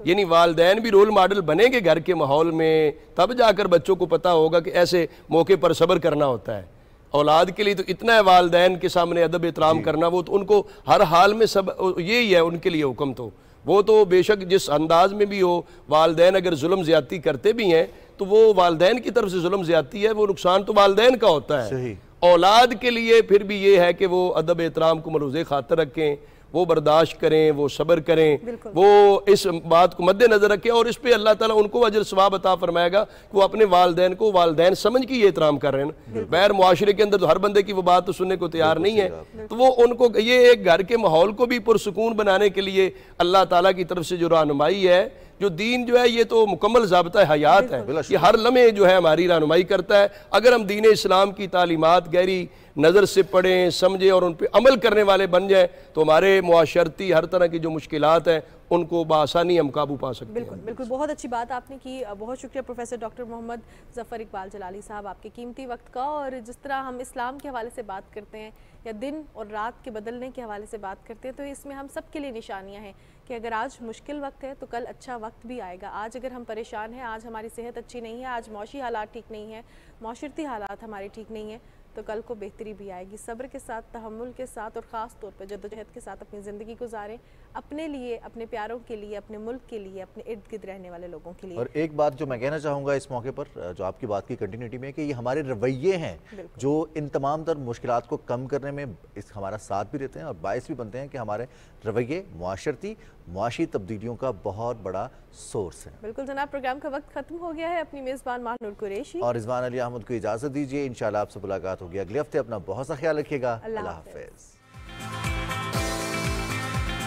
यानी वालिदैन भी रोल मॉडल बनेंगे घर के माहौल में, तब जाकर बच्चों को पता होगा कि ऐसे मौके पर सब्र करना होता है। औलाद के लिए तो इतना है वालिदैन के सामने अदब एहतराम करना, वो तो उनको हर हाल में सब यही है उनके लिए हुक्म। तो वो तो बेशक जिस अंदाज में भी हो, वालिदैन अगर जुल्म ज्यादती करते भी हैं तो वो वालिदैन की तरफ से जुल्म ज्यादती है, वो नुकसान तो वालिदैन का होता है। औलाद के लिए फिर भी ये है कि वो अदब एहतराम को मलूज़े खातर रखें, वो बर्दाश्त करें, वो सब्र करें, वो इस बात को मद्देनजर रखें और इस पे अल्लाह ताला उनको अजर सवाब अता फरमाएगा कि वो अपने वालिदैन को वालिदैन समझ के ये एहतराम कर रहे हैं। बैर मुआशरे के अंदर तो हर बंदे की वो बात तो सुनने को तैयार नहीं है, तो वो उनको ये एक घर के माहौल को भी पुरसुकून बनाने के लिए अल्लाह ताला की तरफ से जो रहनुमाई है, जो दीन जो है ये तो मुकम्मल ज़ाब्ता हयात है, ये हर लम्हे जो है हमारी रहनुमाई करता है। अगर हम दीन इस्लाम की तालीमात गहरी नज़र से पढ़ें, समझें और उन पर अमल करने वाले बन जाएं तो हमारे मुआशरती हर तरह की जो मुश्किलात हैं उनको बआसानी हम काबू पा सकते हैं। बिल्कुल बिल्कुल, बहुत अच्छी बात आपने की। बहुत शुक्रिया प्रोफेसर डॉक्टर मोहम्मद ज़फ़र इकबाल जलाली साहब आपके कीमती वक्त का। और जिस तरह हम इस्लाम के हवाले से बात करते हैं या दिन और रात के बदलने के हवाले से बात करते हैं, तो इसमें हम सब के लिए निशानियाँ हैं कि अगर आज मुश्किल वक्त है तो कल अच्छा वक्त भी आएगा। आज अगर हम परेशान हैं, आज हमारी सेहत अच्छी नहीं है, आज मौशी हालात ठीक नहीं है, मौशरती हालात हमारे ठीक नहीं है, तो कल को बेहतरी भी आएगी। सब्र के साथ, तहम्मुल के साथ और ख़ास तौर पर जद्दोजहद के साथ अपनी ज़िंदगी गुजारें, अपने लिए, अपने प्यारों के लिए, अपने मुल्क के लिए, अपने इर्द गिर्द रहने वाले लोगों के लिए। और एक बात जो मैं कहना चाहूँगा इस मौके पर, जो आपकी बात की कंटिन्यूटी में, कि ये हमारे रवैये हैं जो इन तमाम तर मुश्किलात को कम करने में इस हमारा साथ भी देते हैं और बायस भी बनते हैं कि हमारे रवैये मुआशरती मुआशी तब्दीलियों का बहुत बड़ा सोर्स है। बिल्कुल जनाब, प्रोग्राम का वक्त खत्म हो गया है। अपनी मेज़बान माहनूर कुरैशी और रिजवान अली अहमद को इजाज़त दीजिए। इंशाल्लाह आपसे मुलाकात होगी अगले हफ्ते। अपना बहुत सा ख्याल रखिएगा। अल्लाह हाफ़िज़।